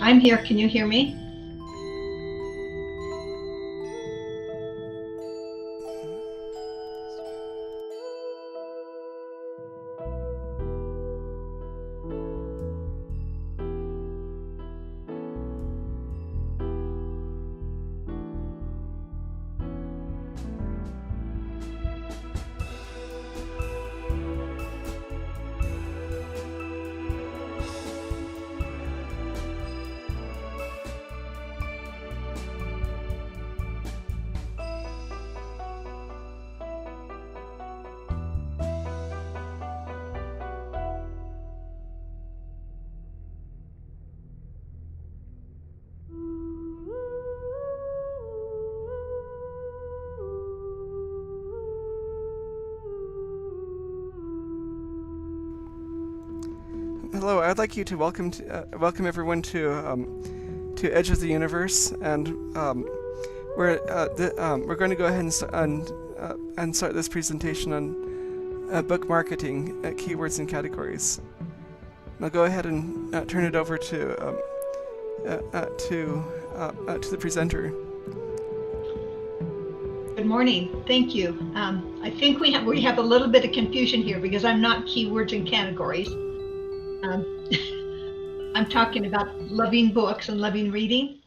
I'm here. Can you hear me? Hello, I'd like you to welcome everyone to Edge of the Universe, and we're going to go ahead and start this presentation on book marketing, keywords and categories. And I'll go ahead and turn it over to the presenter. Good morning. Thank you. I think we have a little bit of confusion here because I'm not keywords and categories. I'm talking about loving books and loving reading.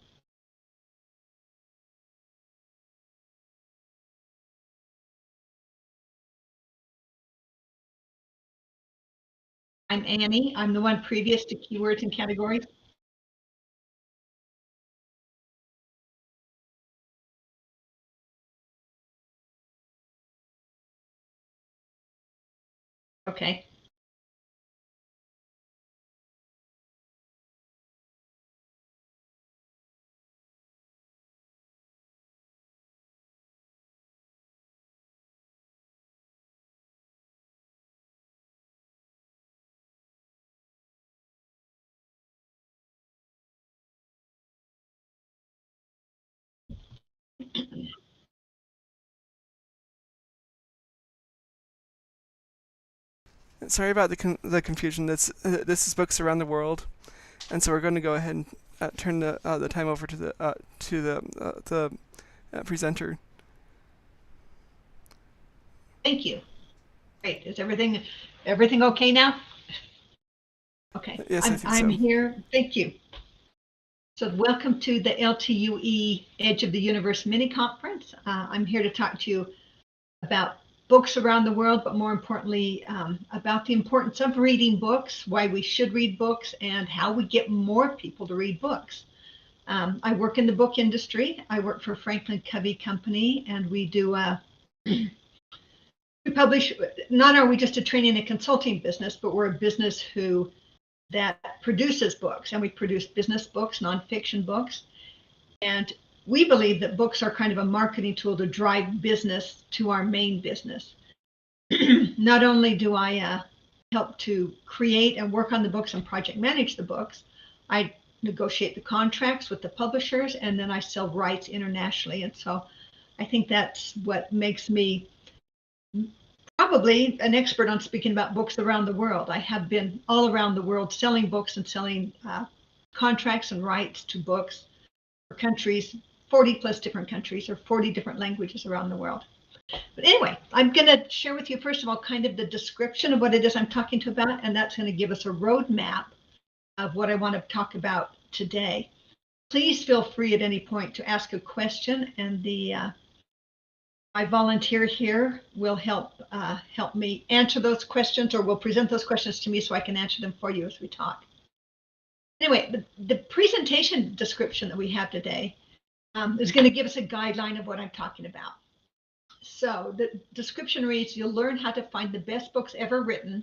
I'm Annie. I'm the one previous to keywords and categories. Okay. Sorry about the confusion. This is Books Around the World, and so we're going to go ahead and turn the time over to the presenter. Thank you. Great. Is everything okay now? Okay. Yes, I think I'm so. here. Thank you. So welcome to the LTUE Edge of the Universe mini conference. I'm here to talk to you about books around the world, but more importantly, about the importance of reading books, why we should read books, and how we get more people to read books. I work in the book industry. I work for Franklin Covey Company, and we do we publish. Not are we just a training and consulting business, but we're a business that produces books, and we produce business books, nonfiction books, and we believe that books are kind of a marketing tool to drive business to our main business. Not only do I help to create and work on the books and project manage the books, I negotiate the contracts with the publishers, and then I sell rights internationally. And so I think that's what makes me probably an expert on speaking about books around the world. I have been all around the world selling books and selling contracts and rights to books for countries, 40 plus different countries or 40 different languages around the world. But anyway, I'm going to share with you, first of all, kind of the description of what it is I'm talking to about, and that's going to give us a roadmap of what I want to talk about today. Please feel free at any point to ask a question, and my volunteer here will help me answer those questions, or will present those questions to me so I can answer them for you as we talk. Anyway, the presentation description that we have today is going to give us a guideline of what I'm talking about. So the description reads, you'll learn how to find the best books ever written.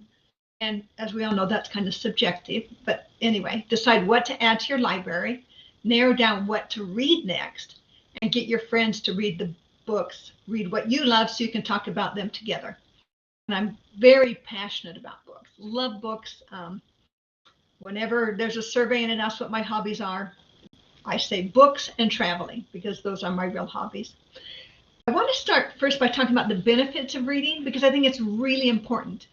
And as we all know, that's kind of subjective. But anyway, decide what to add to your library, narrow down what to read next, and get your friends to read the books, read what you love so you can talk about them together. And I'm very passionate about books, love books. Whenever there's a survey and it asks what my hobbies are, I say books and traveling, because those are my real hobbies. I want to start first by talking about the benefits of reading, because I think it's really important.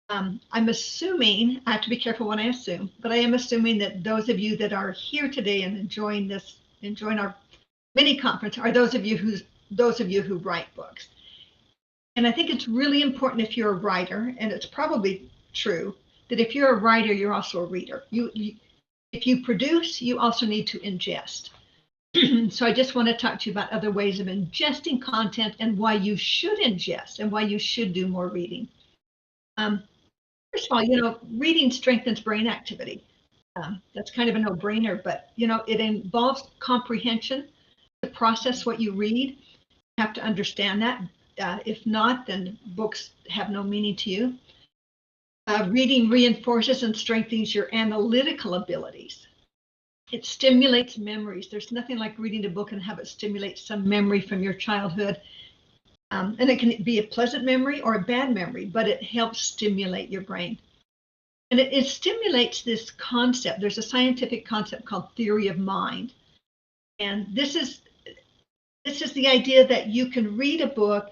I'm assuming, I have to be careful when I assume, but I am assuming that those of you that are here today and enjoying our mini conference are those of you who write books. And I think it's really important if you're a writer, and it's probably true, that if you're a writer, you're also a reader. If you produce, you also need to ingest. So I just want to talk to you about other ways of ingesting content and why you should ingest and why you should do more reading. First of all, reading strengthens brain activity. That's kind of a no-brainer, but it involves comprehension to process what you read. You have to understand that. If not, then books have no meaning to you. Reading reinforces and strengthens your analytical abilities. It stimulates memories. There's nothing like reading a book and have it stimulate some memory from your childhood. And it can be a pleasant memory or a bad memory, but it helps stimulate your brain. And it stimulates this concept. There's a scientific concept called theory of mind. And this is the idea that you can read a book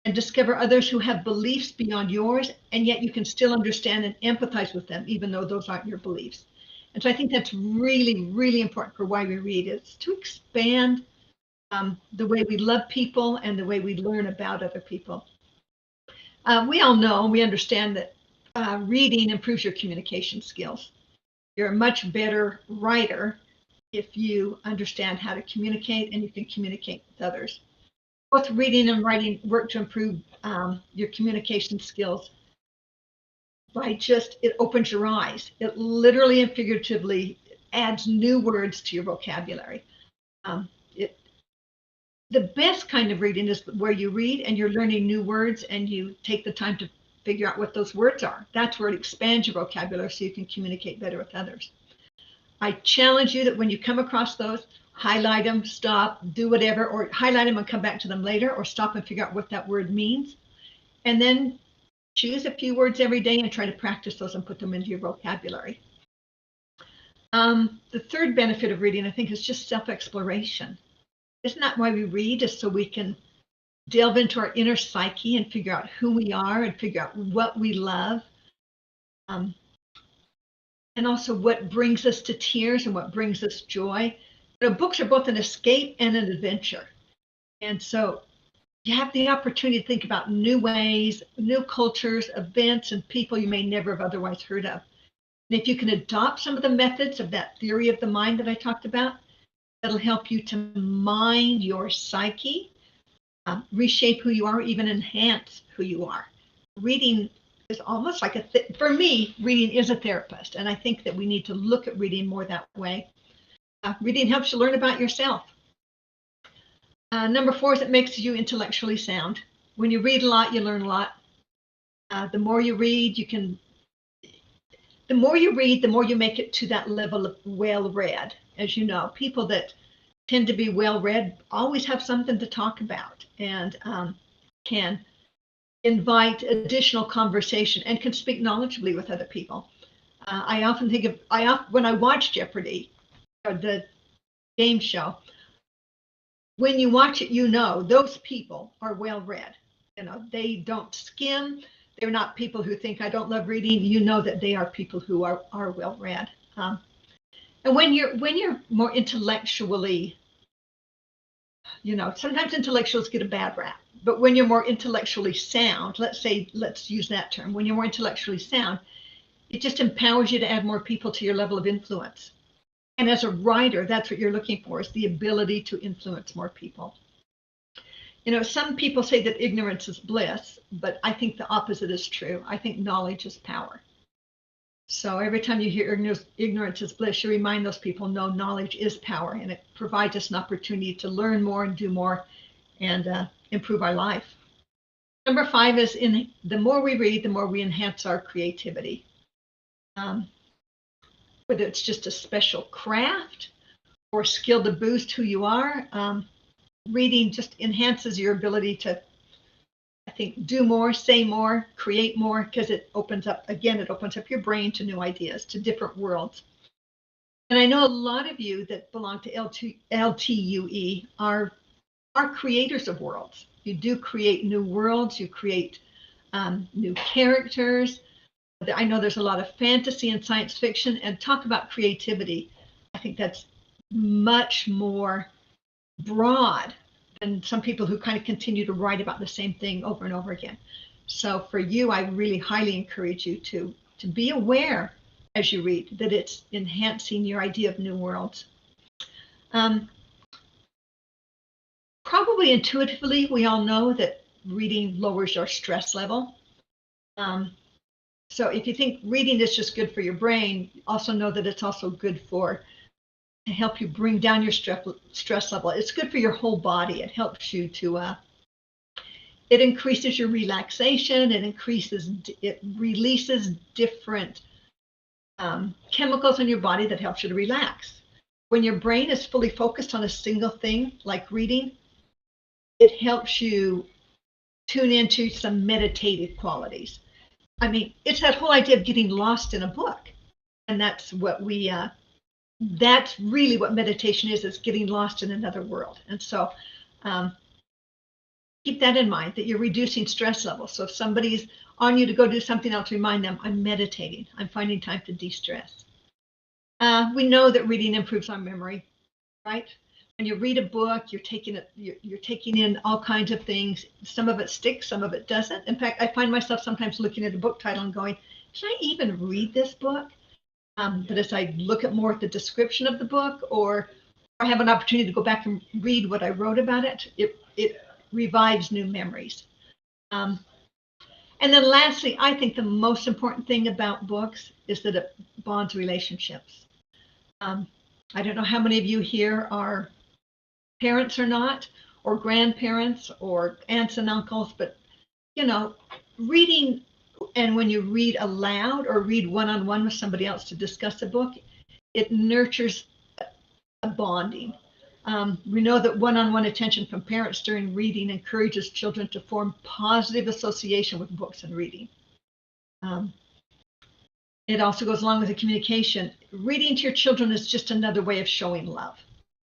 and discover others who have beliefs beyond yours, and yet you can still understand and empathize with them, even though those aren't your beliefs. And so I think that's really, really important for why we read. It's to expand the way we love people and the way we learn about other people. We all know, we understand that reading improves your communication skills. You're a much better writer if you understand how to communicate and you can communicate with others. Both reading and writing work to improve your communication skills by it opens your eyes. It literally and figuratively adds new words to your vocabulary. The best kind of reading is where you read and you're learning new words and you take the time to figure out what those words are. That's where it expands your vocabulary so you can communicate better with others. I challenge you that when you come across those, highlight them, stop, do whatever, or highlight them and come back to them later, or stop and figure out what that word means. And then choose a few words every day and try to practice those and put them into your vocabulary. The third benefit of reading, I think, is just self-exploration. Isn't that why we read? Is so we can delve into our inner psyche and figure out who we are and figure out what we love. And also what brings us to tears and what brings us joy. Books are both an escape and an adventure. And so you have the opportunity to think about new ways, new cultures, events, and people you may never have otherwise heard of. And if you can adopt some of the methods of that theory of the mind that I talked about, that'll help you to mind your psyche, reshape who you are, even enhance who you are. Reading is almost like for me, reading is a therapist. And I think that we need to look at reading more that way. Reading helps you learn about yourself. Number 4 is it makes you intellectually sound. When you read a lot, you learn a lot. The more you read, the more you make it to that level of well-read. As you know, people that tend to be well-read always have something to talk about and can invite additional conversation and can speak knowledgeably with other people. I often think when I watch Jeopardy, or the game show, when you watch it, those people are well-read. They don't skim. They're not people who think I don't love reading. You know that they are people who are well-read. And when you're more intellectually, sometimes intellectuals get a bad rap, but when you're more intellectually sound, let's use that term, when you're more intellectually sound, it just empowers you to add more people to your level of influence. And as a writer, that's what you're looking for, is the ability to influence more people. Some people say that ignorance is bliss, but I think the opposite is true. I think knowledge is power. So every time you hear ignorance is bliss, you remind those people, no, knowledge is power, and it provides us an opportunity to learn more and do more and improve our life. Number 5 is the more we read, the more we enhance our creativity. Whether it's just a special craft or skill to boost who you are, reading just enhances your ability to, I think, do more, say more, create more, because it opens up your brain to new ideas, to different worlds. And I know a lot of you that belong to LTUE are creators of worlds. You do create new worlds, you create new characters. I know there's a lot of fantasy and science fiction, and talk about creativity. I think that's much more broad than some people who kind of continue to write about the same thing over and over again. So for you, I really highly encourage you to be aware as you read that it's enhancing your idea of new worlds. Probably intuitively, we all know that reading lowers your stress level. So if you think reading is just good for your brain, also know that it's also good to help you bring down your stress level. It's good for your whole body. It helps you to, it increases your relaxation. It releases different chemicals in your body that helps you to relax. When your brain is fully focused on a single thing, like reading, it helps you tune into some meditative qualities. I mean, it's that whole idea of getting lost in a book. And that's what that's really what meditation is getting lost in another world. And so keep that in mind, that you're reducing stress levels. So if somebody's on you to go do something else, remind them, I'm meditating. I'm finding time to de-stress. We know that reading improves our memory, right? When you read a book, you're taking in all kinds of things. Some of it sticks, some of it doesn't. In fact, I find myself sometimes looking at a book title and going, should I even read this book? But as I look at more at the description of the book, or I have an opportunity to go back and read what I wrote about it, it revives new memories. And then lastly, I think the most important thing about books is that it bonds relationships. I don't know how many of you here are parents or not, or grandparents, or aunts and uncles, but reading, and when you read aloud or read one-on-one with somebody else to discuss a book, it nurtures a bonding. We know that one-on-one attention from parents during reading encourages children to form positive association with books and reading. It also goes along with the communication. Reading to your children is just another way of showing love,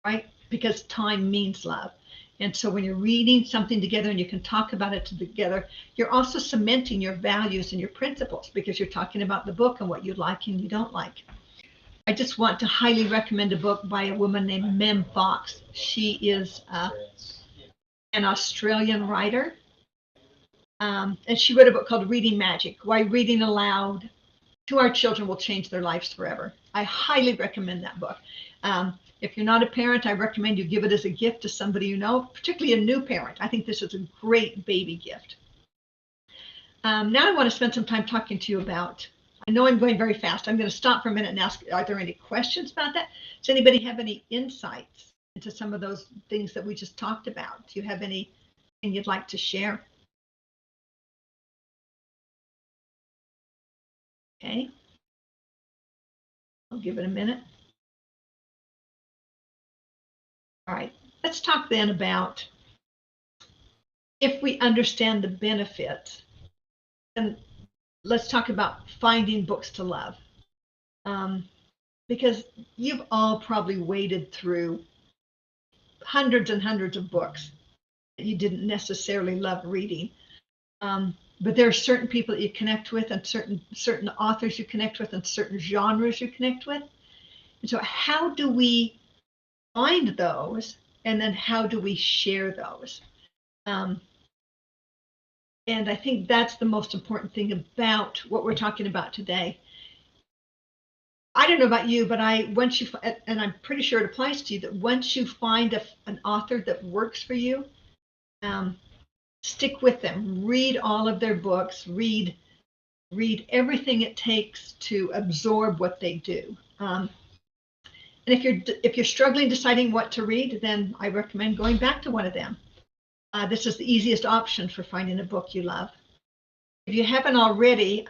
right? Because time means love. And so when you're reading something together and you can talk about it together, you're also cementing your values and your principles, because you're talking about the book and what you like and you don't like. I just want to highly recommend a book by a woman named Mem Fox. She is an Australian writer. And she wrote a book called Reading Magic, Why Reading Aloud to Our Children Will Change Their Lives Forever. I highly recommend that book. If you're not a parent, I recommend you give it as a gift to somebody you know, particularly a new parent. I think this is a great baby gift. Now I want to spend some time talking to you about, I know I'm going very fast. I'm going to stop for a minute and ask, are there any questions about that? Does anybody have any insights into some of those things that we just talked about? Do you have anything you'd like to share? Okay. I'll give it a minute. All right, let's talk then about, if we understand the benefits, then let's talk about finding books to love. Because you've all probably waded through hundreds and hundreds of books that you didn't necessarily love reading. But there are certain people that you connect with, and certain authors you connect with, and certain genres you connect with. And so how do we find those, and then how do we share those? And I think that's the most important thing about what we're talking about today. I don't know about you, but once you, and I'm pretty sure it applies to you, that once you find an author that works for you, stick with them. Read all of their books. Read everything it takes to absorb what they do. And if you're struggling deciding what to read, then I recommend going back to one of them. This is the easiest option for finding a book you love. If you haven't already,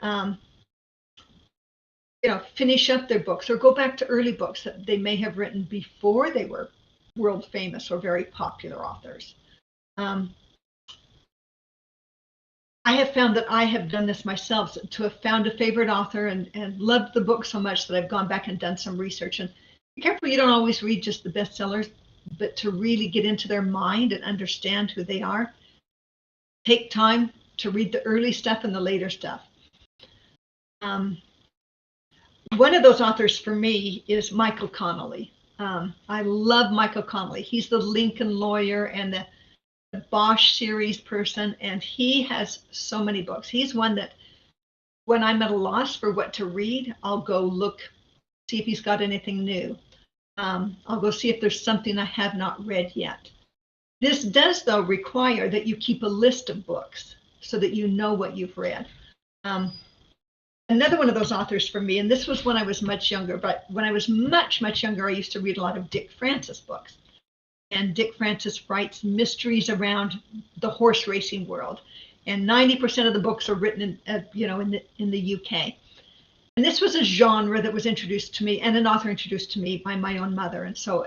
finish up their books, or go back to early books that they may have written before they were world famous or very popular authors. I have found that I have done this myself, to have found a favorite author and loved the book so much that I've gone back and done some research. And be careful you don't always read just the bestsellers, but to really get into their mind and understand who they are. Take time to read the early stuff and the later stuff. One of those authors for me is Michael Connolly. I love Michael Connolly. He's the Lincoln lawyer and the Bosch series person, and he has so many books. He's one that when I'm at a loss for what to read, I'll go look, see if he's got anything new. I'll go see if there's something I have not read yet. This does, though, require that you keep a list of books so that you know what you've read. Another one of those authors for me, and this was when I was much younger, but when I was much, much younger, I used to read a lot of Dick Francis books. And Dick Francis writes mysteries around the horse racing world. And 90% of the books are written in the UK. And this was a genre that was introduced to me, and an author introduced to me by my own mother. And so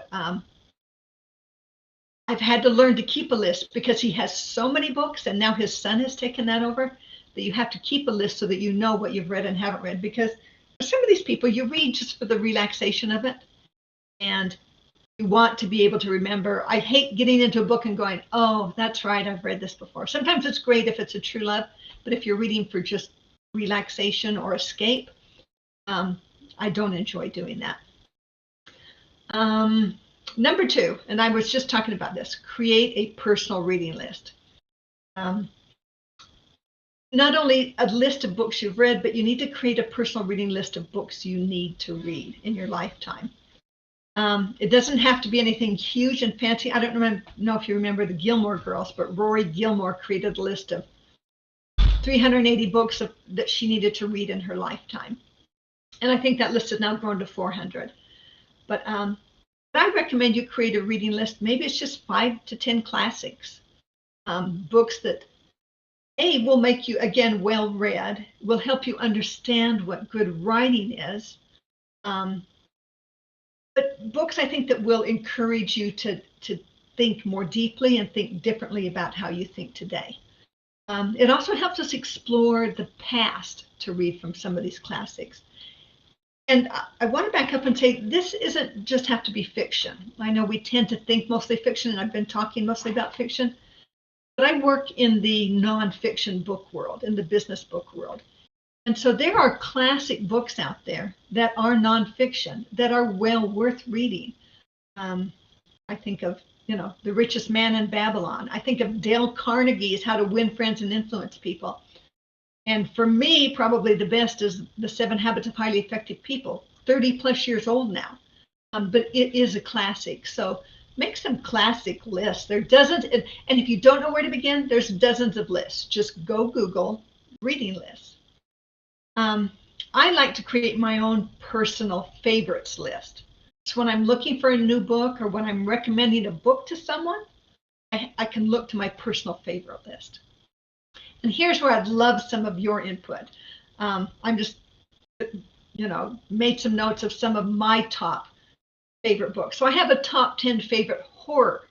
I've had to learn to keep a list because he has so many books, and now his son has taken that over, that you have to keep a list so that you know what you've read and haven't read. Because for some of these people, you read just for the relaxation of it, and you want to be able to remember. I hate getting into a book and going, oh, that's right, I've read this before. Sometimes it's great if it's a true love, but if you're reading for just relaxation or escape, I don't enjoy doing that. Number 2, and I was just talking about this, create a personal reading list. Not only a list of books you've read, but you need to create a personal reading list of books you need to read in your lifetime. It doesn't have to be anything huge and fancy. I don't know if you remember the Gilmore Girls, but Rory Gilmore created a list of 380 books that she needed to read in her lifetime. And I think that list has now grown to 400. But I recommend you create a reading list. Maybe it's just 5 to 10 classics, books that will make you, again, well read, will help you understand what good writing is. But books, I think, that will encourage you to think more deeply and think differently about how you think today. It also helps us explore the past to read from some of these classics. And I want to back up and say, this isn't just have to be fiction. I know we tend to think mostly fiction, and I've been talking mostly about fiction, but I work in the nonfiction book world, in the business book world. And so there are classic books out there that are nonfiction, that are well worth reading. I think of, The Richest Man in Babylon. I think of Dale Carnegie's How to Win Friends and Influence People. And for me, probably the best is The 7 Habits of Highly Effective People, 30 plus years old now. But it is a classic. So make some classic lists. And if you don't know where to begin, there's dozens of lists. Just go Google reading lists. I like to create my own personal favorites list. So when I'm looking for a new book or when I'm recommending a book to someone, I can look to my personal favorite list. And here's where I'd love some of your input. I'm just, made some notes of some of my top favorite books. So I have a top 10 favorite horror,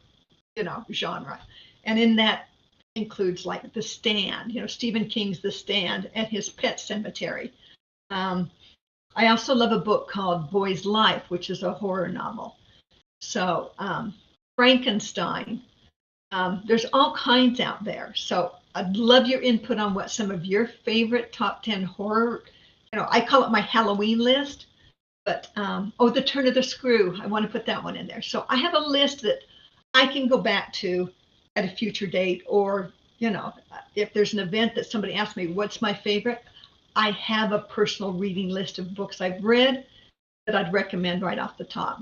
genre. And in that includes like The Stand, Stephen King's The Stand and his Pet Cemetery. I also love a book called Boy's Life, which is a horror novel. So Frankenstein. There's all kinds out there. So I'd love your input on what some of your favorite top 10 horror, I call it my Halloween list, but The Turn of the Screw, I want to put that one in there. So I have a list that I can go back to at a future date, or, if there's an event that somebody asks me, what's my favorite? I have a personal reading list of books I've read that I'd recommend right off the top.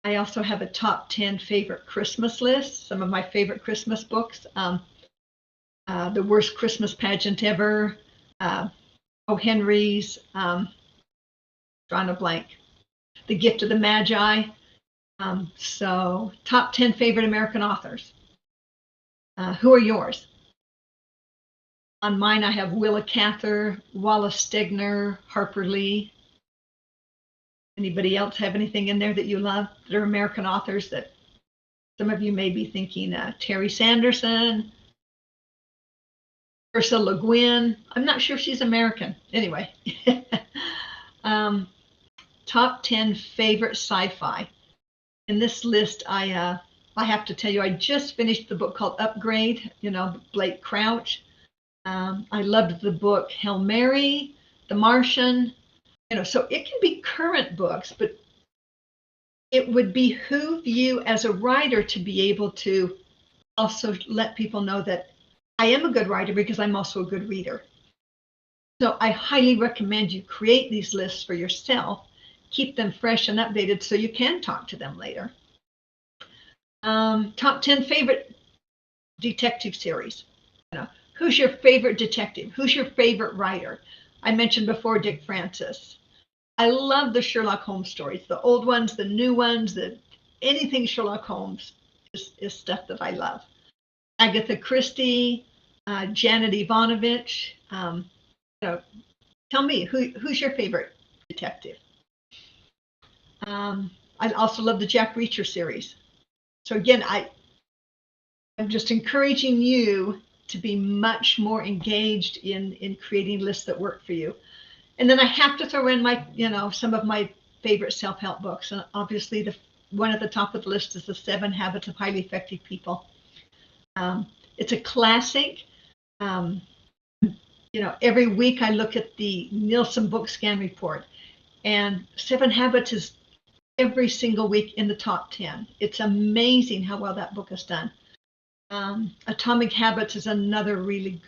I also have a top 10 favorite Christmas list, some of my favorite Christmas books. The Worst Christmas Pageant Ever, O. Henry's, drawing a blank, The Gift of the Magi. So top 10 favorite American authors. Who are yours? On mine, I have Willa Cather, Wallace Stegner, Harper Lee. Anybody else have anything in there that you love that are American authors that some of you may be thinking? Terry Sanderson, Ursula Le Guin. I'm not sure if she's American. Anyway, top 10 favorite sci-fi. In this list, I have to tell you, I just finished the book called Upgrade, Blake Crouch. I loved the book Hail Mary, The Martian. So it can be current books, but it would behoove you as a writer to be able to also let people know that I am a good writer because I'm also a good reader. So I highly recommend you create these lists for yourself, keep them fresh and updated so you can talk to them later. Top 10 favorite detective series. Who's your favorite detective? Who's your favorite writer? I mentioned before Dick Francis. I love the Sherlock Holmes stories, the old ones, the new ones, anything Sherlock Holmes is stuff that I love. Agatha Christie, Janet Ivanovich. Tell me, who's your favorite detective? I also love the Jack Reacher series. So again, I'm just encouraging you to be much more engaged in creating lists that work for you. And then I have to throw in some of my favorite self-help books. And obviously the one at the top of the list is The 7 Habits of Highly Effective People. It's a classic. Every week I look at the Nielsen book scan report, and 7 Habits is every single week in the top 10. It's amazing how well that book is done. Atomic Habits is another really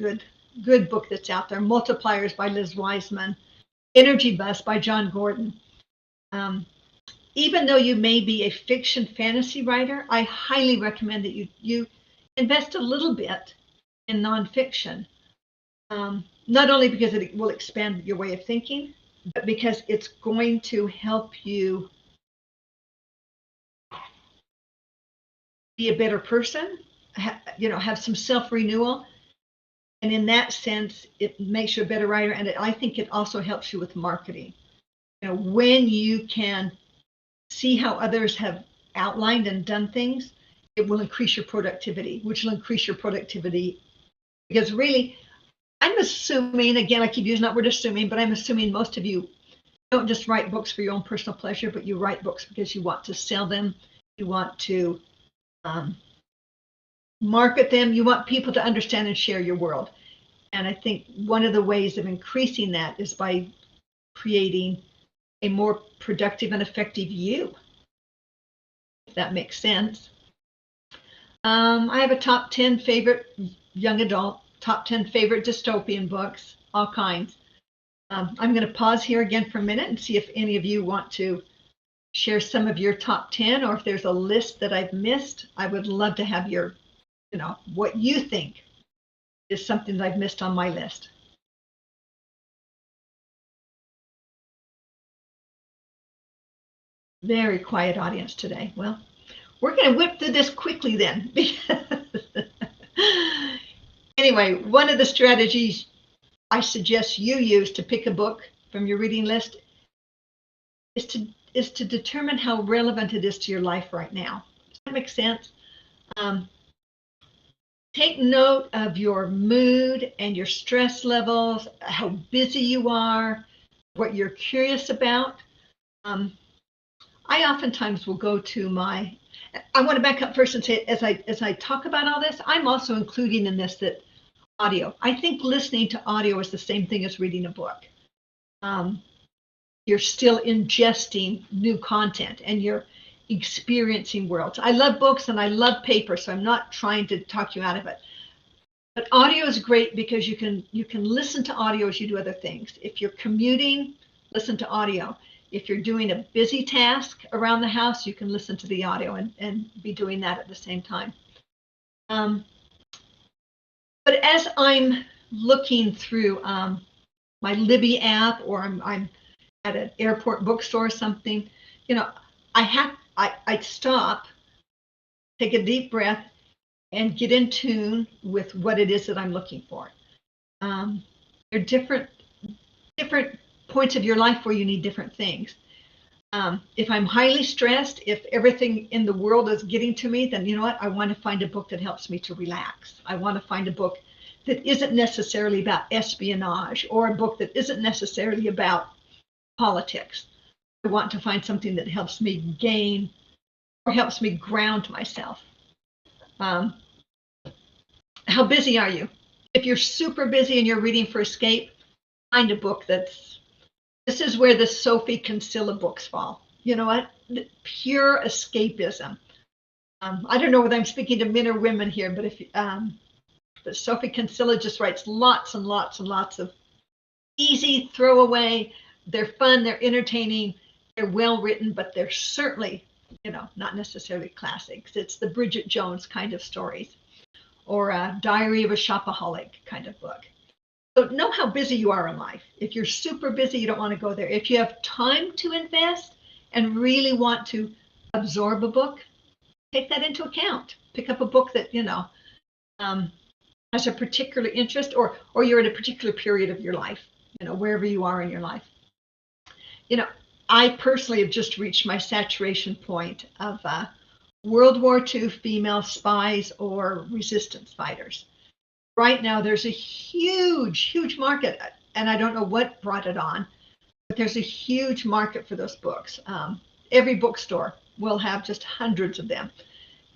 good book that's out there. Multipliers by Liz Wiseman. Energy Bus by John Gordon. Even though you may be a fiction fantasy writer, I highly recommend that you invest a little bit in nonfiction. Not only because it will expand your way of thinking, but because it's going to help you be a better person, have some self-renewal. And in that sense, it makes you a better writer. And I think it also helps you with marketing. When you can see how others have outlined and done things, it will increase your productivity, which will increase your productivity. Because really, I'm assuming, again, I keep using that word assuming, but I'm assuming most of you don't just write books for your own personal pleasure, but you write books because you want to sell them, you want to market them, you want people to understand and share your world. And I think one of the ways of increasing that is by creating a more productive and effective you, if that makes sense. I have a top 10 favorite young adult, top 10 favorite dystopian books, all kinds. I'm going to pause here again for a minute and see if any of you want to share some of your top 10, or if there's a list that I've missed. I would love to have your, what you think is something that I've missed on my list. Very quiet audience today. Well, we're going to whip through this quickly then. Anyway, one of the strategies I suggest you use to pick a book from your reading list is to determine how relevant it is to your life right now. Does that make sense? Take note of your mood and your stress levels, how busy you are, what you're curious about. I oftentimes will go to I want to back up first and say, as I talk about all this, I'm also including in this that audio. I think listening to audio is the same thing as reading a book. You're still ingesting new content and you're experiencing worlds. I love books and I love paper, so I'm not trying to talk you out of it. But audio is great because you can listen to audio as you do other things. If you're commuting, listen to audio. If you're doing a busy task around the house, you can listen to the audio and be doing that at the same time. But as I'm looking through my Libby app, or I'm at an airport bookstore or something, I stop, take a deep breath, and get in tune with what it is that I'm looking for. There are different points of your life where you need different things. If I'm highly stressed, if everything in the world is getting to me, then you know what? I want to find a book that helps me to relax. I want to find a book that isn't necessarily about espionage, or a book that isn't necessarily about politics. I want to find something that helps me gain or helps me ground myself. How busy are you? If you're super busy and you're reading for escape, find a book this is where the Sophie Kinsella books fall. You know what? Pure escapism. I don't know whether I'm speaking to men or women here, but Sophie Kinsella just writes lots and lots and lots of easy throwaway. They're fun, they're entertaining, they're well written, but they're certainly, not necessarily classics. It's the Bridget Jones kind of stories, or a Diary of a Shopaholic kind of book. So know how busy you are in life. If you're super busy, you don't want to go there. If you have time to invest and really want to absorb a book, take that into account. Pick up a book that, has a particular interest, or you're at a particular period of your life, wherever you are in your life. I personally have just reached my saturation point of World War II female spies or resistance fighters. Right now, there's a huge, huge market, and I don't know what brought it on, but there's a huge market for those books. Every bookstore will have just hundreds of them.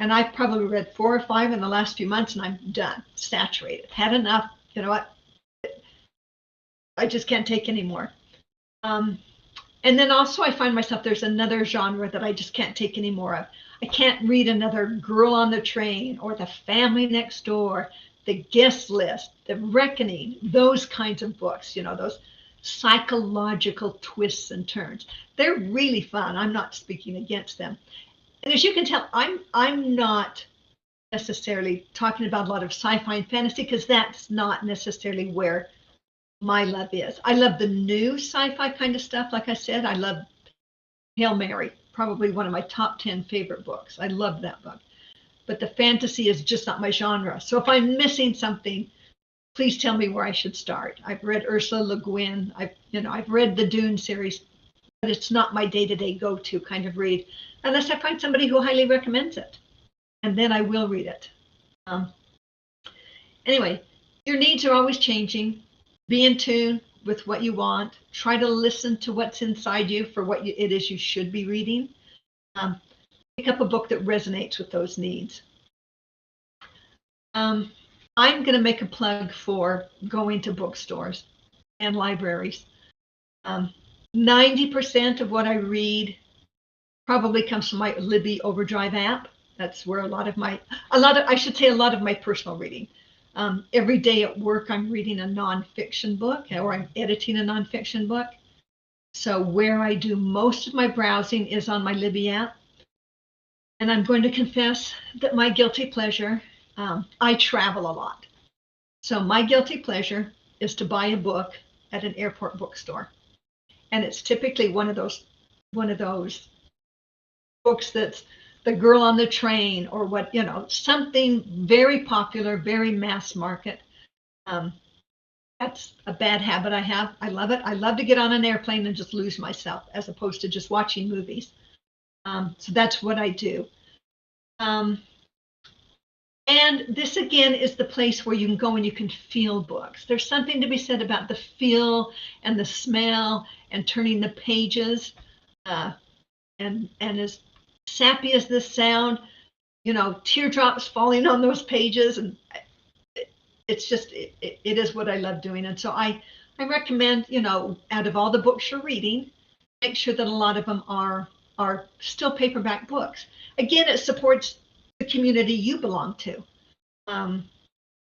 And I've probably read 4 or 5 in the last few months, and I'm done, saturated, had enough. You know what? I just can't take anymore. And then also I find myself, there's another genre that I just can't take any more of. I can't read another Girl on the Train or The Family Next Door, The Guest List, The Reckoning, those kinds of books, those psychological twists and turns. They're really fun. I'm not speaking against them. And as you can tell, I'm not necessarily talking about a lot of sci-fi and fantasy, because that's not necessarily where my love is. I love the new sci-fi kind of stuff. Like I said, I love Hail Mary, probably one of my top 10 favorite books. I love that book. But the fantasy is just not my genre. So if I'm missing something, please tell me where I should start. I've read Ursula Le Guin. I've read the Dune series, but it's not my day-to-day go-to kind of read, unless I find somebody who highly recommends it, and then I will read it. Anyway, your needs are always changing. Be in tune with what you want. Try to listen to what's inside you for what it is you should be reading. Pick up a book that resonates with those needs. I'm going to make a plug for going to bookstores and libraries. 90% of what I read probably comes from my Libby Overdrive app. That's where a lot of my personal reading. Every day at work, I'm reading a nonfiction book, or I'm editing a nonfiction book. So where I do most of my browsing is on my Libby app. And I'm going to confess that my guilty pleasure, I travel a lot. So my guilty pleasure is to buy a book at an airport bookstore. And it's typically one of those books that's The Girl on the Train, or something very popular, very mass market. That's a bad habit I have. I love it. I love to get on an airplane and just lose myself, as opposed to just watching movies. So that's what I do. And this again is the place where you can go and you can feel books. There's something to be said about the feel and the smell and turning the pages. And as sappy as this sound, teardrops falling on those pages, and it's just, it is what I love doing. And so I recommend, out of all the books you're reading, make sure that a lot of them are still paperback books. Again, it supports the community you belong to.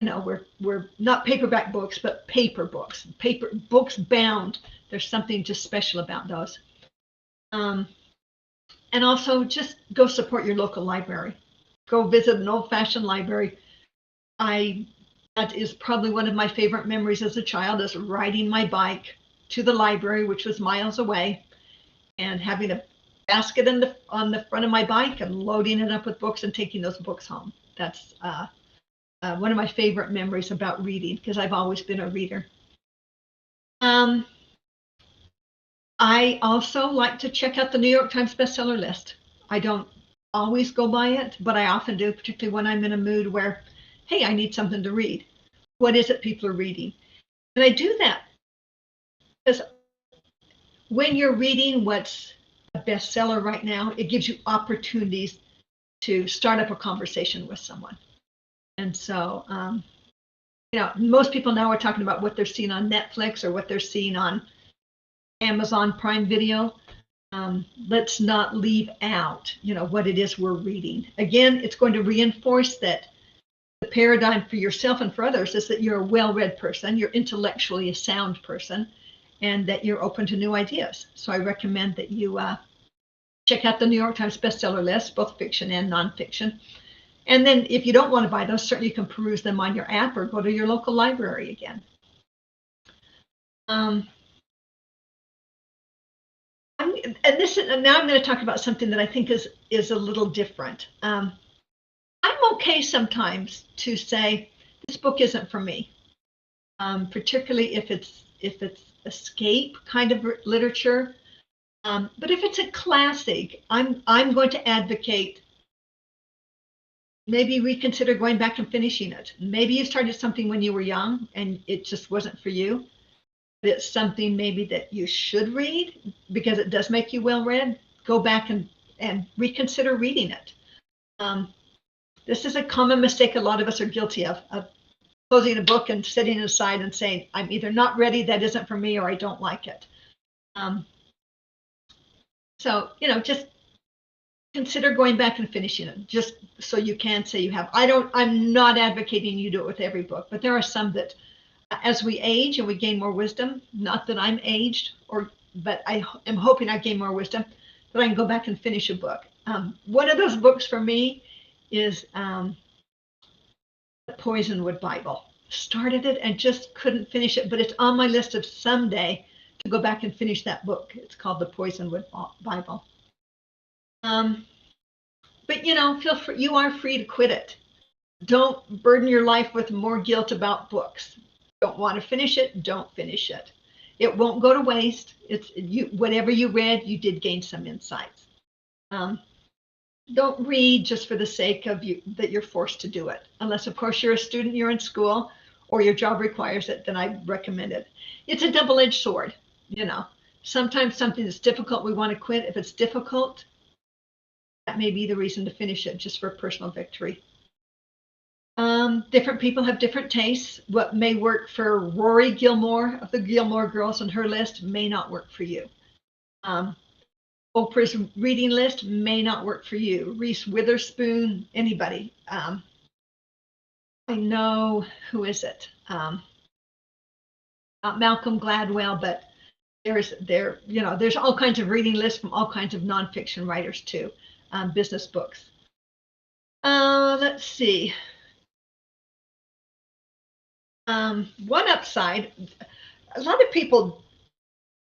We're not paperback books, but paper books, books bound. There's something just special about those. And also just go support your local library. Go visit an old-fashioned library. That is probably one of my favorite memories as a child, is riding my bike to the library, which was miles away, and having a basket on the front of my bike and loading it up with books and taking those books home. That's one of my favorite memories about reading, because I've always been a reader. I also like to check out the New York Times bestseller list. I don't always go by it, but I often do, particularly when I'm in a mood where, hey, I need something to read. What is it people are reading? And I do that because when you're reading what's a bestseller right now, it gives you opportunities to start up a conversation with someone. And so, most people now are talking about what they're seeing on Netflix or what they're seeing on Amazon Prime Video. Let's not leave out, what it is we're reading. Again, it's going to reinforce that the paradigm for yourself and for others is that you're a well-read person, you're intellectually a sound person, and that you're open to new ideas. So I recommend that you check out the New York Times bestseller list, both fiction and nonfiction. And then if you don't want to buy those, certainly you can peruse them on your app or go to your local library again. Now I'm going to talk about something that I think is a little different. I'm okay sometimes to say this book isn't for me, particularly if it's escape kind of literature. But if it's a classic, I'm going to advocate maybe reconsider going back and finishing it. Maybe you started something when you were young and it just wasn't for you. But it's something maybe that you should read because it does make you well read. Go back and reconsider reading it. This is a common mistake a lot of us are guilty of closing a book and setting it aside and saying, I'm either not ready, that isn't for me, or I don't like it. So, just consider going back and finishing it, just so you can say you have. I'm not advocating you do it with every book, but there are some that as we age and we gain more wisdom, not that I'm aged, but I am hoping I gain more wisdom, that I can go back and finish a book. One of those books for me is the Poisonwood Bible. Started it and just couldn't finish it, but it's on my list of someday to go back and finish that book. It's called the Poisonwood Bible. But feel free, you are free to quit it. Don't burden your life with more guilt about books. Don't want to finish it, don't finish it. It won't go to waste. Whatever you read, you did gain some insights. Don't read just for the sake of that you're forced to do it. Unless, of course, you're a student, you're in school, or your job requires it, then I recommend it. It's a double-edged sword, Sometimes something that's difficult, we want to quit. If it's difficult, that may be the reason to finish it, just for personal victory. Different people have different tastes. What may work for Rory Gilmore of the Gilmore Girls on her list may not work for you. Oprah's reading list may not work for you. Reese Witherspoon, anybody. I know, who is it? Not Malcolm Gladwell, but there's all kinds of reading lists from all kinds of nonfiction writers too, business books. Let's see. One upside, a lot of people,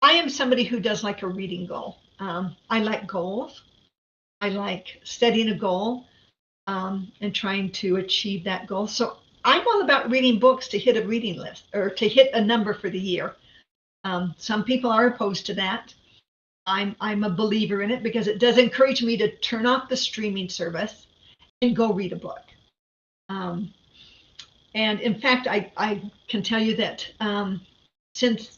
I am somebody who does like a reading goal. I like goals. I like setting a goal and trying to achieve that goal. So I'm all about reading books to hit a reading list or to hit a number for the year. Some people are opposed to that. I'm a believer in it because it does encourage me to turn off the streaming service and go read a book. And in fact, I can tell you that since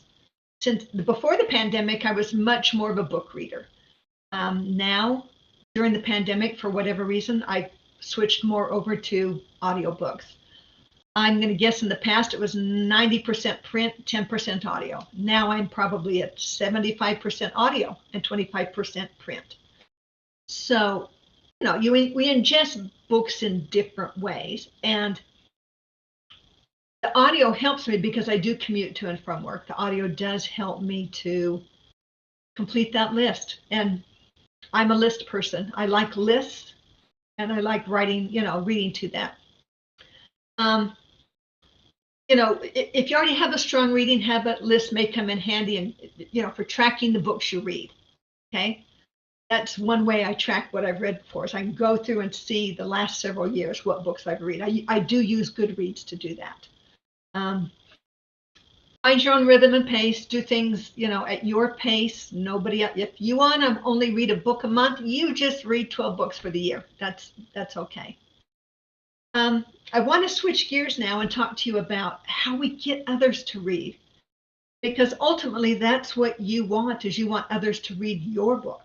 before the pandemic, I was much more of a book reader. Now, during the pandemic, for whatever reason, I switched more over to audiobooks. I'm going to guess in the past it was 90% print, 10% audio. Now I'm probably at 75% audio and 25% print. So, we ingest books in different ways. And the audio helps me because I do commute to and from work. The audio does help me to complete that list. And I'm a list person. I like lists and I like writing, reading to that. If you already have a strong reading habit, lists may come in handy and, for tracking the books you read. Okay. That's one way I track what I've read before. So I can go through and see the last several years what books I've read. I do use Goodreads to do that. Find your own rhythm and pace. Do things, at your pace. If you want to only read a book a month, you just read 12 books for the year. That's okay. I want to switch gears now and talk to you about how we get others to read, because ultimately that's what you want, is you want others to read your book.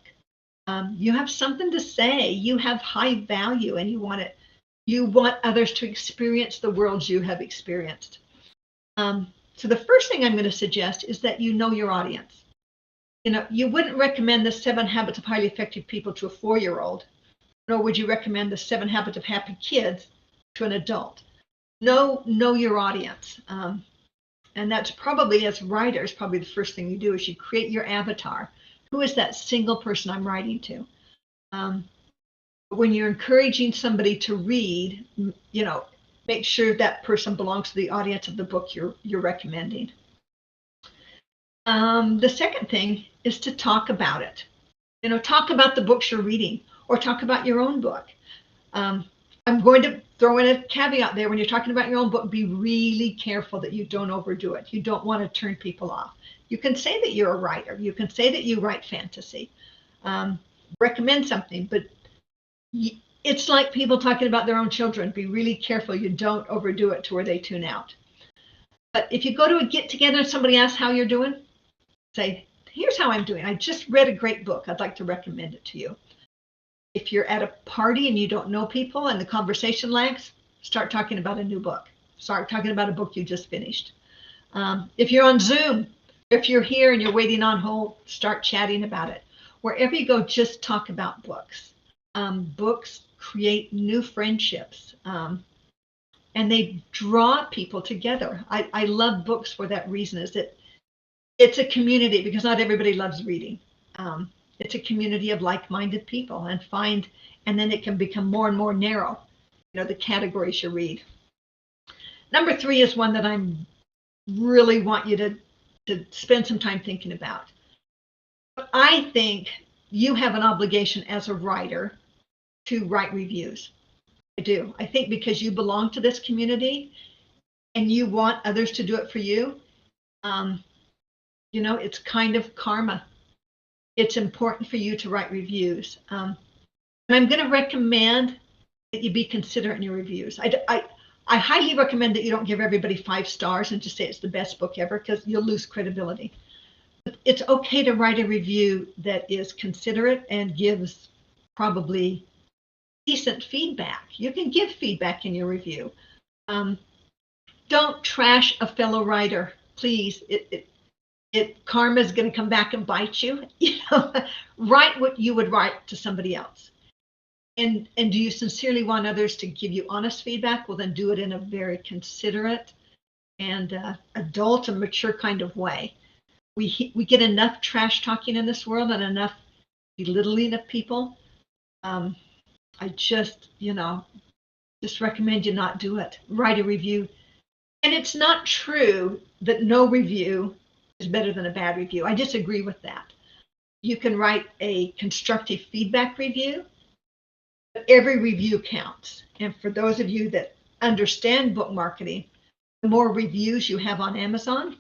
You have something to say. You have high value, and you want others to experience the world you have experienced. So the first thing I'm going to suggest is that you know your audience. You wouldn't recommend the 7 Habits of Highly Effective People to a 4-year-old, nor would you recommend the 7 Habits of Happy Kids to an adult. Know your audience. And that's probably, as writers, probably the first thing you do is you create your avatar. Who is that single person I'm writing to? When you're encouraging somebody to read, make sure that person belongs to the audience of the book you're recommending. The second thing is to talk about it. Talk about the books you're reading, or talk about your own book. I'm going to throw in a caveat there. When you're talking about your own book, be really careful that you don't overdo it. You don't want to turn people off. You can say that you're a writer. You can say that you write fantasy. Recommend something, but it's like people talking about their own children. Be really careful you don't overdo it to where they tune out. But if you go to a get-together and somebody asks how you're doing, say, here's how I'm doing. I just read a great book. I'd like to recommend it to you. If you're at a party and you don't know people and the conversation lags, start talking about a new book. Start talking about a book you just finished. If you're on Zoom, if you're here and you're waiting on hold, start chatting about it. Wherever you go, just talk about books. Books create new friendships, and they draw people together. I love books for that reason, is that it's a community, because not everybody loves reading. It's a community of like-minded people, and then it can become more and more narrow, the categories you read. Number 3 is one that I really want you to spend some time thinking about. I think you have an obligation as a writer to write reviews. I do. I think because you belong to this community and you want others to do it for you, it's kind of karma. It's important for you to write reviews. And I'm going to recommend that you be considerate in your reviews. I highly recommend that you don't give everybody 5 stars and just say it's the best book ever, because you'll lose credibility. But it's okay to write a review that is considerate and gives probably decent feedback. You can give feedback in your review. Don't trash a fellow writer, please. Karma is going to come back and bite you. Write what you would write to somebody else. And do you sincerely want others to give you honest feedback? Well, then do it in a very considerate and adult and mature kind of way. We get enough trash talking in this world and enough belittling of people. I just recommend you not do it. Write a review. And it's not true that no review is better than a bad review. I disagree with that. You can write a constructive feedback review, but every review counts. And for those of you that understand book marketing, the more reviews you have on Amazon,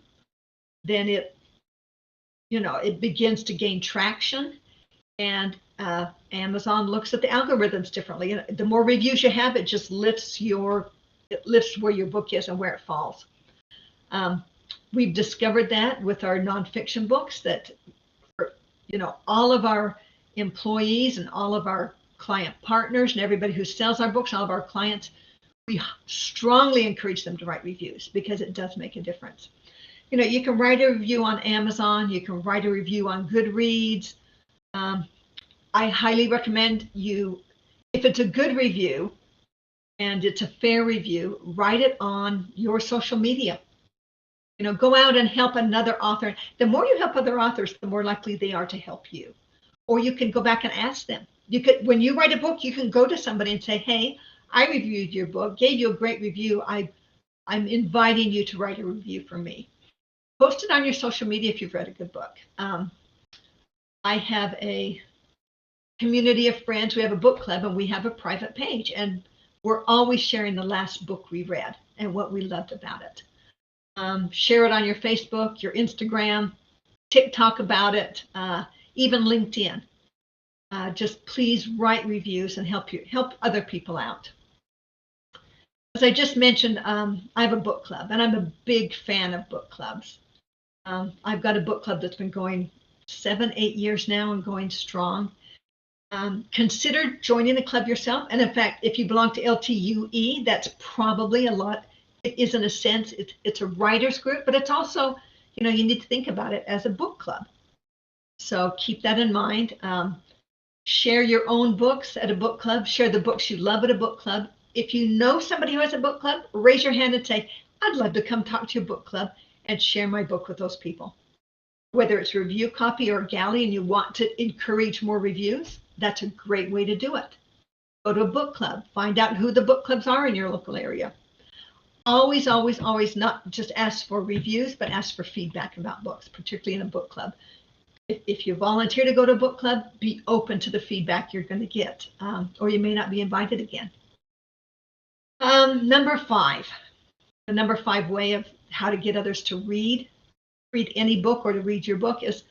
then it begins to gain traction, and Amazon looks at the algorithms differently. And the more reviews you have, it just lifts where your book is and where it falls. We've discovered that with our nonfiction books, that all of our employees and all of our client partners and everybody who sells our books, all of our clients, we strongly encourage them to write reviews, because it does make a difference. You can write a review on Amazon, you can write a review on Goodreads. I highly recommend you, if it's a good review and it's a fair review, write it on your social media. Go out and help another author. The more you help other authors, the more likely they are to help you. Or you can go back and ask them. When you write a book, you can go to somebody and say, hey, I reviewed your book, gave you a great review. I'm inviting you to write a review for me. Post it on your social media if you've read a good book. I have a community of friends. We have a book club and we have a private page, and we're always sharing the last book we read and what we loved about it. Share it on your Facebook, your Instagram, TikTok about it, even LinkedIn. Just please write reviews and help other people out. As I just mentioned, I have a book club, and I'm a big fan of book clubs. I've got a book club that's been going 7-8 years now and going strong. Consider joining the club yourself. And in fact, if you belong to LTUE, that's probably a lot it is, in a sense, it's a writer's group, but it's also, you need to think about it as a book club. So keep that in mind. Share your own books at a book club. Share the books you love at a book club. If you know somebody who has a book club, raise your hand and say, I'd love to come talk to your book club and share my book with those people. Whether it's review copy or galley and you want to encourage more reviews, that's a great way to do it. Go to a book club. Find out who the book clubs are in your local area. Always, always, always not just ask for reviews, but ask for feedback about books, particularly in a book club. If you volunteer to go to a book club, be open to the feedback you're going to get, or you may not be invited again. Number 5, the number 5 way of how to get others to read any book or to read your book is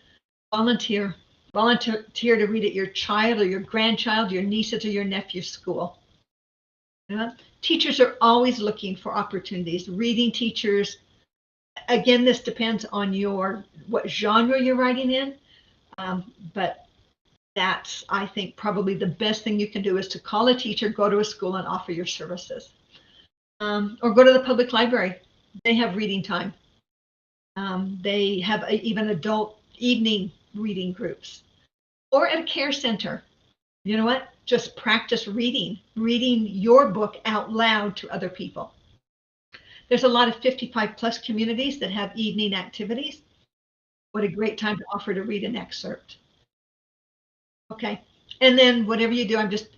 volunteer. Volunteer to read at your child or your grandchild, your nieces or your nephew's school. Teachers are always looking for opportunities. Reading teachers, again, this depends on what genre you're writing in, but that's, I think, probably the best thing you can do is to call a teacher, go to a school and offer your services. Or go to the public library. They have reading time. They have even adult evening reading groups. Or at a care center. You know what? Just practice reading your book out loud to other people. There's a lot of 55 plus communities that have evening activities. What a great time to offer to read an excerpt. Okay, and then whatever you do, I'm just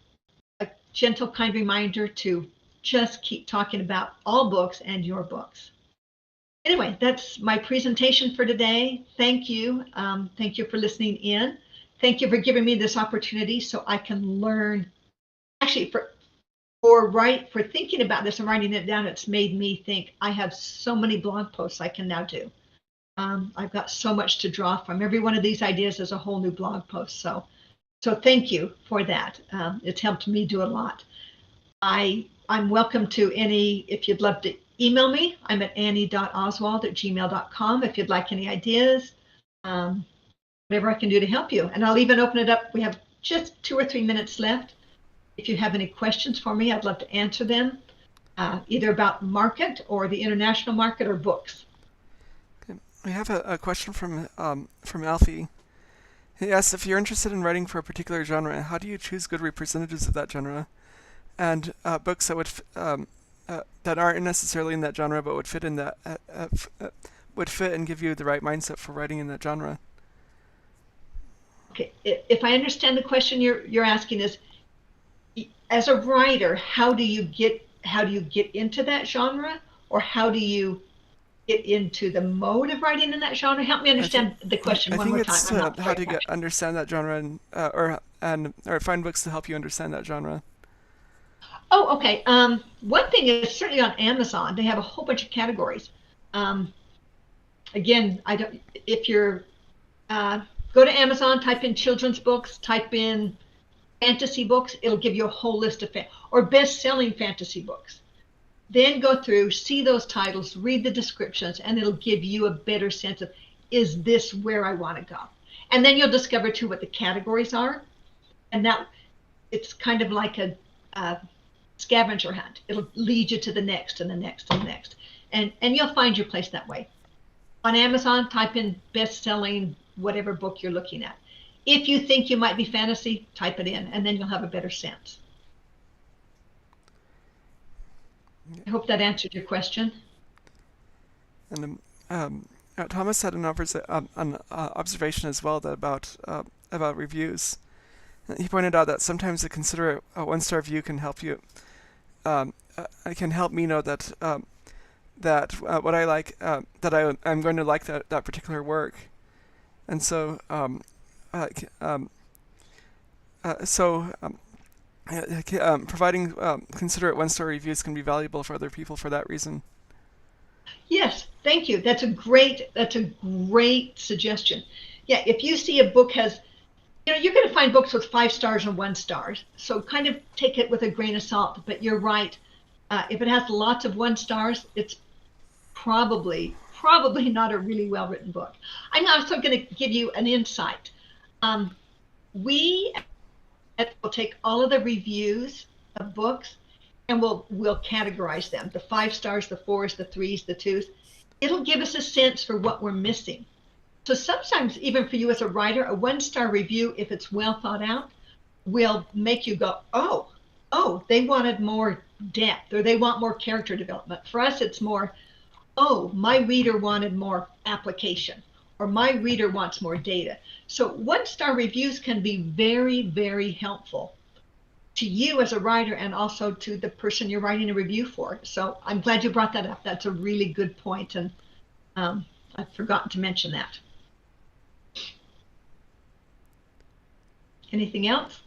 a gentle, kind reminder to just keep talking about all books and your books. Anyway, that's my presentation for today. Thank you. Thank you for listening in. Thank you for giving me this opportunity so I can learn. Actually, for thinking about this and writing it down, it's made me think I have so many blog posts I can now do. I've got so much to draw from. Every one of these ideas is a whole new blog post. So thank you for that. It's helped me do a lot. I'm welcome to if you'd love to email me, I'm at annie.oswald@gmail.com if you'd like any ideas, whatever I can do to help you. And I'll even open it up. We have just 2 or 3 minutes left. If you have any questions for me, I'd love to answer them, either about market or the international market or books. Okay. We have a question from Alfie. He asks, if you're interested in writing for a particular genre, how do you choose good representatives of that genre? And books that would that aren't necessarily in that genre, but would fit in that would fit and give you the right mindset for writing in that genre. Okay, if I understand the question you're asking is, as a writer, how do you get into that genre, or how do you get into the mode of writing in that genre? Help me understand the question one more time. I think it's how to understand that genre and or find books to help you understand that genre. Oh, okay. One thing is certainly on Amazon, they have a whole bunch of categories. Again, if you're, go to Amazon, type in children's books, type in fantasy books, it'll give you a whole list of or best-selling fantasy books. Then go through, see those titles, read the descriptions, and it'll give you a better sense of, is this where I want to go? And then you'll discover too what the categories are. And that it's kind of like a scavenger hunt. It'll lead you to the next and the next and the next. And you'll find your place that way. On Amazon, type in best-selling whatever book you're looking at. If you think you might be fantasy, type it in, and then you'll have a better sense. I hope that answered your question. And Thomas had an observation as well about reviews. He pointed out that sometimes to consider a 1-star review can help you. It can help me know that what I like, that I'm going to like that particular work, and so providing considerate 1-star reviews can be valuable for other people for that reason. Yes, thank you. That's a great suggestion. Yeah, if you see a book has, you're going to find books with 5 stars and 1 star. So kind of take it with a grain of salt. But you're right. If it has lots of 1 stars, it's probably not a really well-written book. I'm also going to give you an insight. We will take all of the reviews of books and we'll categorize them: the 5 stars, the 4s, the 3s, the 2s. It'll give us a sense for what we're missing. So sometimes, even for you as a writer, a 1-star review, if it's well thought out, will make you go, oh, they wanted more depth, or they want more character development. For us, it's more, oh, my reader wanted more application, or my reader wants more data. So 1-star reviews can be very, very helpful to you as a writer, and also to the person you're writing a review for. So I'm glad you brought that up. That's a really good point, and I've forgotten to mention that. Anything else?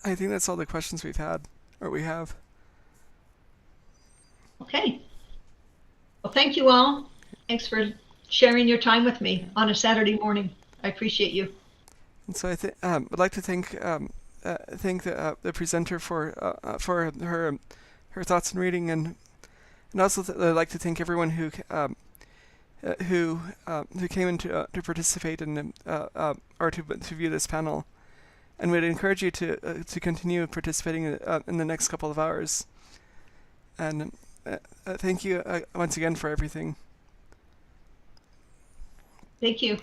I think that's all the questions we've had, or we have. Okay. Well, thank you all. Thanks for sharing your time with me on a Saturday morning. I appreciate you. And so I'd like to thank the presenter for her thoughts and reading, and also I'd like to thank everyone who came in to participate in or to view this panel, and we'd encourage you to continue participating in the next couple of hours. And thank you once again for everything. Thank you.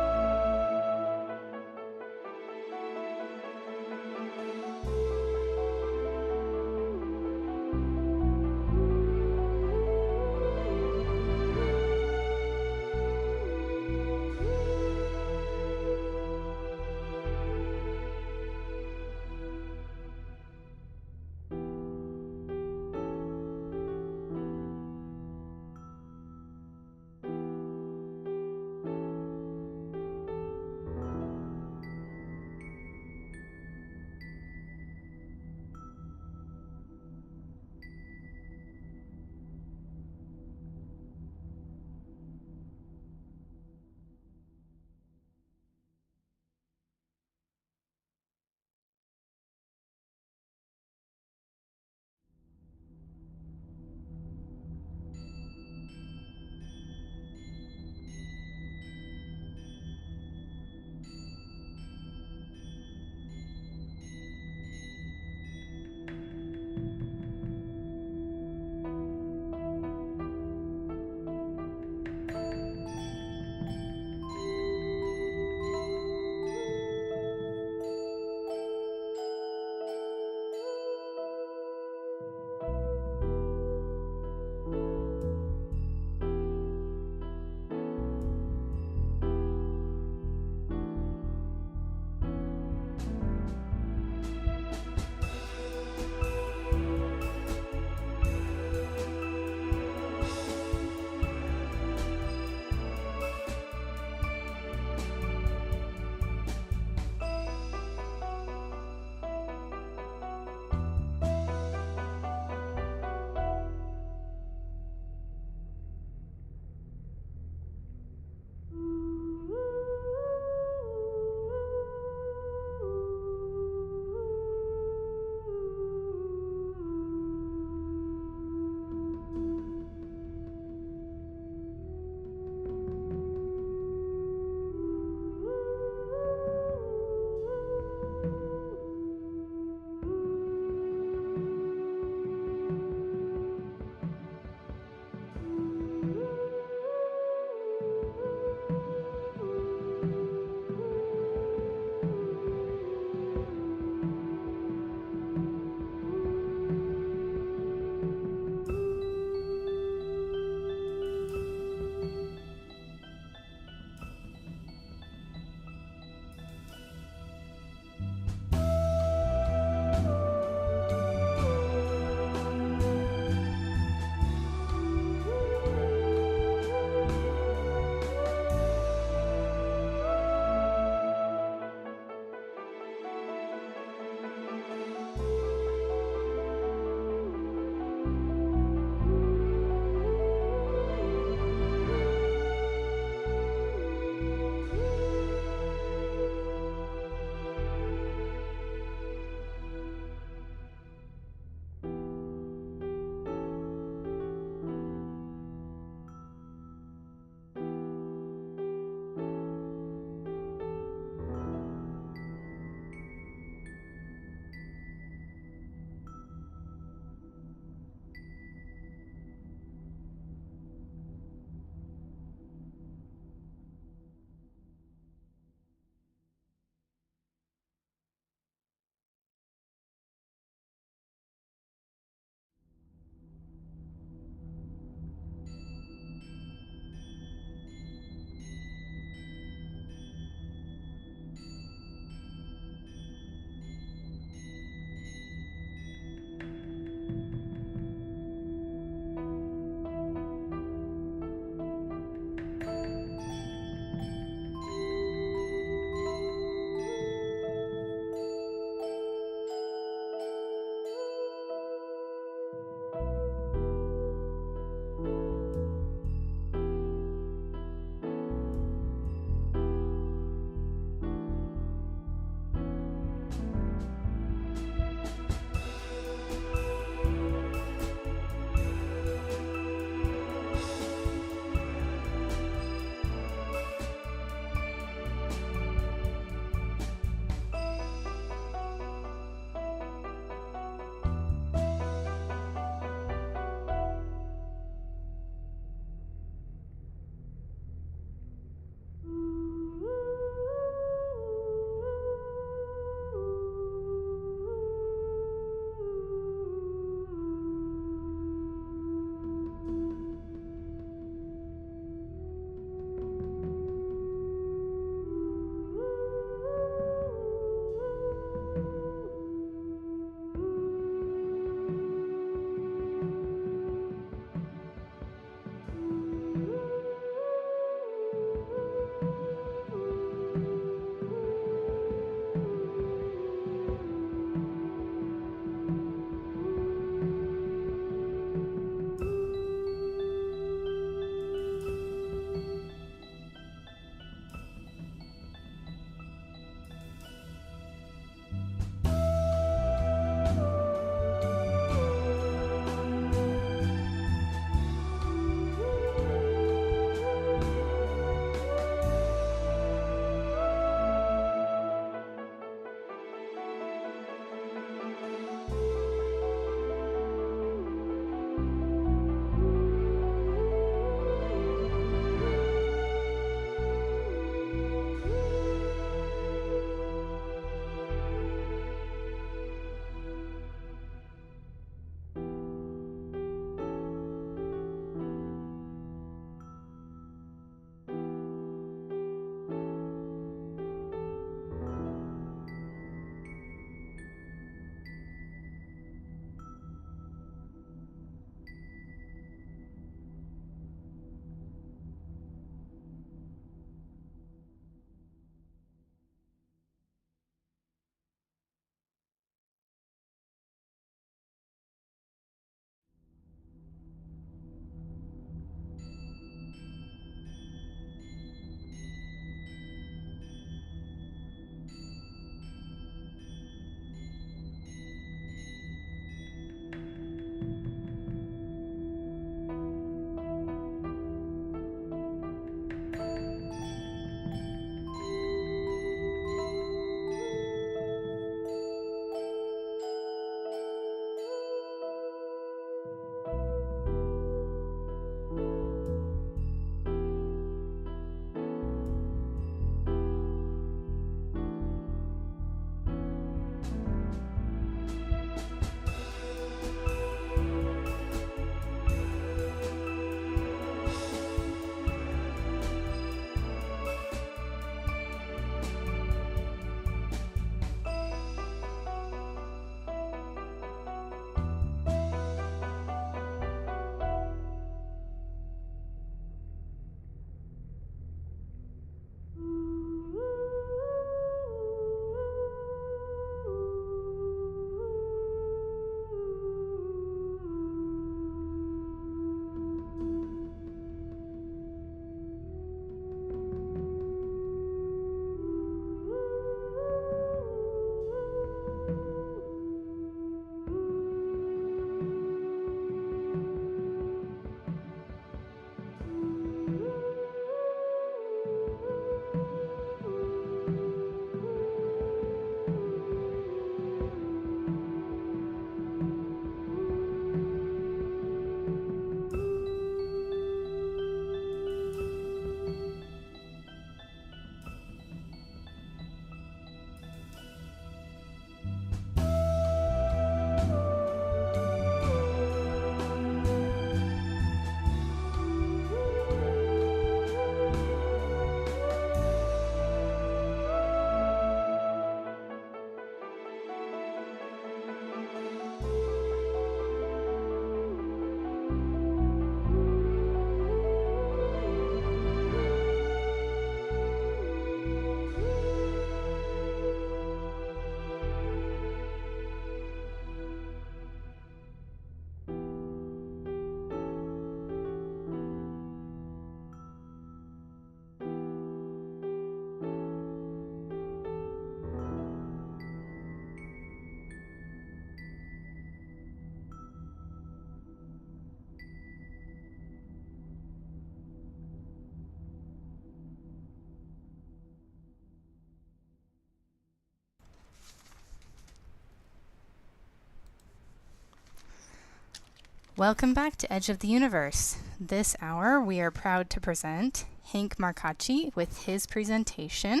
Welcome back to Edge of the Universe. This hour, we are proud to present Hank Marcacci with his presentation,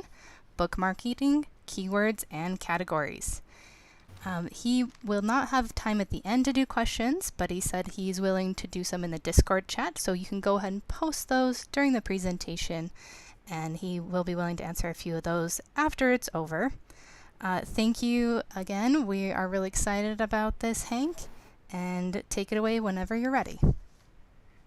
Book Marketing, Keywords, and Categories. He will not have time at the end to do questions, but he said he's willing to do some in the Discord chat, so you can go ahead and post those during the presentation, and he will be willing to answer a few of those after it's over. Thank you again. We are really excited about this, Hank, and take it away whenever you're ready.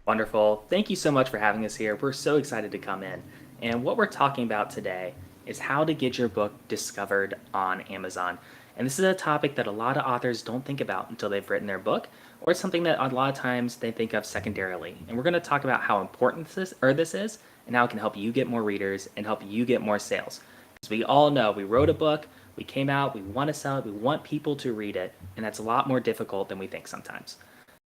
Wonderful. Thank you so much for having us here. We're so excited to come in. And what we're talking about today is how to get your book discovered on Amazon. And this is a topic that a lot of authors don't think about until they've written their book, or it's something that a lot of times they think of secondarily. And we're going to talk about how important this is and how it can help you get more readers and help you get more sales. Because we all know we wrote a book, we came out, we want to sell it, we want people to read it, and that's a lot more difficult than we think sometimes.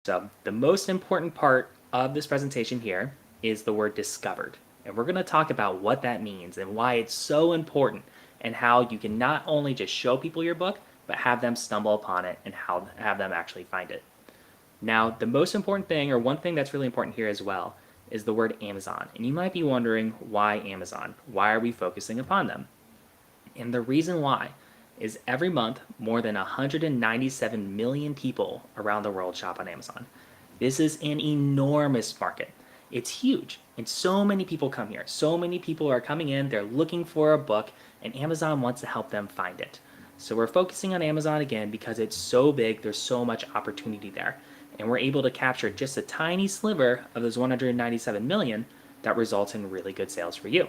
So the most important part of this presentation here is the word discovered. And we're going to talk about what that means and why it's so important and how you can not only just show people your book, but have them stumble upon it and how have them actually find it. Now, the most important thing, or one thing that's really important here as well, is the word Amazon. And you might be wondering, why Amazon? Why are we focusing upon them? And the reason why is every month, more than 197 million people around the world shop on Amazon. This is an enormous market. It's huge, and so many people come here. So many people are coming in, they're looking for a book, and Amazon wants to help them find it. So we're focusing on Amazon again because it's so big, there's so much opportunity there. And we're able to capture just a tiny sliver of those 197 million that results in really good sales for you.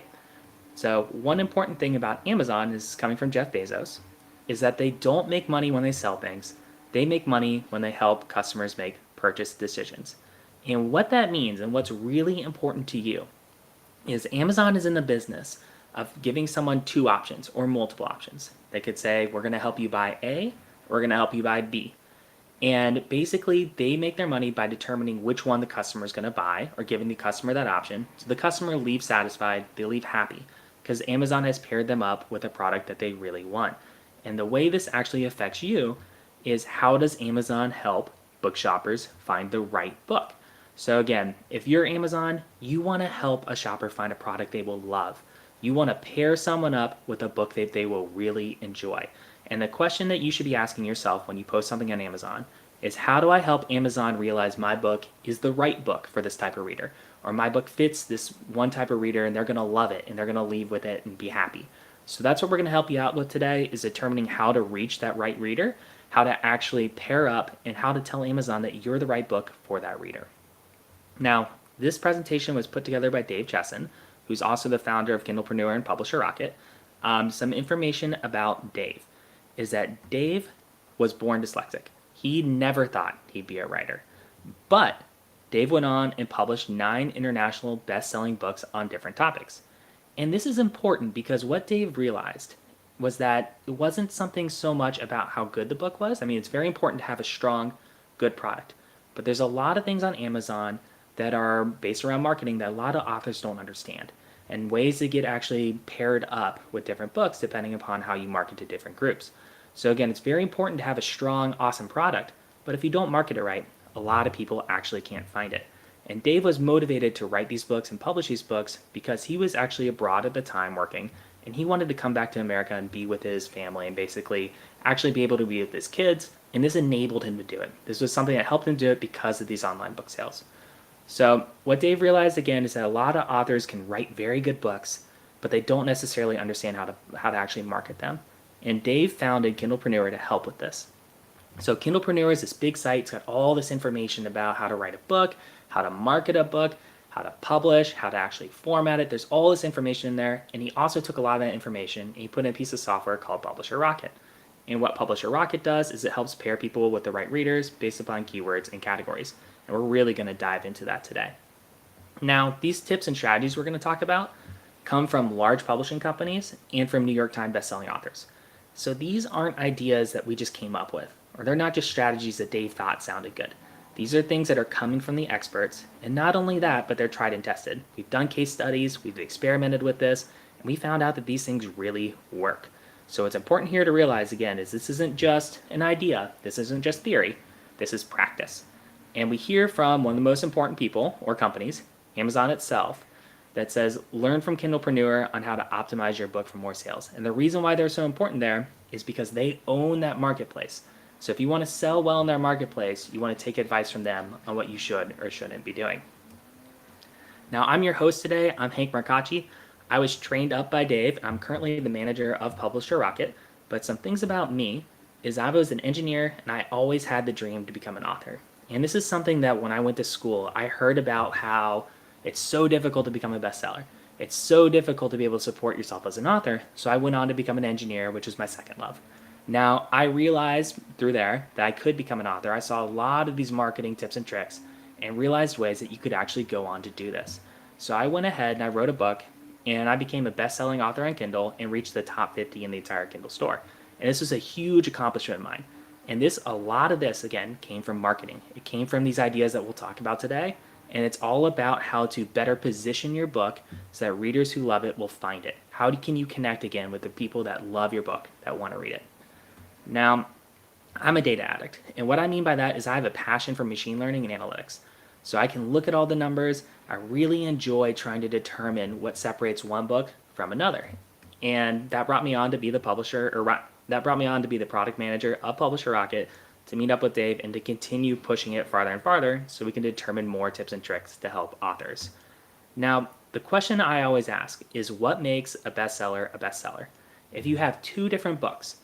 So one important thing about Amazon, is coming from Jeff Bezos, is that they don't make money when they sell things. They make money when they help customers make purchase decisions. And what that means, and what's really important to you, is Amazon is in the business of giving someone two options or multiple options. They could say, we're going to help you buy A, or we're going to help you buy B. And basically, they make their money by determining which one the customer is going to buy, or giving the customer that option. So the customer leaves satisfied, they leave happy, because Amazon has paired them up with a product that they really want. And the way this actually affects you is, how does Amazon help book shoppers find the right book? So again, if you're Amazon, you want to help a shopper find a product they will love. You want to pair someone up with a book that they will really enjoy. And the question that you should be asking yourself when you post something on Amazon is, how do I help Amazon realize my book is the right book for this type of reader? Or my book fits this one type of reader and they're going to love it and they're going to leave with it and be happy. So that's what we're going to help you out with today, is determining how to reach that right reader, how to actually pair up, and how to tell Amazon that you're the right book for that reader. Now, this presentation was put together by Dave Chesson, who's also the founder of Kindlepreneur and Publisher Rocket. Some information about Dave is that Dave was born dyslexic. He never thought he'd be a writer. But Dave went on and published 9 international best-selling books on different topics. And this is important because what Dave realized was that it wasn't something so much about how good the book was. I mean, it's very important to have a strong, good product. But there's a lot of things on Amazon that are based around marketing that a lot of authors don't understand, and ways to get actually paired up with different books depending upon how you market to different groups. So again, it's very important to have a strong, awesome product, but if you don't market it right, a lot of people actually can't find it. And Dave was motivated to write these books and publish these books because he was actually abroad at the time working, and he wanted to come back to America and be with his family and basically actually be able to be with his kids, and this enabled him to do it. This was something that helped him do it because of these online book sales. So what Dave realized again is that a lot of authors can write very good books, but they don't necessarily understand how to actually market them. And Dave founded Kindlepreneur to help with this. So Kindlepreneur is this big site. It's got all this information about how to write a book, how to market a book, how to publish, how to actually format it. There's all this information in there. And he also took a lot of that information and he put in a piece of software called Publisher Rocket. And what Publisher Rocket does is it helps pair people with the right readers based upon keywords and categories. And we're really going to dive into that today. Now, these tips and strategies we're going to talk about come from large publishing companies and from New York Times bestselling authors. So these aren't ideas that we just came up with, or they're not just strategies that Dave thought sounded good. These are things that are coming from the experts, and not only that, but they're tried and tested. We've done case studies, we've experimented with this, and we found out that these things really work. So it's important here to realize, again, is this isn't just an idea, this isn't just theory, this is practice. And we hear from one of the most important people or companies, Amazon itself, that says, learn from Kindlepreneur on how to optimize your book for more sales. And the reason why they're so important there is because they own that marketplace. So if you want to sell well in their marketplace, you want to take advice from them on what you should or shouldn't be doing. Now, I'm your host today. I'm Hank Marcacci. I was trained up by Dave. I'm currently the manager of Publisher Rocket. But some things about me is I was an engineer and I always had the dream to become an author. And this is something that when I went to school, I heard about how it's so difficult to become a bestseller. It's so difficult to be able to support yourself as an author. So I went on to become an engineer, which is my second love. Now, I realized through there that I could become an author. I saw a lot of these marketing tips and tricks and realized ways that you could actually go on to do this. So I went ahead and I wrote a book and I became a best-selling author on Kindle and reached the top 50 in the entire Kindle store. And this was a huge accomplishment of mine. And a lot of this, again, came from marketing. It came from these ideas that we'll talk about today. And it's all about how to better position your book so that readers who love it will find it. How can you connect again with the people that love your book, that want to read it? Now, I'm a data addict. And what I mean by that is I have a passion for machine learning and analytics. So I can look at all the numbers. I really enjoy trying to determine what separates one book from another. And that brought me on to be the product manager of Publisher Rocket, to meet up with Dave and to continue pushing it farther and farther so we can determine more tips and tricks to help authors. Now, the question I always ask is, what makes a bestseller a bestseller? If you have two different books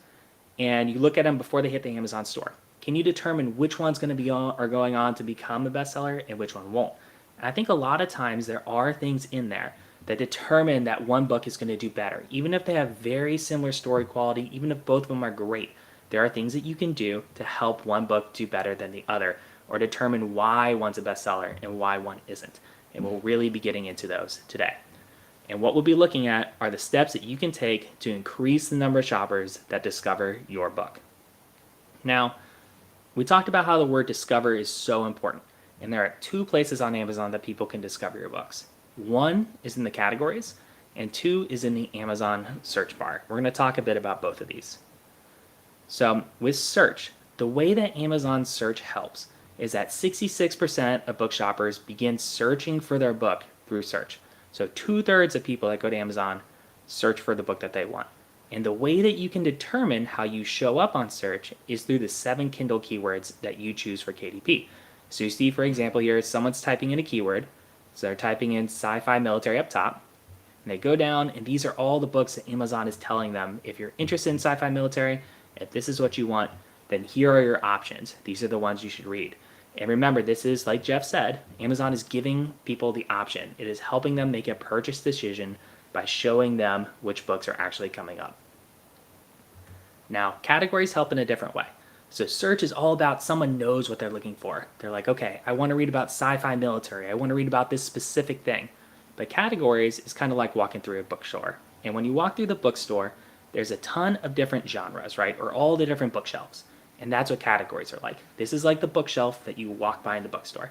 and you look at them before they hit the Amazon store, can you determine which one's going to be going on to become a bestseller and which one won't? And I think a lot of times there are things in there that determine that one book is going to do better. Even if they have very similar story quality, even if both of them are great, there are things that you can do to help one book do better than the other, or determine why one's a bestseller and why one isn't. And we'll really be getting into those today. And what we'll be looking at are the steps that you can take to increase the number of shoppers that discover your book. Now, we talked about how the word discover is so important. And there are two places on Amazon that people can discover your books. One is in the categories, and two is in the Amazon search bar. We're going to talk a bit about both of these. So with search, the way that Amazon search helps is that 66% of book shoppers begin searching for their book through search. So 2/3 of people that go to Amazon search for the book that they want. And the way that you can determine how you show up on search is through the 7 Kindle keywords that you choose for KDP. So you see, for example, here, someone's typing in a keyword. So they're typing in sci-fi military up top. And they go down, and these are all the books that Amazon is telling them. If you're interested in sci-fi military, if this is what you want, then here are your options. These are the ones you should read. And remember, this is, like Jeff said, Amazon is giving people the option. It is helping them make a purchase decision by showing them which books are actually coming up. Now, categories help in a different way. So search is all about someone knows what they're looking for. They're like, okay, I want to read about sci-fi military. I want to read about this specific thing. But categories is kind of like walking through a bookstore. And when you walk through the bookstore, there's a ton of different genres, right? Or all the different bookshelves. And that's what categories are like. This is like the bookshelf that you walk by in the bookstore.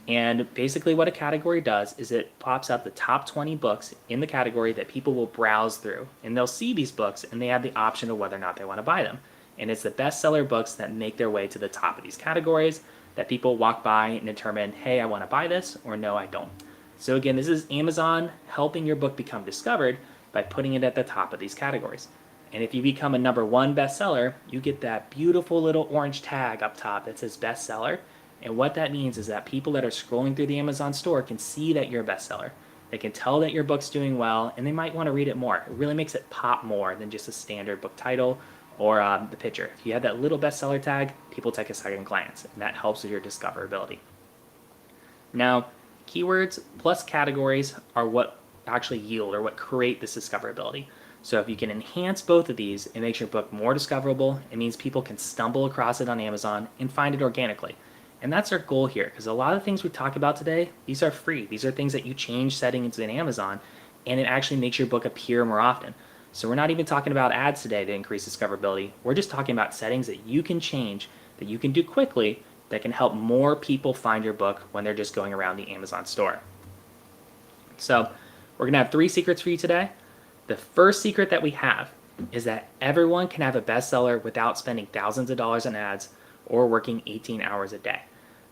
And basically what a category does is it pops up the top 20 books in the category that people will browse through. And they'll see these books and they have the option of whether or not they want to buy them. And it's the bestseller books that make their way to the top of these categories that people walk by and determine, hey, I want to buy this, or no, I don't. So again, this is Amazon helping your book become discovered by putting it at the top of these categories. And if you become a #1 bestseller, you get that beautiful little orange tag up top that says bestseller. And what that means is that people that are scrolling through the Amazon store can see that you're a bestseller. They can tell that your book's doing well, and they might want to read it more. It really makes it pop more than just a standard book title or the picture. If you have that little bestseller tag, people take a second glance, and that helps with your discoverability. Now, keywords plus categories are what actually yield or what create this discoverability. So if you can enhance both of these, it makes your book more discoverable. It means people can stumble across it on Amazon and find it organically. And that's our goal here, because a lot of things we talk about today, these are free. These are things that you change settings in Amazon, and it actually makes your book appear more often. So we're not even talking about ads today to increase discoverability. We're just talking about settings that you can change, that you can do quickly, that can help more people find your book when they're just going around the Amazon store. So we're going to have 3 secrets for you today. The first secret that we have is that everyone can have a bestseller without spending thousands of dollars on ads or working 18 hours a day.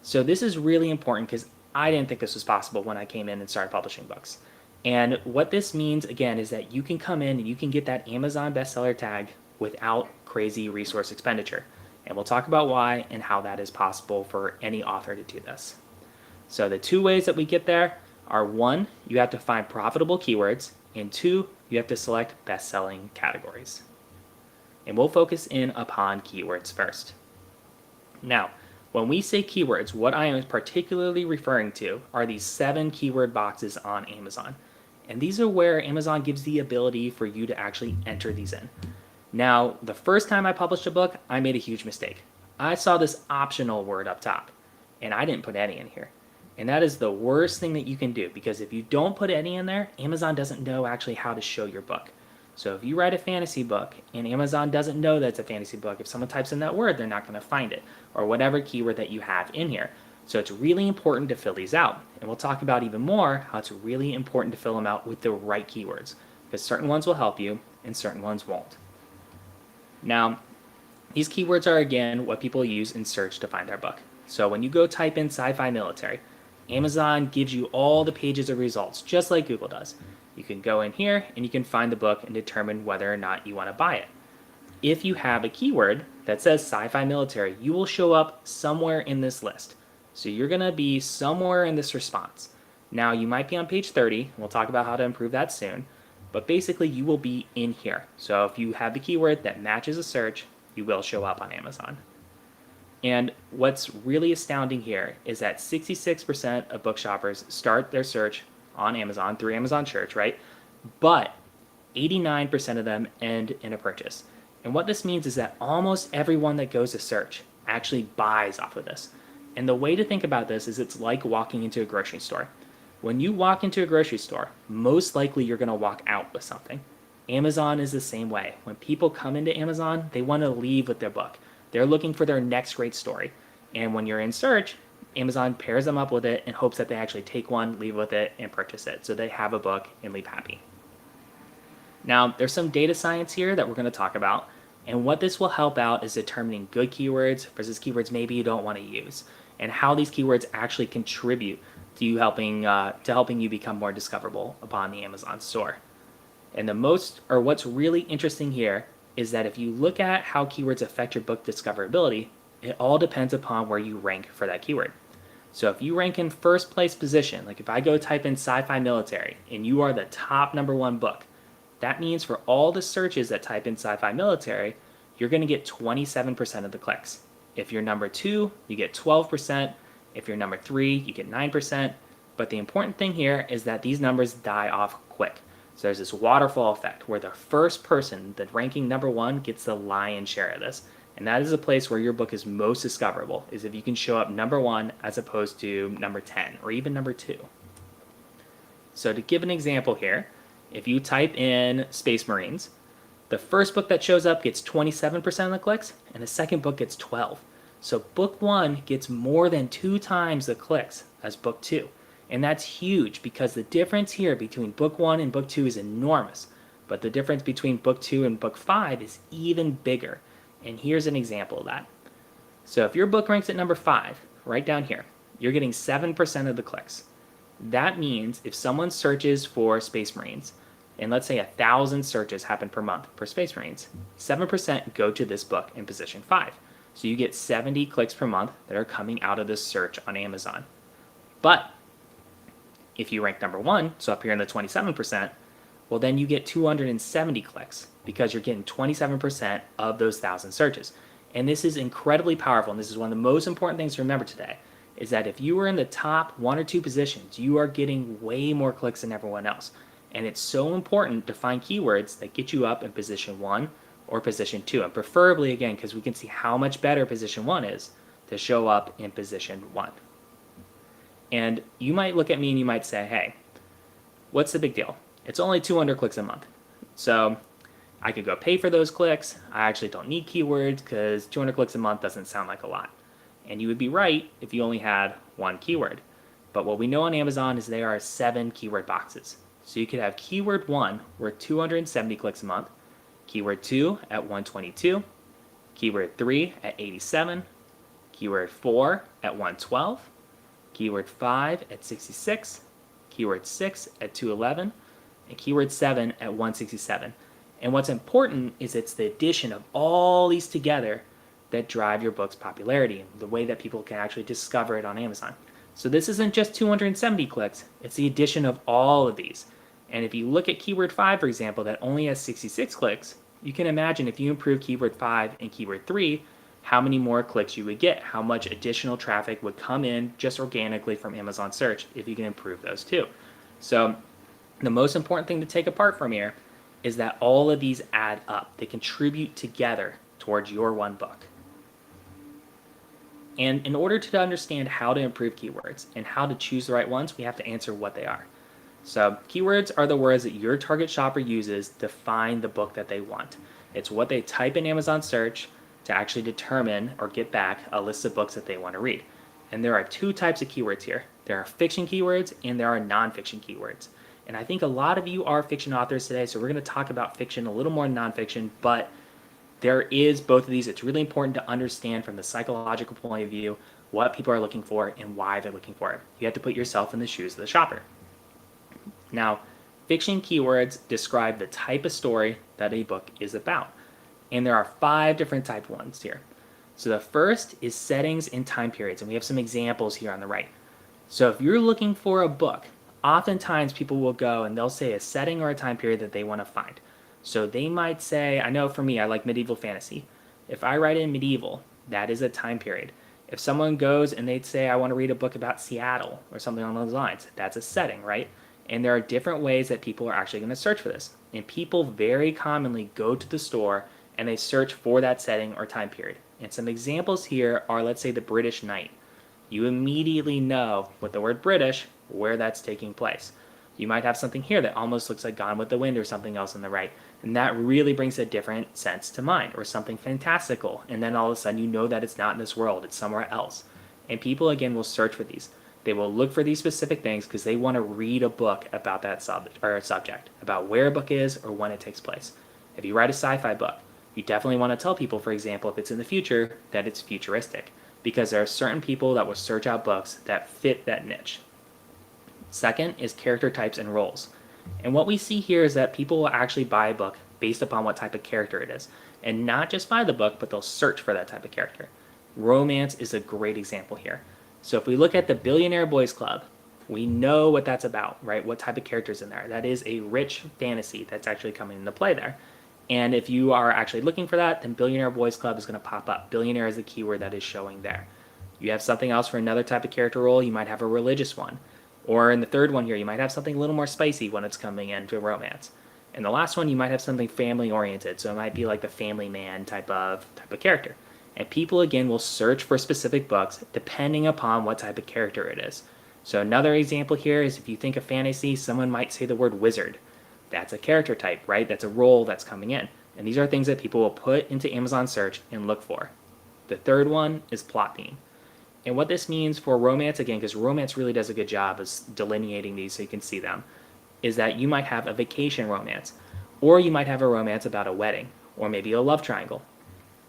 So this is really important because I didn't think this was possible when I came in and started publishing books. And what this means, again, is that you can come in and you can get that Amazon bestseller tag without crazy resource expenditure. And we'll talk about why and how that is possible for any author to do this. So the two ways that we get there are, one, you have to find profitable keywords, and two, you have to select best-selling categories. And we'll focus in upon keywords first. Now, when we say keywords, what I am particularly referring to are these 7 keyword boxes on Amazon. And these are where Amazon gives the ability for you to actually enter these in. Now, the first time I published a book, I made a huge mistake. I saw this optional word up top, and I didn't put any in here. And that is the worst thing that you can do, because if you don't put any in there, Amazon doesn't know actually how to show your book. So if you write a fantasy book and Amazon doesn't know that it's a fantasy book, if someone types in that word, they're not going to find it, or whatever keyword that you have in here. So it's really important to fill these out. And we'll talk about even more how it's really important to fill them out with the right keywords, because certain ones will help you and certain ones won't. Now, these keywords are, again, what people use in search to find their book. So when you go type in sci-fi military, Amazon gives you all the pages of results, just like Google does. You can go in here and you can find the book and determine whether or not you want to buy it. If you have a keyword that says sci-fi military, you will show up somewhere in this list. So you're going to be somewhere in this response. Now, you might be on page 30, and we'll talk about how to improve that soon, but basically you will be in here. So if you have the keyword that matches a search, you will show up on Amazon. And what's really astounding here is that 66% of book shoppers start their search on Amazon through Amazon Search, right? But 89% of them end in a purchase. And what this means is that almost everyone that goes to search actually buys off of this. And the way to think about this is it's like walking into a grocery store. When you walk into a grocery store, most likely you're going to walk out with something. Amazon is the same way. When people come into Amazon, they want to leave with their book. They're looking for their next great story. And when you're in search, Amazon pairs them up with it and hopes that they actually take one, leave with it, and purchase it. So they have a book and leave happy. Now, there's some data science here that we're going to talk about. And what this will help out is determining good keywords versus keywords maybe you don't want to use, and how these keywords actually contribute to you helping you become more discoverable upon the Amazon store. And what's really interesting here is that if you look at how keywords affect your book discoverability, it all depends upon where you rank for that keyword. So if you rank in first place position, like if I go type in sci-fi military and you are the top #1 book, that means for all the searches that type in sci-fi military, you're going to get 27% of the clicks. If you're number 2, you get 12%. If you're number 3, you get 9%. But the important thing here is that these numbers die off quick. So there's this waterfall effect where the first person, the ranking #1, gets the lion's share of this. And that is a place where your book is most discoverable, is if you can show up #1 as opposed to number 10 or even number 2. So to give an example here, if you type in Space Marines, the first book that shows up gets 27% of the clicks, and the second book gets 12. So book 1 gets more than 2 times the clicks as book 2. And that's huge because the difference here between book 1 and book 2 is enormous. But the difference between book 2 and book 5 is even bigger. And here's an example of that. So if your book ranks at number 5, right down here, you're getting 7% of the clicks. That means if someone searches for Space Marines, and let's say 1,000 searches happen per month for Space Marines, 7% go to this book in position 5. So you get 70 clicks per month that are coming out of this search on Amazon. But if you rank #1, so up here in the 27%, well then you get 270 clicks because you're getting 27% of those 1,000 searches. And this is incredibly powerful, and this is one of the most important things to remember today, is that if you are in the top 1 or 2 positions, you are getting way more clicks than everyone else. And it's so important to find keywords that get you up in position 1 or position 2, and preferably, again, because we can see how much better position 1 is, to show up in position 1. And you might look at me and you might say, hey, what's the big deal? It's only 200 clicks a month. So I could go pay for those clicks. I actually don't need keywords because 200 clicks a month doesn't sound like a lot. And you would be right if you only had 1 keyword. But what we know on Amazon is there are 7 keyword boxes. So you could have keyword 1 worth 270 clicks a month, keyword 2 at 122, keyword 3 at 87, keyword 4 at 112, keyword 5 at 66, keyword 6 at 211, and keyword 7 at 167. And what's important is it's the addition of all these together that drive your book's popularity and the way that people can actually discover it on Amazon. So this isn't just 270 clicks, it's the addition of all of these. And if you look at keyword 5, for example, that only has 66 clicks, you can imagine if you improve keyword 5 and keyword 3, how many more clicks you would get, how much additional traffic would come in just organically from Amazon search if you can improve those two. So the most important thing to take apart from here is that all of these add up. They contribute together towards your one book. And in order to understand how to improve keywords and how to choose the right ones, we have to answer what they are. So keywords are the words that your target shopper uses to find the book that they want. It's what they type in Amazon search to actually determine or get back a list of books that they want to read. And there are two types of keywords here. There are fiction keywords and there are nonfiction keywords. And I think a lot of you are fiction authors today, so we're going to talk about fiction, a little more nonfiction, but there is both of these. It's really important to understand from the psychological point of view what people are looking for and why they're looking for it. You have to put yourself in the shoes of the shopper. Now, fiction keywords describe the type of story that a book is about. And there are 5 different type ones here. So the first is settings and time periods, and we have some examples here on the right. So if you're looking for a book, oftentimes people will go and they'll say a setting or a time period that they want to find. So they might say, I know for me, I like medieval fantasy. If I write in medieval, that is a time period. If someone goes and they'd say, I want to read a book about Seattle or something along those lines, that's a setting, right? And there are different ways that people are actually going to search for this. And people very commonly go to the store and they search for that setting or time period. And some examples here are, let's say, the British Knight. You immediately know with the word British where that's taking place. You might have something here that almost looks like Gone with the Wind or something else on the right. And that really brings a different sense to mind, or something fantastical. And then all of a sudden you know that it's not in this world, it's somewhere else. And people, again, will search for these. They will look for these specific things because they want to read a book about that subject, about where a book is or when it takes place. If you write a sci-fi book, you definitely want to tell people, for example, if it's in the future, that it's futuristic, because there are certain people that will search out books that fit that niche. Second is character types and roles. And what we see here is that people will actually buy a book based upon what type of character it is. And not just buy the book, but they'll search for that type of character. Romance is a great example here. So if we look at the Billionaire Boys Club, we know what that's about, right? What type of characters in there. That is a rich fantasy that's actually coming into play there. And if you are actually looking for that, then Billionaire Boys Club is going to pop up. Billionaire is the keyword that is showing there. You have something else for another type of character role. You might have a religious one. Or in the third one here, you might have something a little more spicy when it's coming into romance. And the last one, you might have something family-oriented. So it might be like the family man type of character. And people, again, will search for specific books depending upon what type of character it is. So another example here is if you think of fantasy, someone might say the word wizard. That's a character type, right? That's a role that's coming in. And these are things that people will put into Amazon search and look for. The third one is plot theme. And what this means for romance, again, because romance really does a good job of delineating these so you can see them, is that you might have a vacation romance, or you might have a romance about a wedding, or maybe a love triangle.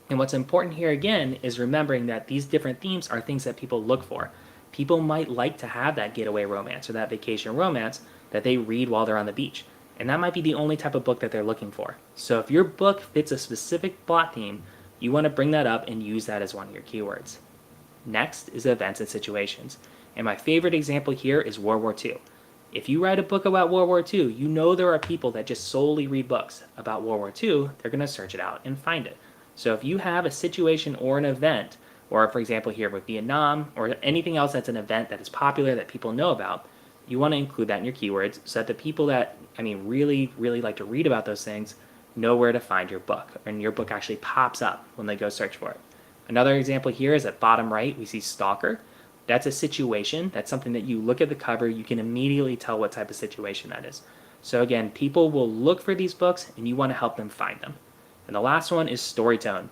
And what's important here, again, is remembering that these different themes are things that people look for. People might like to have that getaway romance or that vacation romance that they read while they're on the beach. And that might be the only type of book that they're looking for. So if your book fits a specific plot theme, you want to bring that up and use that as one of your keywords. Next is events and situations. And my favorite example here is World War II. If you write a book about World War II, you know there are people that just solely read books about World War II. They're going to search it out and find it. So if you have a situation or an event, or for example here with Vietnam, or anything else that's an event that is popular that people know about, you want to include that in your keywords so that the people that, really, really like to read about those things know where to find your book, and your book actually pops up when they go search for it. Another example here is at bottom right, we see stalker. That's a situation. That's something that you look at the cover, you can immediately tell what type of situation that is. So again, people will look for these books and you want to help them find them. And the last one is story tone.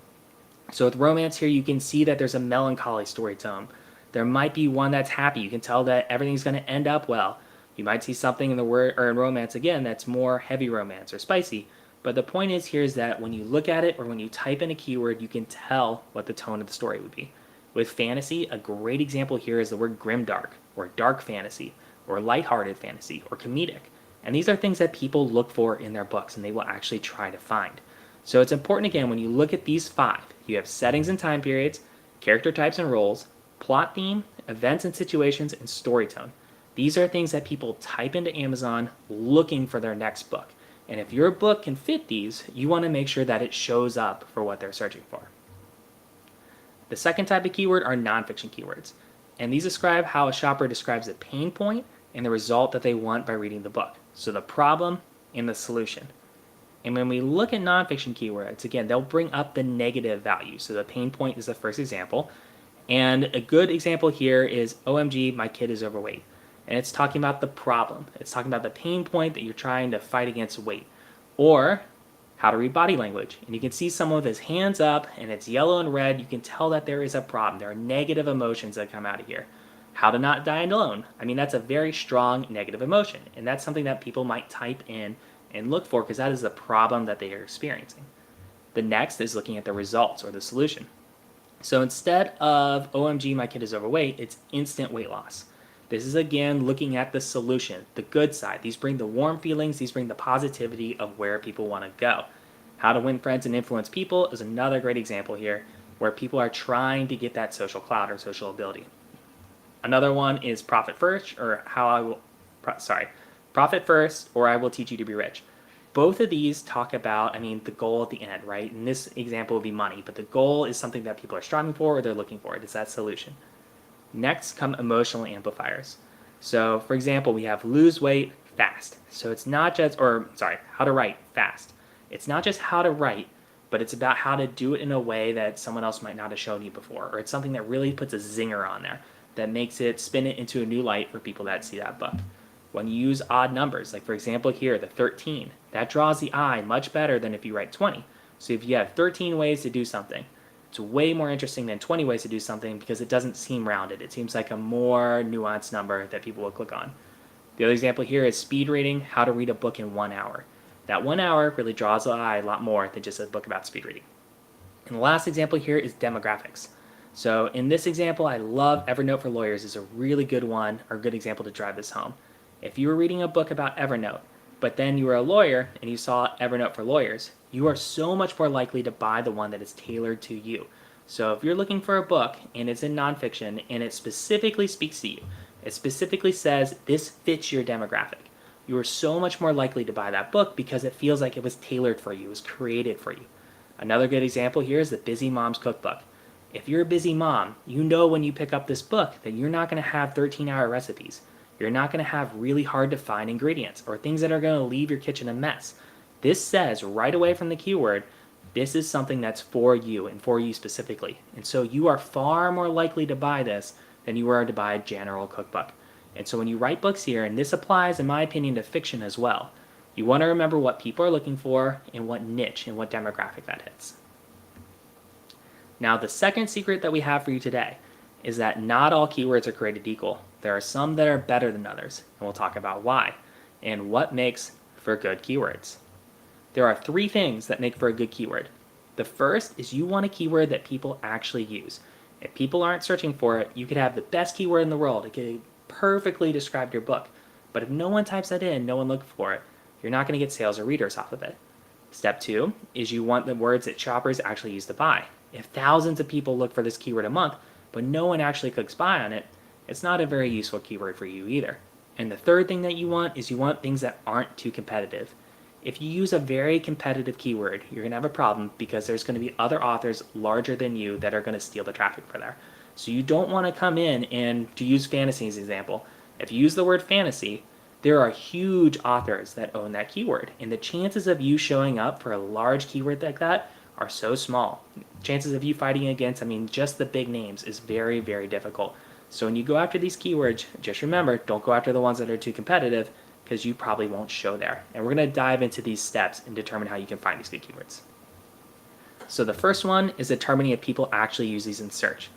So with romance here, you can see that there's a melancholy story tone. There might be one that's happy. You can tell that everything's going to end up well. You might see something in the word or in romance again that's more heavy romance or spicy. But the point is here is that when you look at it or when you type in a keyword, you can tell what the tone of the story would be. With fantasy, a great example here is the word grimdark, or dark fantasy, or lighthearted fantasy, or comedic. And these are things that people look for in their books and they will actually try to find. So it's important, again, when you look at these 5, you have settings and time periods, character types and roles, plot theme, events and situations, and story tone. These are things that people type into Amazon looking for their next book. And if your book can fit these, you want to make sure that it shows up for what they're searching for. The second type of keyword are nonfiction keywords. And these describe how a shopper describes a pain point and the result that they want by reading the book. So the problem and the solution. And when we look at nonfiction keywords, again, they'll bring up the negative value. So the pain point is the first example. And a good example here is, OMG, my kid is overweight. And it's talking about the problem. It's talking about the pain point that you're trying to fight against weight. Or how to read body language. And you can see someone with his hands up and it's yellow and red. You can tell that there is a problem. There are negative emotions that come out of here. How to not die alone. I mean, that's a very strong negative emotion. And that's something that people might type in and look for because that is the problem that they are experiencing. The next is looking at the results or the solution. So instead of, OMG, my kid is overweight, it's instant weight loss. This is, again, looking at the solution, the good side. These bring the warm feelings. These bring the positivity of where people want to go. How to win friends and influence people is another great example here where people are trying to get that social clout or social ability. Another one is profit first, or profit first, or I will teach you to be rich. Both of these talk about, the goal at the end, right? In this example would be money, but the goal is something that people are striving for or they're looking for. It's that solution. Next come emotional amplifiers. So, for example, we have lose weight fast. So it's not just, how to write fast. It's not just how to write, but it's about how to do it in a way that someone else might not have shown you before, or it's something that really puts a zinger on there that makes it spin it into a new light for people that see that book. When you use odd numbers, like for example here, the 13, that draws the eye much better than if you write 20. So if you have 13 ways to do something, it's way more interesting than 20 ways to do something because it doesn't seem rounded. It seems like a more nuanced number that people will click on. The other example here is speed reading, how to read a book in 1 hour. That 1 hour really draws the eye a lot more than just a book about speed reading. And the last example here is demographics. So in this example, I love Evernote for Lawyers is a really good one, or good example to drive this home. If you were reading a book about Evernote, but then you were a lawyer and you saw Evernote for Lawyers, you are so much more likely to buy the one that is tailored to you. So if you're looking for a book and it's in nonfiction and it specifically speaks to you, it specifically says this fits your demographic, you are so much more likely to buy that book because it feels like it was tailored for you, it was created for you. Another good example here is the Busy Mom's Cookbook. If you're a busy mom, you know when you pick up this book that you're not going to have 13-hour recipes. You're not going to have really hard to find ingredients or things that are going to leave your kitchen a mess. This says right away from the keyword, this is something that's for you and for you specifically. And so you are far more likely to buy this than you are to buy a general cookbook. And so when you write books here, and this applies in my opinion to fiction as well, you want to remember what people are looking for and what niche and what demographic that hits. Now, the second secret that we have for you today is that not all keywords are created equal. There are some that are better than others, and we'll talk about why and what makes for good keywords. There are 3 things that make for a good keyword. The first is you want a keyword that people actually use. If people aren't searching for it, you could have the best keyword in the world. It could perfectly describe your book. But if no one types that in, no one looks for it, you're not going to get sales or readers off of it. Step 2 is you want the words that shoppers actually use to buy. If thousands of people look for this keyword a month, but no one actually clicks buy on it, it's not a very useful keyword for you either. And the third thing that you want is you want things that aren't too competitive. If you use a very competitive keyword, you're going to have a problem because there's going to be other authors larger than you that are going to steal the traffic for there. So you don't want to come in and, to use fantasy as an example, if you use the word fantasy, there are huge authors that own that keyword. And the chances of you showing up for a large keyword like that are so small. Chances of you fighting against, just the big names is very, very difficult. So when you go after these keywords, just remember, don't go after the ones that are too competitive because you probably won't show there. And we're going to dive into these steps and determine how you can find these good keywords. So the first one is determining if people actually use these in search.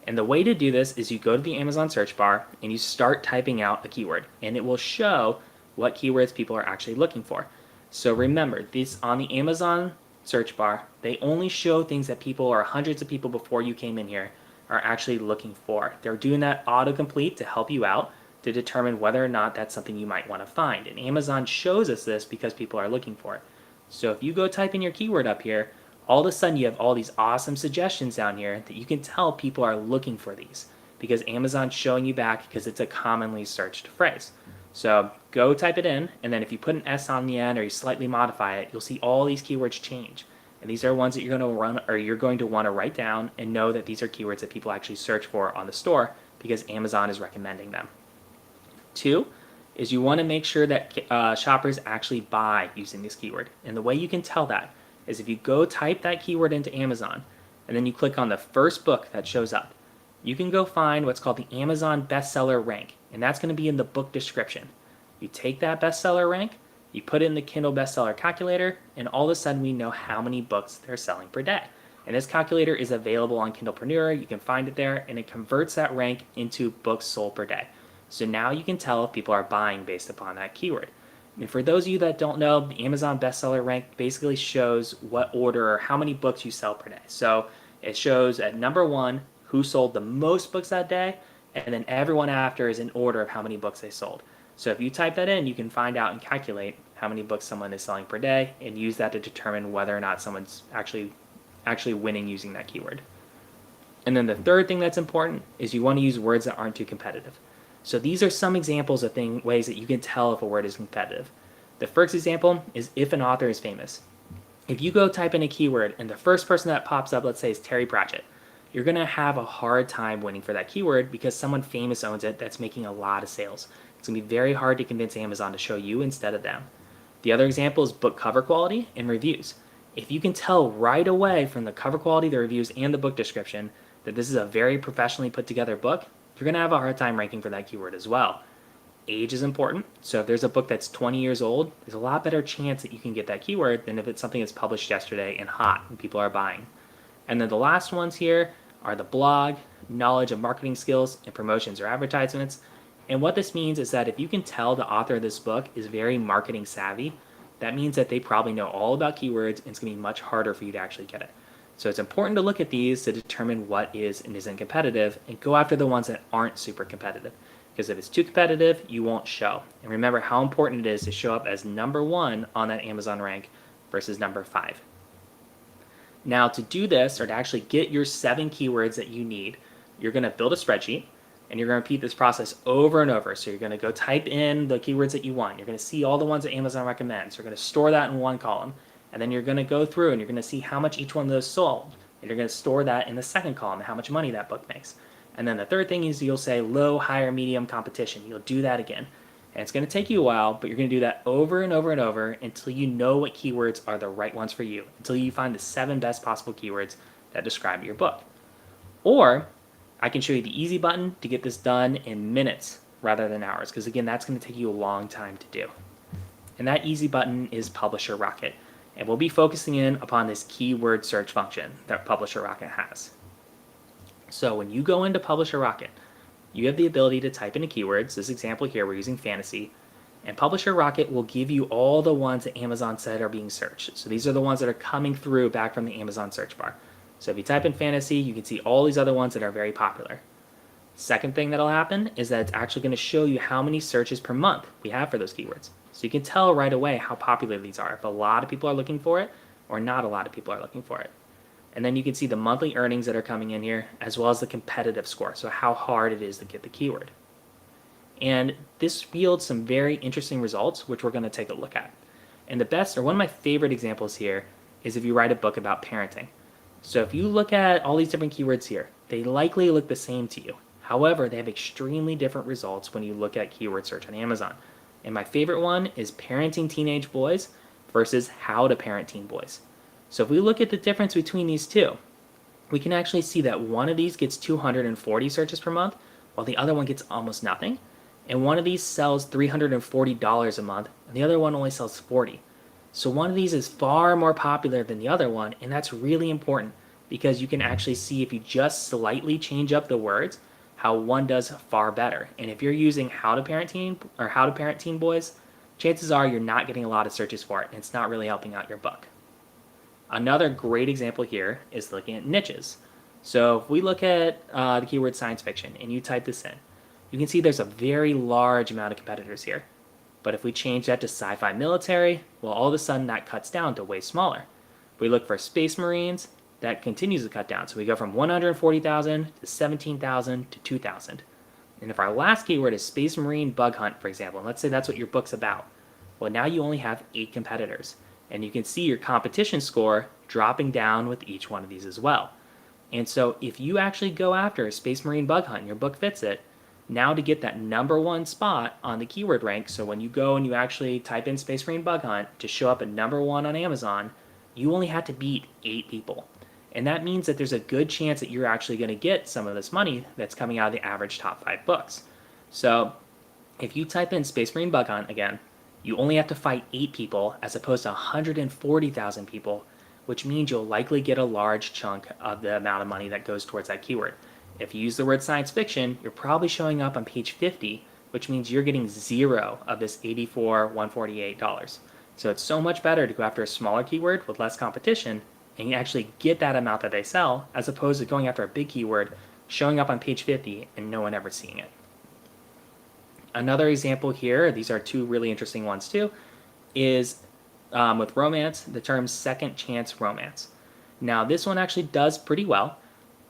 And the way to do this is you go to the Amazon search bar and you start typing out a keyword, and it will show what keywords people are actually looking for. So remember, these on the Amazon search bar, they only show things that people, or hundreds of people before you came in here, are actually looking for. They're doing that autocomplete to help you out to determine whether or not that's something you might want to find. And Amazon shows us this because people are looking for it. So if you go type in your keyword up here, all of a sudden you have all these awesome suggestions down here that you can tell people are looking for these because Amazon's showing you back because it's a commonly searched phrase. So go type it in, and then if you put an S on the end or you slightly modify it, you'll see all these keywords change. And these are ones that you're going to want to write down and know that these are keywords that people actually search for on the store because Amazon is recommending them. 2 is you want to make sure that shoppers actually buy using this keyword. And the way you can tell that is if you go type that keyword into Amazon and then you click on the first book that shows up, you can go find what's called the Amazon bestseller rank, and that's going to be in the book description. You take that bestseller rank, you put it in the Kindle bestseller calculator, and all of a sudden we know how many books they're selling per day. And this calculator is available on Kindlepreneur. You can find it there, and it converts that rank into books sold per day. So now you can tell if people are buying based upon that keyword. And for those of you that don't know, the Amazon bestseller rank basically shows what order or how many books you sell per day. So it shows at number 1 who sold the most books that day, and then everyone after is in order of how many books they sold. So if you type that in, you can find out and calculate how many books someone is selling per day and use that to determine whether or not someone's actually winning using that keyword. And then the third thing that's important is you want to use words that aren't too competitive. So these are some examples of ways that you can tell if a word is competitive. The first example is if an author is famous. If you go type in a keyword and the first person that pops up, let's say, is Terry Pratchett, you're going to have a hard time winning for that keyword because someone famous owns it that's making a lot of sales. It's going to be very hard to convince Amazon to show you instead of them. The other example is book cover quality and reviews. If you can tell right away from the cover quality, the reviews, and the book description that this is a very professionally put together book, you're going to have a hard time ranking for that keyword as well. Age is important. So if there's a book that's 20 years old, there's a lot better chance that you can get that keyword than if it's something that's published yesterday and hot and people are buying. And then the last ones here are the blog, knowledge of marketing skills, and promotions or advertisements. And what this means is that if you can tell the author of this book is very marketing savvy, that means that they probably know all about keywords and it's going to be much harder for you to actually get it. So it's important to look at these to determine what is and isn't competitive and go after the ones that aren't super competitive. Because if it's too competitive, you won't show. And remember how important it is to show up as number 1 on that Amazon rank versus number 5. Now to do this, or to actually get your 7 keywords that you need, you're going to build a spreadsheet and you're going to repeat this process over and over. So you're going to go type in the keywords that you want. You're going to see all the ones that Amazon recommends. You're going to store that in one column. And then you're going to go through and you're going to see how much each one of those sold. And you're going to store that in the second column, how much money that book makes. And then the third thing is you'll say low, higher, medium competition. You'll do that again. And it's going to take you a while, but you're going to do that over and over and over until you know what keywords are the right ones for you, until you find the 7 best possible keywords that describe your book. Or I can show you the easy button to get this done in minutes rather than hours, because again, that's going to take you a long time to do. And that easy button is Publisher Rocket. And we'll be focusing in upon this keyword search function that Publisher Rocket has. So when you go into Publisher Rocket, you have the ability to type into keywords. This example here, we're using fantasy. And Publisher Rocket will give you all the ones that Amazon said are being searched. So these are the ones that are coming through back from the Amazon search bar. So if you type in fantasy, you can see all these other ones that are very popular. Second thing that'll happen is that it's actually going to show you how many searches per month we have for those keywords. So you can tell right away how popular these are, if a lot of people are looking for it or not a lot of people are looking for it. And then you can see the monthly earnings that are coming in here, as well as the competitive score, so how hard it is to get the keyword. And this yields some very interesting results, which we're going to take a look at. And the best, or one of my favorite examples here, is if you write a book about parenting. So if you look at all these different keywords here, they likely look the same to you. However, they have extremely different results when you look at keyword search on Amazon. And my favorite one is parenting teenage boys versus how to parent teen boys. So if we look at the difference between these two, we can actually see that one of these gets 240 searches per month, while the other one gets almost nothing. And one of these sells $340 a month, and the other one only sells $40. So one of these is far more popular than the other one, and that's really important because you can actually see if you just slightly change up the words, how one does far better. And if you're using how to parent teen boys, chances are you're not getting a lot of searches for it, and it's not really helping out your book. Another great example here is looking at niches. So if we look at the keyword science fiction and you type this in, you can see there's a very large amount of competitors here. But if we change that to sci-fi military, well, all of a sudden that cuts down to way smaller. If we look for space marines, that continues to cut down. So we go from 140,000 to 17,000 to 2,000. And if our last keyword is space marine bug hunt, for example, and let's say that's what your book's about, well, now you only have 8 competitors. And you can see your competition score dropping down with each one of these as well. And so if you actually go after a space marine bug hunt and your book fits it, now to get that #1 spot on the keyword rank, so when you go and you actually type in space marine bug hunt to show up at #1 on Amazon, you only had to beat 8 people. And that means that there's a good chance that you're actually going to get some of this money that's coming out of the average top 5 books. So if you type in space marine bug hunt again, you only have to fight 8 people as opposed to 140,000 people, which means you'll likely get a large chunk of the amount of money that goes towards that keyword. If you use the word science fiction, you're probably showing up on page 50, which means you're getting 0 of this $84,148. So it's so much better to go after a smaller keyword with less competition and you actually get that amount that they sell, as opposed to going after a big keyword, showing up on page 50 and no one ever seeing it. Another example here, these are 2 really interesting ones too, is with romance, the term second chance romance. Now this one actually does pretty well,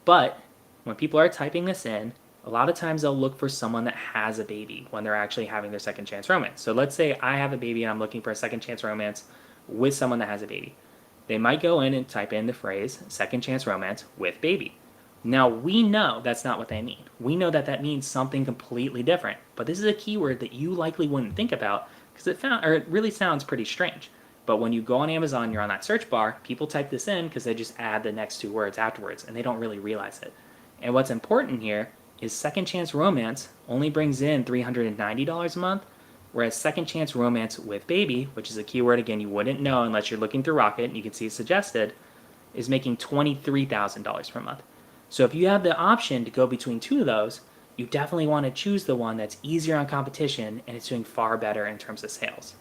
but when people are typing this in, a lot of times they'll look for someone that has a baby when they're actually having their second chance romance. So let's say I have a baby and I'm looking for a second chance romance with someone that has a baby. They might go in and type in the phrase second chance romance with baby. Now we know that's not what they mean. We know that that means something completely different, but this is a keyword that you likely wouldn't think about because it really sounds pretty strange. But when you go on Amazon, you're on that search bar, people type this in because they just add the next 2 words afterwards and they don't really realize it. And what's important here is second chance romance only brings in $390 a month, whereas second chance romance with baby, which is a keyword again you wouldn't know unless you're looking through Rocket and you can see it suggested, is making $23,000 per month. So if you have the option to go between 2 of those, you definitely want to choose the one that's easier on competition and it's doing far better in terms of sales.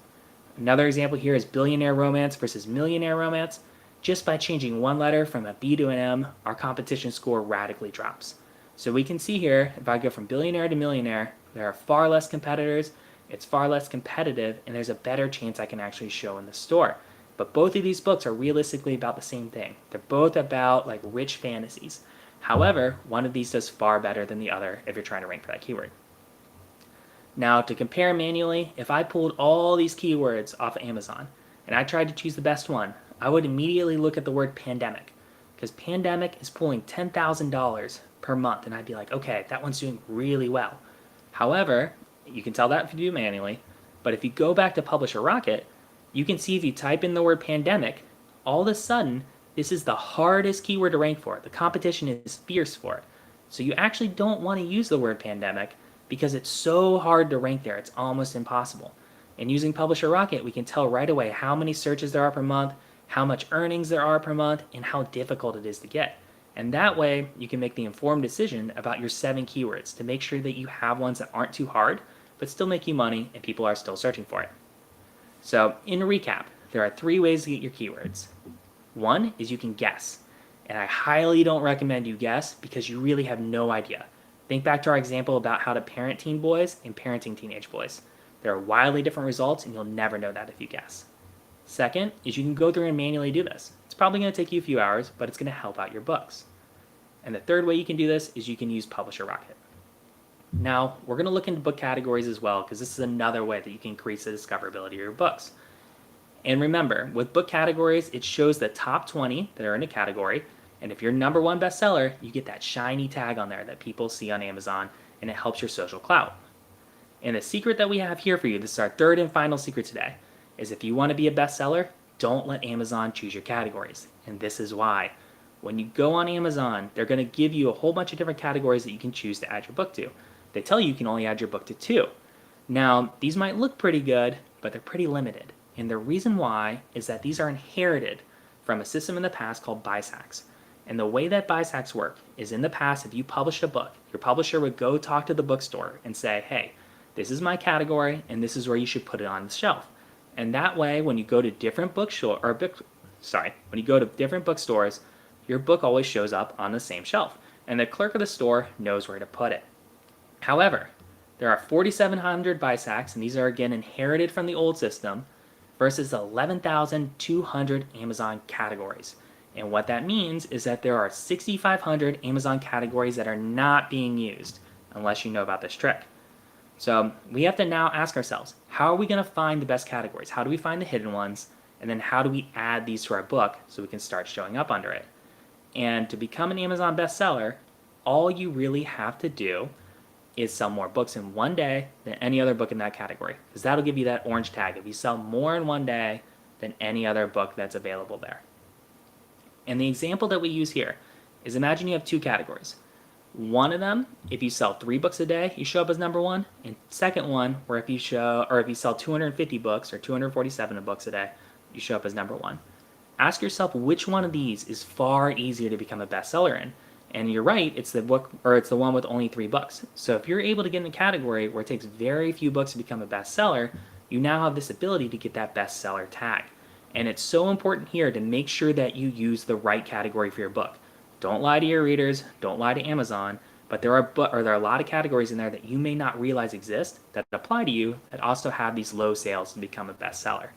Another example here is billionaire romance versus millionaire romance. Just by changing 1 letter from a B to an M, our competition score radically drops. So we can see here, if I go from billionaire to millionaire, there are far less competitors, it's far less competitive, and there's a better chance I can actually show in the store. But both of these books are realistically about the same thing. They're both about like rich fantasies. However, one of these does far better than the other if you're trying to rank for that keyword. Now to compare manually, if I pulled all these keywords off of Amazon and I tried to choose the best one, I would immediately look at the word pandemic, because pandemic is pulling $10,000 per month, and I'd be like, okay, that one's doing really well. However, you can tell that if you do it manually, but if you go back to Publisher Rocket, you can see if you type in the word pandemic, all of a sudden, this is the hardest keyword to rank for. The competition is fierce for it. So you actually don't want to use the word pandemic because it's so hard to rank there, it's almost impossible. And using Publisher Rocket, we can tell right away how many searches there are per month, how much earnings there are per month, and how difficult it is to get. And that way, you can make the informed decision about your 7 keywords to make sure that you have ones that aren't too hard, but still make you money and people are still searching for it. So, in recap, there are 3 ways to get your keywords. 1 is you can guess. And I highly don't recommend you guess because you really have no idea. Think back to our example about how to parent teen boys and parenting teenage boys. There are wildly different results and you'll never know that if you guess. Second is you can go through and manually do this. It's probably going to take you a few hours, but it's going to help out your books. And the third way you can do this is you can use Publisher Rocket. Now, we're going to look into book categories as well, because this is another way that you can increase the discoverability of your books. And remember, with book categories, it shows the top 20 that are in a category, and if you're #1 bestseller, you get that shiny tag on there that people see on Amazon, and it helps your social clout. And the secret that we have here for you, this is our third and final secret today, is if you want to be a bestseller, don't let Amazon choose your categories. And this is why. When you go on Amazon, they're going to give you a whole bunch of different categories that you can choose to add your book to. They tell you can only add your book to 2. Now, these might look pretty good, but they're pretty limited. And the reason why is that these are inherited from a system in the past called BISACs. And the way that BISACs work is in the past, if you published a book, your publisher would go talk to the bookstore and say, hey, this is my category, and this is where you should put it on the shelf. And that way, when you go to different bookstores, your book always shows up on the same shelf, and the clerk of the store knows where to put it. However, there are 4,700 BISACs, and these are again inherited from the old system, versus 11,200 Amazon categories. And what that means is that there are 6,500 Amazon categories that are not being used, unless you know about this trick. So we have to now ask ourselves, how are we going to find the best categories? How do we find the hidden ones? And then how do we add these to our book so we can start showing up under it? And to become an Amazon bestseller, all you really have to do is sell more books in one day than any other book in that category, because that'll give you that orange tag if you sell more in one day than any other book that's available there. And the example that we use here is, imagine you have two categories. One of them, if you sell 3 books a day, you show up as number 1. And second one, where if you sell 250 books or 247 books a day, you show up as number 1. Ask yourself which one of these is far easier to become a bestseller in. And you're right, it's the book, or it's the one with only 3 books. So if you're able to get in a category where it takes very few books to become a bestseller, you now have this ability to get that bestseller tag. And it's so important here to make sure that you use the right category for your book. Don't lie to your readers, don't lie to Amazon, but there are a lot of categories in there that you may not realize exist that apply to you that also have these low sales to become a bestseller.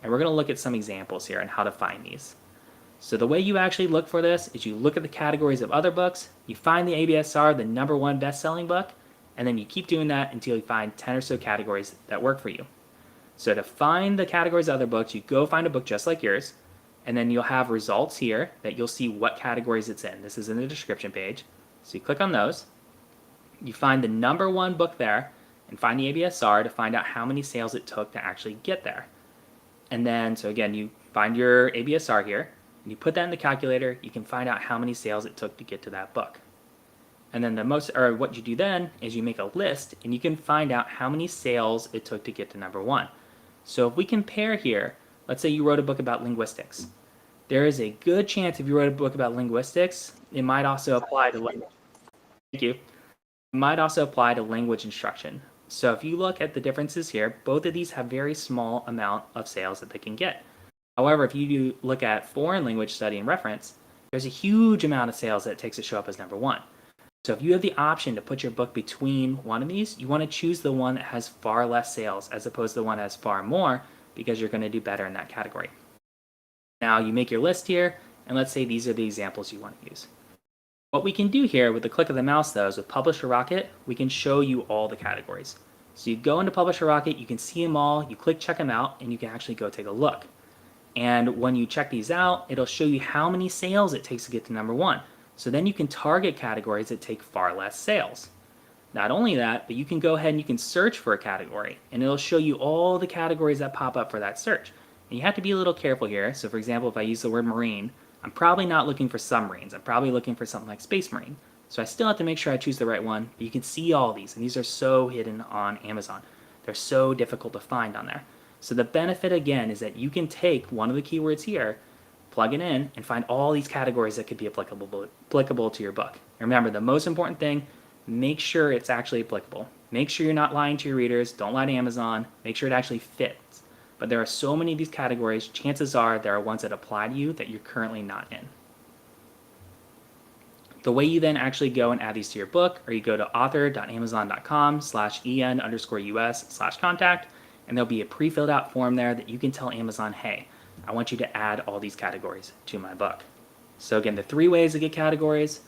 And we're going to look at some examples here on how to find these. So the way you actually look for this is you look at the categories of other books, you find the ABSR, the number 1 best-selling book, and then you keep doing that until you find 10 or so categories that work for you. So to find the categories of other books, you go find a book just like yours, and then you'll have results here that you'll see what categories it's in. This is in the description page. So you click on those, you find the number 1 book there, and find the ABSR to find out how many sales it took to actually get there. And then, so again, you find your ABSR here, and you put that in the calculator, you can find out how many sales it took to get to that book. And then what you do then is you make a list, and you can find out how many sales it took to get to number 1. So if we compare here, let's say you wrote a book about linguistics. There is a good chance if you wrote a book about linguistics, it might also apply to language. Thank you. It might also apply to language instruction. So if you look at the differences here, both of these have very small amount of sales that they can get. However, if you look at foreign language study and reference, there's a huge amount of sales that it takes to show up as number 1. So if you have the option to put your book between one of these, you want to choose the one that has far less sales as opposed to the one that has far more, because you're going to do better in that category. Now you make your list here, and let's say these are the examples you want to use. What we can do here with the click of the mouse, though, is with Publisher Rocket, we can show you all the categories. So you go into Publisher Rocket, you can see them all, you click check them out, and you can actually go take a look. And when you check these out, it'll show you how many sales it takes to get to number 1. So then you can target categories that take far less sales. Not only that, but you can go ahead and you can search for a category, and it'll show you all the categories that pop up for that search. And you have to be a little careful here. So for example, if I use the word marine, I'm probably not looking for submarines. I'm probably looking for something like space marine. So I still have to make sure I choose the right one, but you can see all these, and these are so hidden on Amazon. They're so difficult to find on there. So the benefit again is that you can take one of the keywords here, plug it in, and find all these categories that could be applicable to your book. And remember, the most important thing, make sure it's actually applicable. Make sure you're not lying to your readers. Don't lie to Amazon. Make sure it actually fits. But there are so many of these categories, chances are there are ones that apply to you that you're currently not in. The way you then actually go and add these to your book, or you go to author.amazon.com/en_us/contact, and there'll be a pre-filled out form there that you can tell Amazon, hey, I want you to add all these categories to my book. So again, the 3 ways to get categories.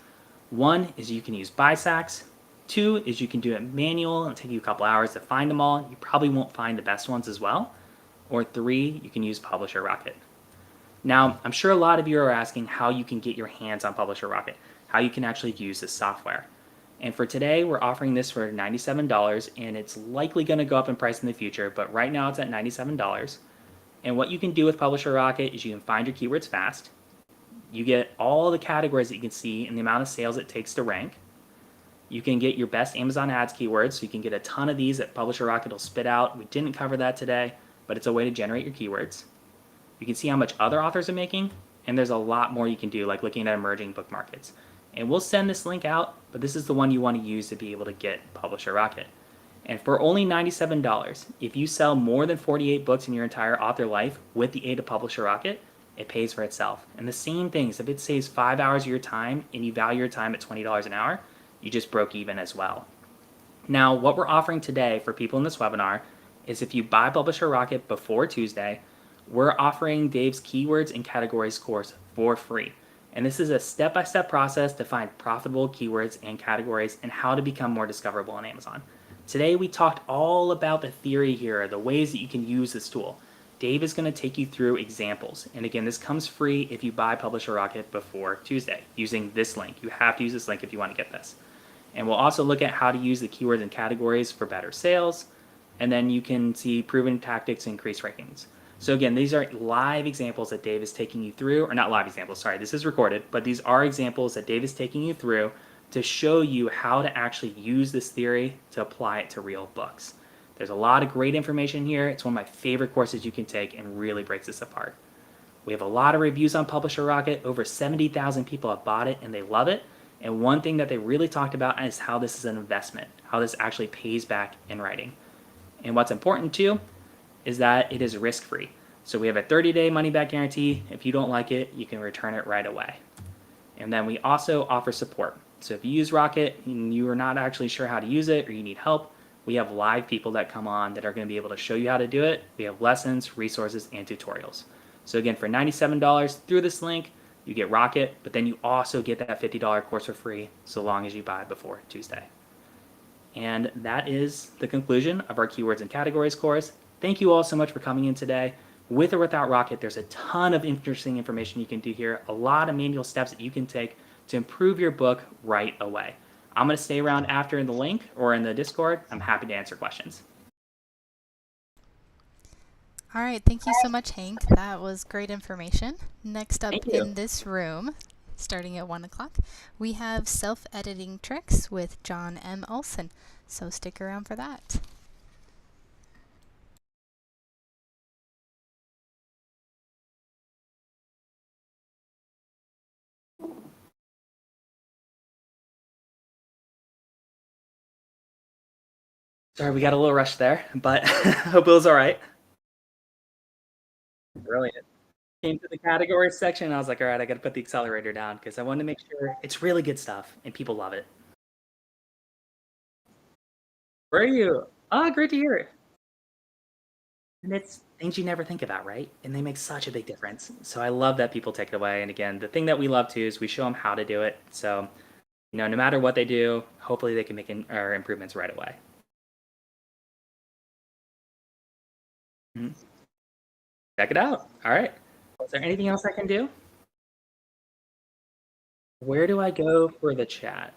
1 is you can use BISACs. 2 is you can do it manual and it'll take you a couple hours to find them all. You probably won't find the best ones as well. Or 3, you can use Publisher Rocket. Now, I'm sure a lot of you are asking how you can get your hands on Publisher Rocket, how you can actually use this software. And for today, we're offering this for $97, and it's likely going to go up in price in the future, but right now it's at $97. And what you can do with Publisher Rocket is you can find your keywords fast. You get all the categories that you can see and the amount of sales it takes to rank. You can get your best Amazon ads keywords, so you can get a ton of these that Publisher Rocket will spit out. We didn't cover that today, but it's a way to generate your keywords. You can see how much other authors are making, and there's a lot more you can do, like looking at emerging book markets. And we'll send this link out, but this is the one you want to use to be able to get Publisher Rocket. And for only $97, if you sell more than 48 books in your entire author life with the aid of Publisher Rocket, it pays for itself. And the same things, if it saves 5 hours of your time and you value your time at $20 an hour, you just broke even as well. Now, what we're offering today for people in this webinar is if you buy Publisher Rocket before Tuesday, we're offering Dave's Keywords and Categories course for free. And this is a step-by-step process to find profitable keywords and categories and how to become more discoverable on Amazon. Today, we talked all about the theory here, the ways that you can use this tool. Dave is going to take you through examples. And again, this comes free if you buy Publisher Rocket before Tuesday using this link. You have to use this link if you want to get this. And we'll also look at how to use the keywords and categories for better sales. And then you can see proven tactics to increase rankings. So again, these are live examples that Dave is taking you through, or not live examples, sorry, this is recorded, but these are examples that Dave is taking you through to show you how to actually use this theory to apply it to real books. There's a lot of great information here. It's one of my favorite courses you can take and really breaks this apart. We have a lot of reviews on Publisher Rocket. Over 70,000 people have bought it and they love it. And one thing that they really talked about is how this is an investment, how this actually pays back in writing. And what's important too is that it is risk-free. So we have a 30-day money-back guarantee. If you don't like it, you can return it right away. And then we also offer support. So if you use Rocket and you are not actually sure how to use it or you need help, we have live people that come on that are going to be able to show you how to do it. We have lessons, resources, and tutorials. So again, for $97 through this link, you get Rocket, but then you also get that $50 course for free so long as you buy before Tuesday. And that is the conclusion of our Keywords and Categories course. Thank you all so much for coming in today. With or without Rocket, there's a ton of interesting information you can do here, a lot of manual steps that you can take to improve your book right away. I'm going to stay around after in the link or in the Discord. I'm happy to answer questions. All right, thank you so much, Hank. That was great information. Next up Thank you. in this room, starting at 1 o'clock, we have self-editing tricks with John M. Olson. So stick around for that. Sorry, we got a little rush there, but hope it was all right. Brilliant. Came to the categories section, and I was like, all right, I got to put the accelerator down because I wanted to make sure it's really good stuff and people love it. Where are you? Ah, great to hear it. And it's things you never think about, right? And they make such a big difference. So I love that people take it away. And again, the thing that we love too is we show them how to do it. So, no matter what they do, hopefully they can make improvements right away. Mhm. Check it out. All right. Is there anything else I can do? Where do I go for the chat?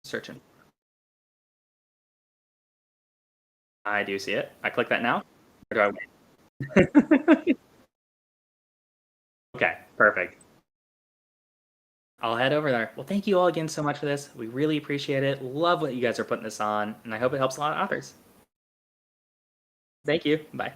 Searching. I do see it. I click that now. Or do I wait? Okay, perfect. I'll head over there. Well, thank you all again so much for this. We really appreciate it. Love what you guys are putting this on, and I hope it helps a lot of authors. Thank you. Bye.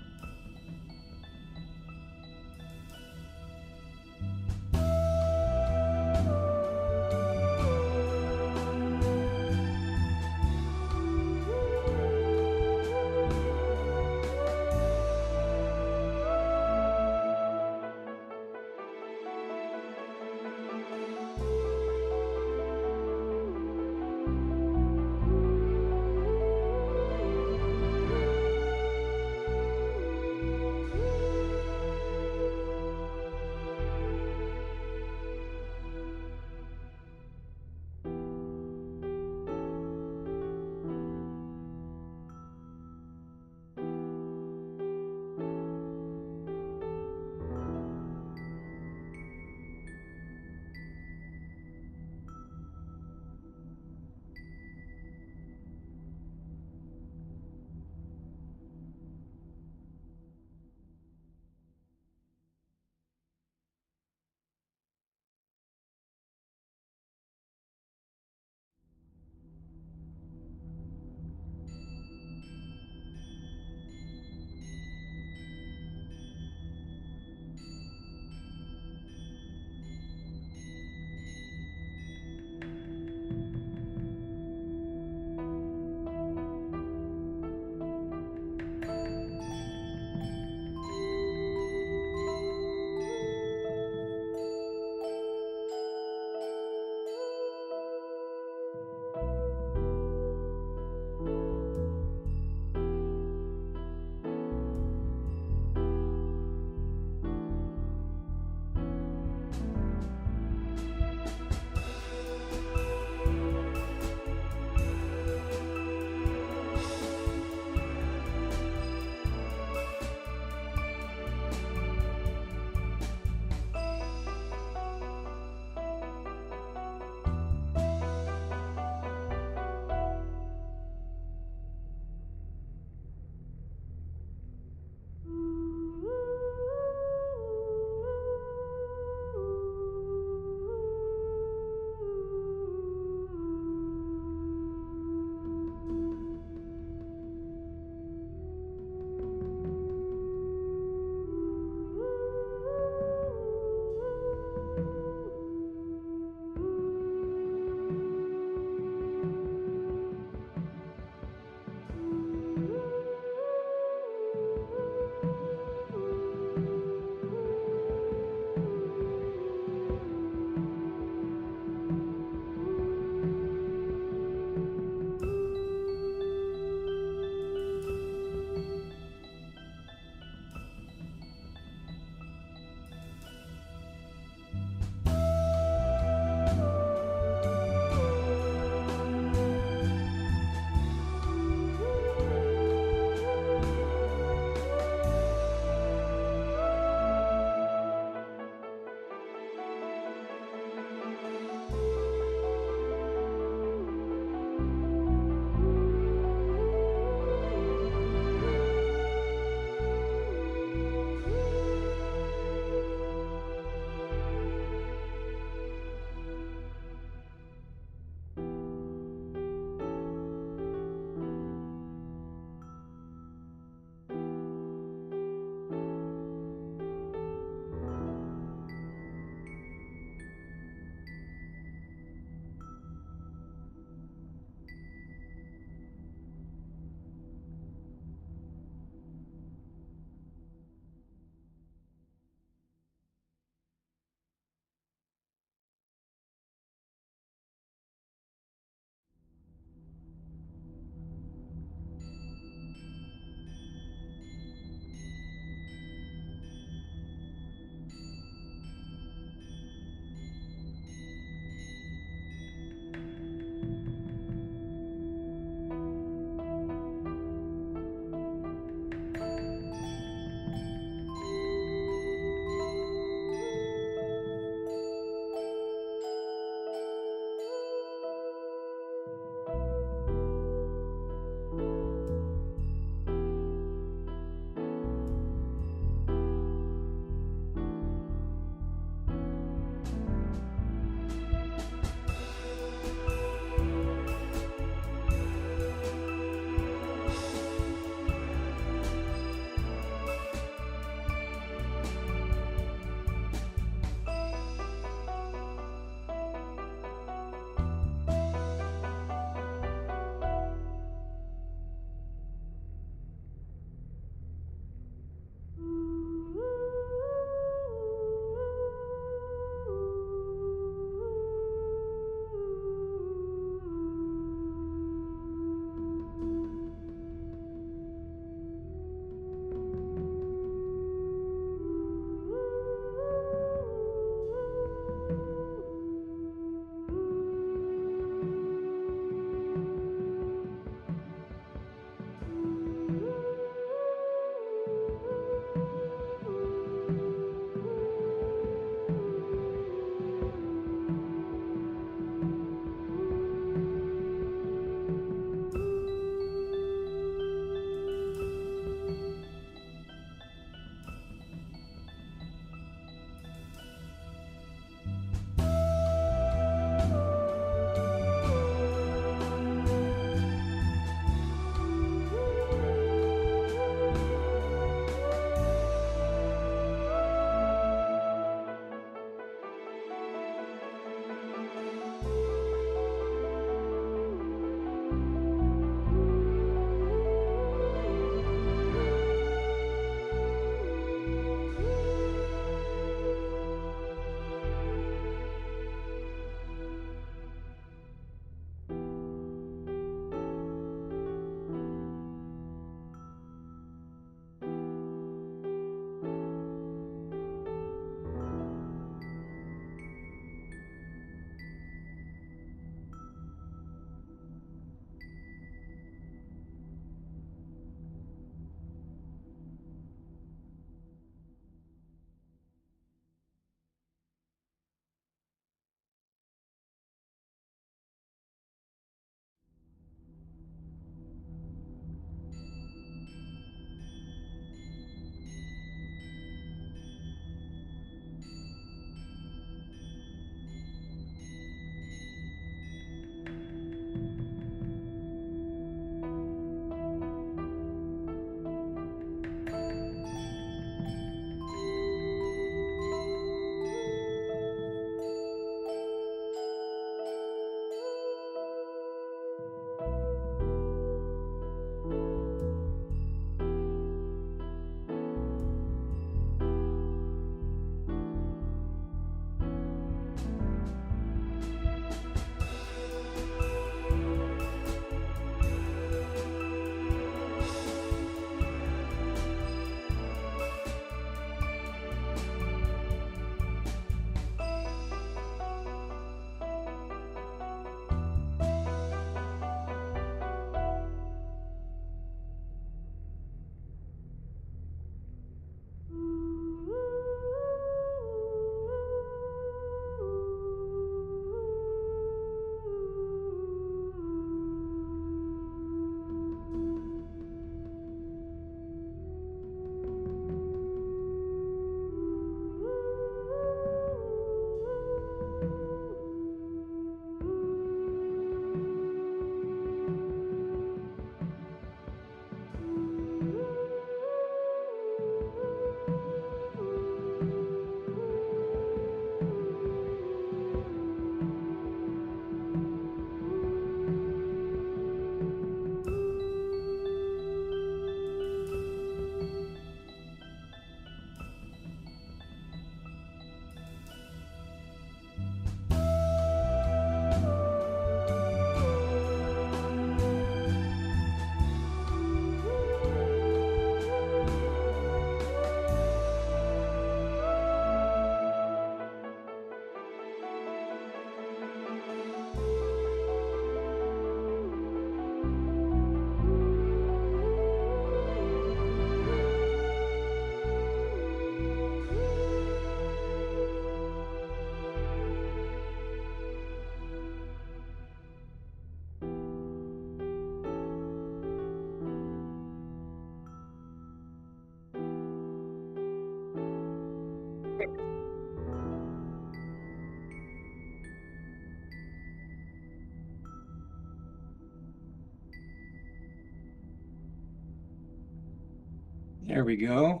There we go.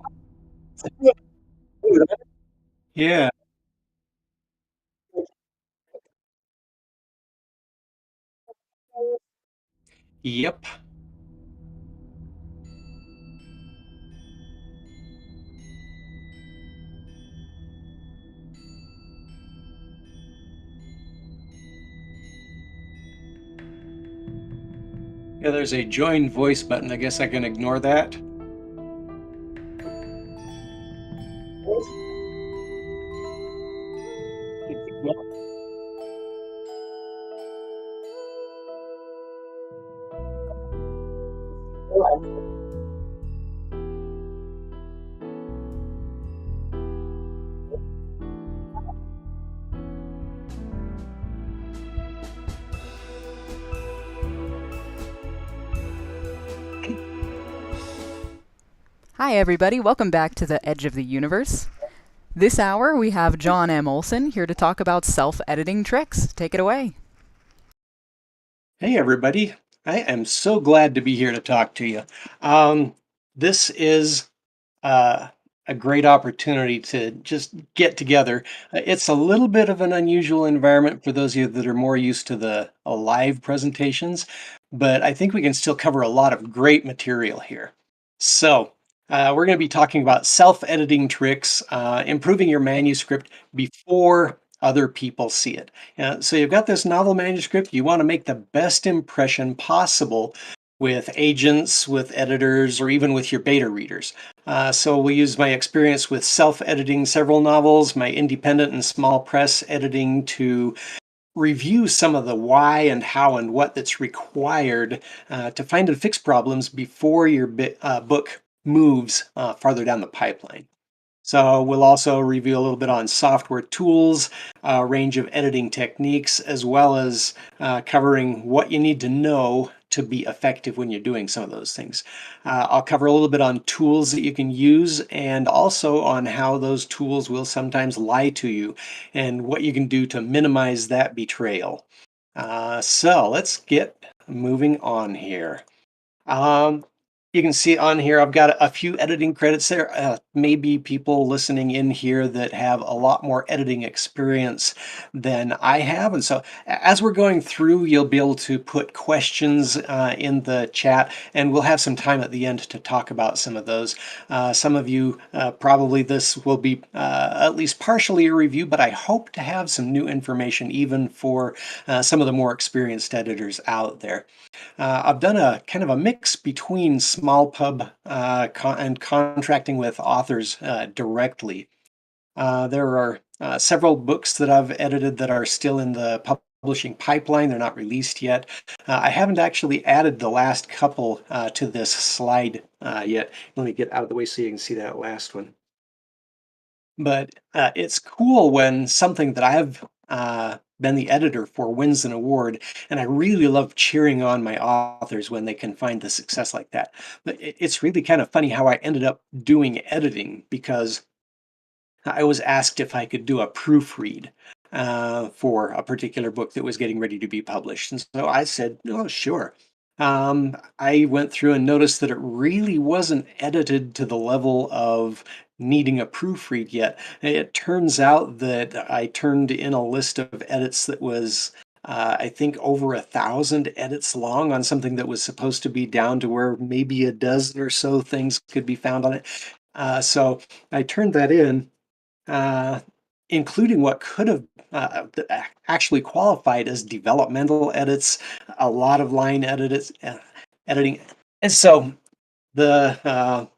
Yeah. Yep. Yeah, there's a join voice button. I guess I can ignore that. Hi, everybody. Welcome back to the Edge of the Universe. This hour, we have John M. Olson here to talk about self-editing tricks. Take it away. Hey, everybody. I am so glad to be here to talk to you. This is uh, a great opportunity to just get together. It's a little bit of an unusual environment for those of you that are more used to the live presentations, but I think we can still cover a lot of great material here. So, we're going to be talking about self-editing tricks, improving your manuscript before other people see it. So you've got this novel manuscript, you want to make the best impression possible with agents, with editors, or even with your beta readers. So we'll use my experience with self-editing several novels, my independent and small press editing to review some of the why and how and what that's required to find and fix problems before your book moves farther down the pipeline. So we'll also review a little bit on software tools, a range of editing techniques, as well as covering what you need to know to be effective when you're doing some of those things. I'll cover a little bit on tools that you can use and also on how those tools will sometimes lie to you and what you can do to minimize that betrayal. So let's get moving on here. Um, you can see on here, I've got a few editing credits there. Maybe people listening in here that have a lot more editing experience than I have. And so as we're going through, you'll be able to put questions in the chat, and we'll have some time at the end to talk about some of those. Some of you, probably this will be at least partially a review, but I hope to have some new information even for some of the more experienced editors out there. I've done a kind of a mix between small pub and contracting with authors directly. There are several books that I've edited that are still in the publishing pipeline. They're not released yet. I haven't actually added the last couple to this slide yet. Let me get out of the way so you can see that last one. But it's cool when something that I've been the editor for wins an award, and I really love cheering on my authors when they can find the success like that. But it's really kind of funny how I ended up doing editing because I was asked if I could do a proofread for a particular book that was getting ready to be published. And so I said, oh, sure. I went through and noticed that it really wasn't edited to the level of needing a proofread yet. It turns out that I turned in a list of edits that was I think over 1,000 edits long on something that was supposed to be down to where maybe a dozen or so things could be found on it. So I turned that in, uh, including what could have actually qualified as developmental edits, a lot of line editing. And so the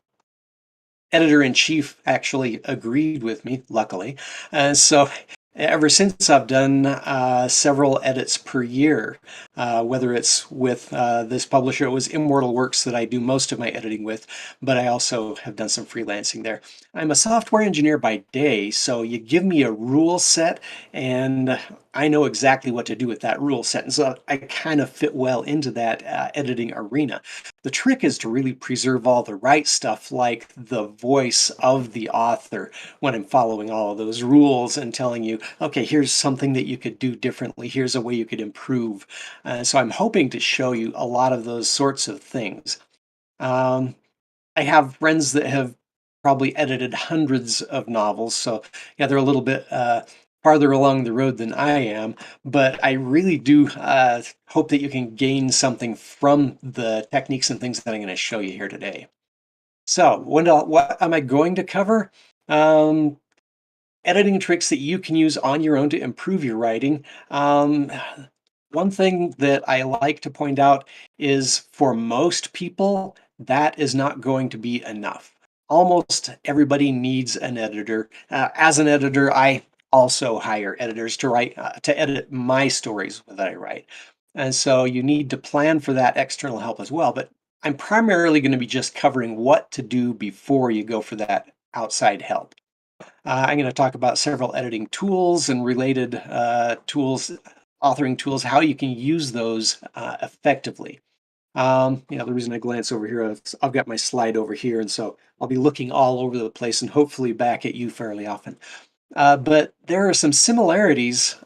editor-in-chief actually agreed with me, luckily. And so ever since I've done several edits per year, whether it's with this publisher. It was Immortal Works that I do most of my editing with, but I also have done some freelancing there. I'm a software engineer by day, so you give me a rule set and I know exactly what to do with that rule set. And so I kind of fit well into that editing arena. The trick is to really preserve all the right stuff, like the voice of the author, when I'm following all of those rules and telling you, okay, here's something that you could do differently. Here's a way you could improve. So I'm hoping to show you a lot of those sorts of things. Um, I have friends that have probably edited hundreds of novels, so yeah, they're a little bit farther along the road than I am, but I really do hope that you can gain something from the techniques and things that I'm going to show you here today. So, what am I going to cover? Um, Editing tricks that you can use on your own to improve your writing. One thing that I like to point out is for most people, that is not going to be enough. Almost everybody needs an editor. As an editor, I also hire editors to write to edit my stories that I write, and so you need to plan for that external help as well. But I'm primarily going to be just covering what to do before you go for that outside help. I'm going to talk about several editing tools and related tools, authoring tools, how you can use those effectively. The reason I glance over here is I've got my slide over here, and so I'll be looking all over the place and hopefully back at you fairly often. But there are some similarities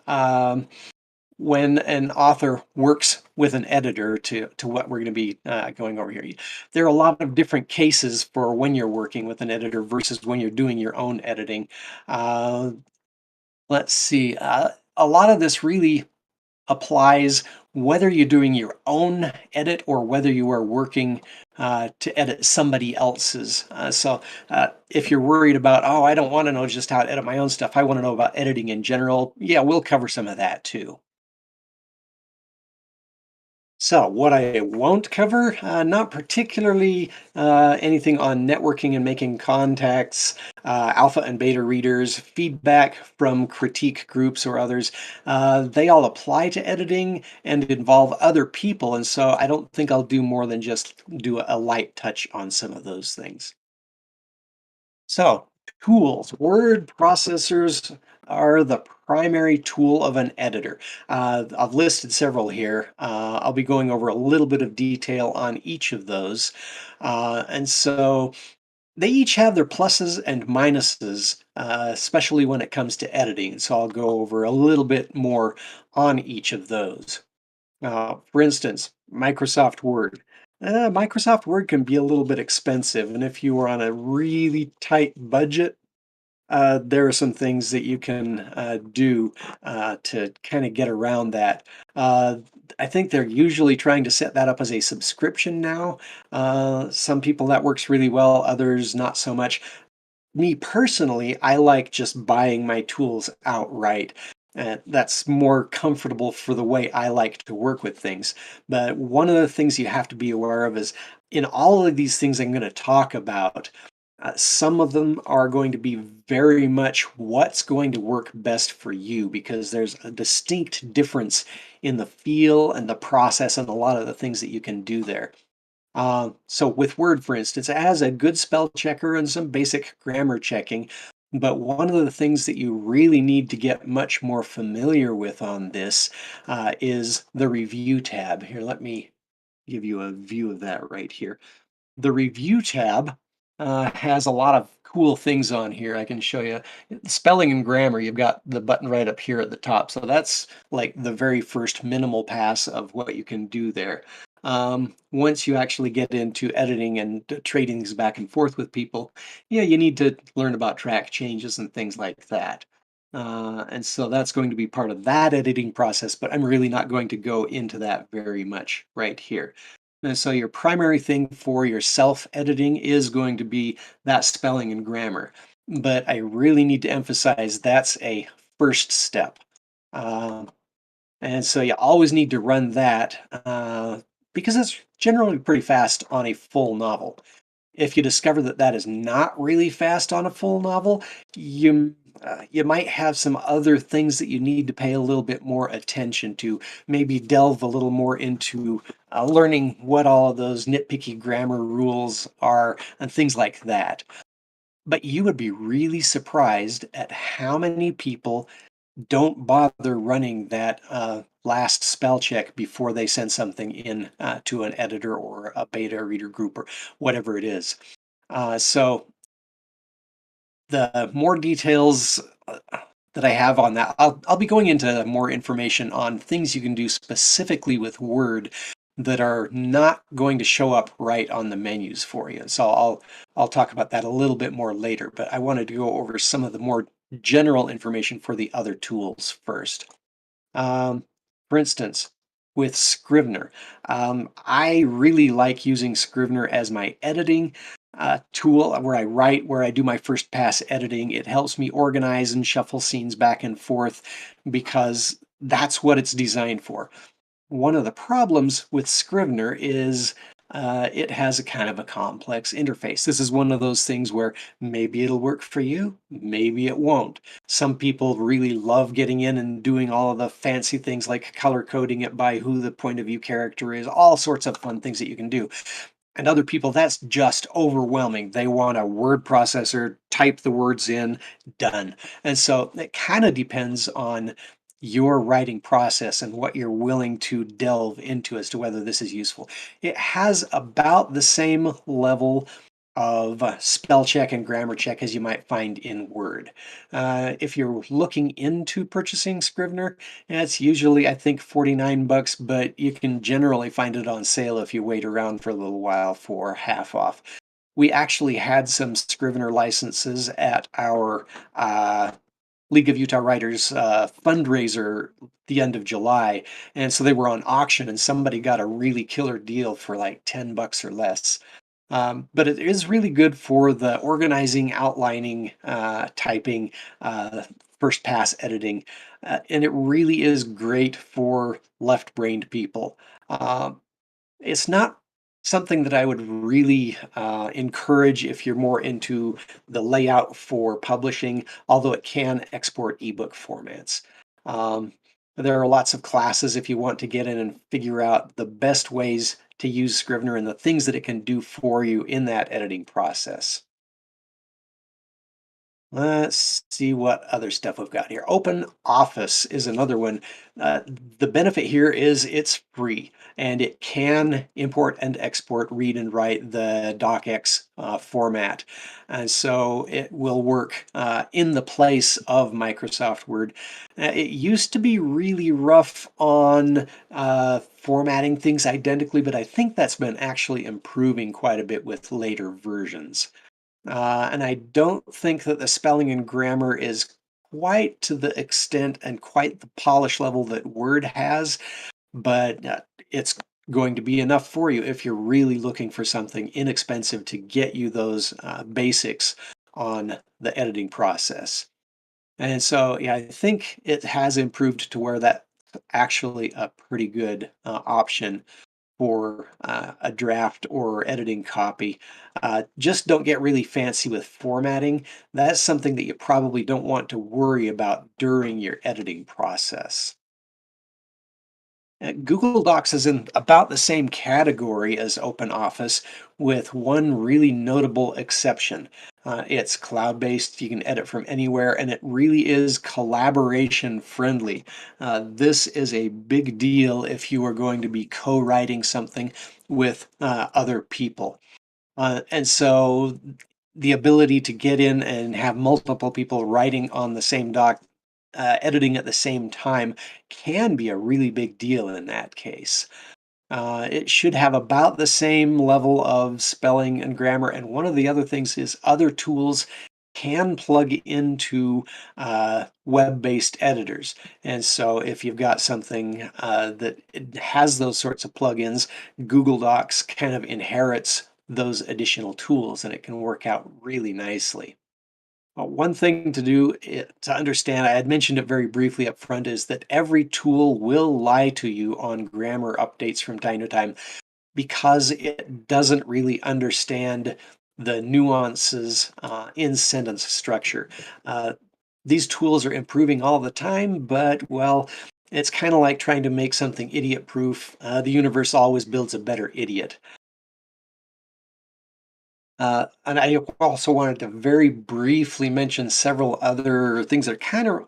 when an author works with an editor to what we're going to be going over here. There are a lot of different cases for when you're working with an editor versus when you're doing your own editing. Uh, let's see. A lot of this really applies whether you're doing your own edit or whether you are working to edit somebody else's. If you're worried about, oh, I don't want to know just how to edit my own stuff, I want to know about editing in general, yeah, we'll cover some of that too. So what I won't cover, not particularly anything on networking and making contacts, alpha and beta readers, feedback from critique groups or others. They all apply to editing and involve other people, and so I don't think I'll do more than just do a light touch on some of those things. So, tools. Word processors are the primary tool of an editor. I've listed several here. I'll be going over a little bit of detail on each of those. And so they each have their pluses and minuses, especially when it comes to editing. So I'll go over a little bit more on each of those. For instance, Microsoft Word. Microsoft Word can be a little bit expensive, and if you are on a really tight budget, there are some things that you can do to kind of get around that. Uh, I think they're usually trying to set that up as a subscription now. Some people that works really well, others not so much. Me personally, I like just buying my tools outright. That's more comfortable for the way I like to work with things. But one of the things you have to be aware of is in all of these things I'm going to talk about, some of them are going to be very much what's going to work best for you because there's a distinct difference in the feel and the process and a lot of the things that you can do there. So with Word, for instance, it has a good spell checker and some basic grammar checking. But one of the things that you really need to get much more familiar with on this is the review tab. Here, let me give you a view of that right here. The review tab has a lot of cool things on here. I can show you spelling and grammar. You've got the button right up here at the top. So that's like the very first minimal pass of what you can do there. Once you actually get into editing and trading things back and forth with people, yeah, you need to learn about track changes and things like that. And so that's going to be part of that editing process, but I'm really not going to go into that very much right here. And so your primary thing for your self-editing is going to be that spelling and grammar. But I really need to emphasize that's a first step. And so you always need to run that because it's generally pretty fast on a full novel. If you discover that that is not really fast on a full novel, you might have some other things that you need to pay a little bit more attention to. Maybe delve a little more into learning what all of those nitpicky grammar rules are and things like that. But you would be really surprised at how many people don't bother running that last spell check before they send something in to an editor or a beta reader group or whatever it is. So the more details that I have on that, I'll be going into more information on things you can do specifically with Word that are not going to show up right on the menus for you. So I'll talk about that a little bit more later, but I wanted to go over some of the more general information for the other tools first. For instance, with Scrivener, I really like using Scrivener as my editing tool where I do my first pass editing. It helps me organize and shuffle scenes back and forth because that's what it's designed for. One of the problems with Scrivener is it has a kind of a complex interface. This is one of those things where maybe it'll work for you, maybe it won't. Some people really love getting in and doing all of the fancy things like color coding it by who the point of view character is, all sorts of fun things that you can do. And other people, that's just overwhelming. They want a word processor, type the words in, done. And so it kind of depends on your writing process and what you're willing to delve into as to whether this is useful. It has about the same level of spell check and grammar check as you might find in Word. If you're looking into purchasing Scrivener, it's usually, I think, $49, but you can generally find it on sale if you wait around for a little while for half off. We actually had some Scrivener licenses at our League of Utah Writers fundraiser the end of July, and so they were on auction, and somebody got a really killer deal for like $10 or less. But it is really good for the organizing, outlining, typing, first pass editing, and it really is great for left-brained people. It's not something that I would really encourage if you're more into the layout for publishing, although it can export ebook formats. There are lots of classes if you want to get in and figure out the best ways to use Scrivener and the things that it can do for you in that editing process. Let's see what other stuff we've got here. Open Office is another one. The benefit here is it's free and it can import and export, read and write the docx format. And so it will work in the place of Microsoft Word. It used to be really rough on formatting things identically, but I think that's been actually improving quite a bit with later versions. And I don't think that the spelling and grammar is quite to the extent and quite the polish level that Word has, but it's going to be enough for you if you're really looking for something inexpensive to get you those basics on the editing process. And so, yeah, I think it has improved to where that's actually a pretty good option for a draft or editing copy. Just don't get really fancy with formatting. That's something that you probably don't want to worry about during your editing process. Google Docs is in about the same category as OpenOffice, with one really notable exception. It's cloud-based, you can edit from anywhere, and it really is collaboration friendly. This is a big deal if you are going to be co-writing something with other people. And so the ability to get in and have multiple people writing on the same doc, editing at the same time, can be a really big deal in that case. It should have about the same level of spelling and grammar. And one of the other things is other tools can plug into web-based editors. And so if you've got something that it has those sorts of plugins, Google Docs kind of inherits those additional tools, and it can work out really nicely. One thing to do to understand, I had mentioned it very briefly up front, is that every tool will lie to you on grammar updates from time to time because it doesn't really understand the nuances in sentence structure. These tools are improving all the time, but well, it's kind of like trying to make something idiot-proof. The universe always builds a better idiot. And I also wanted to very briefly mention several other things that are kind of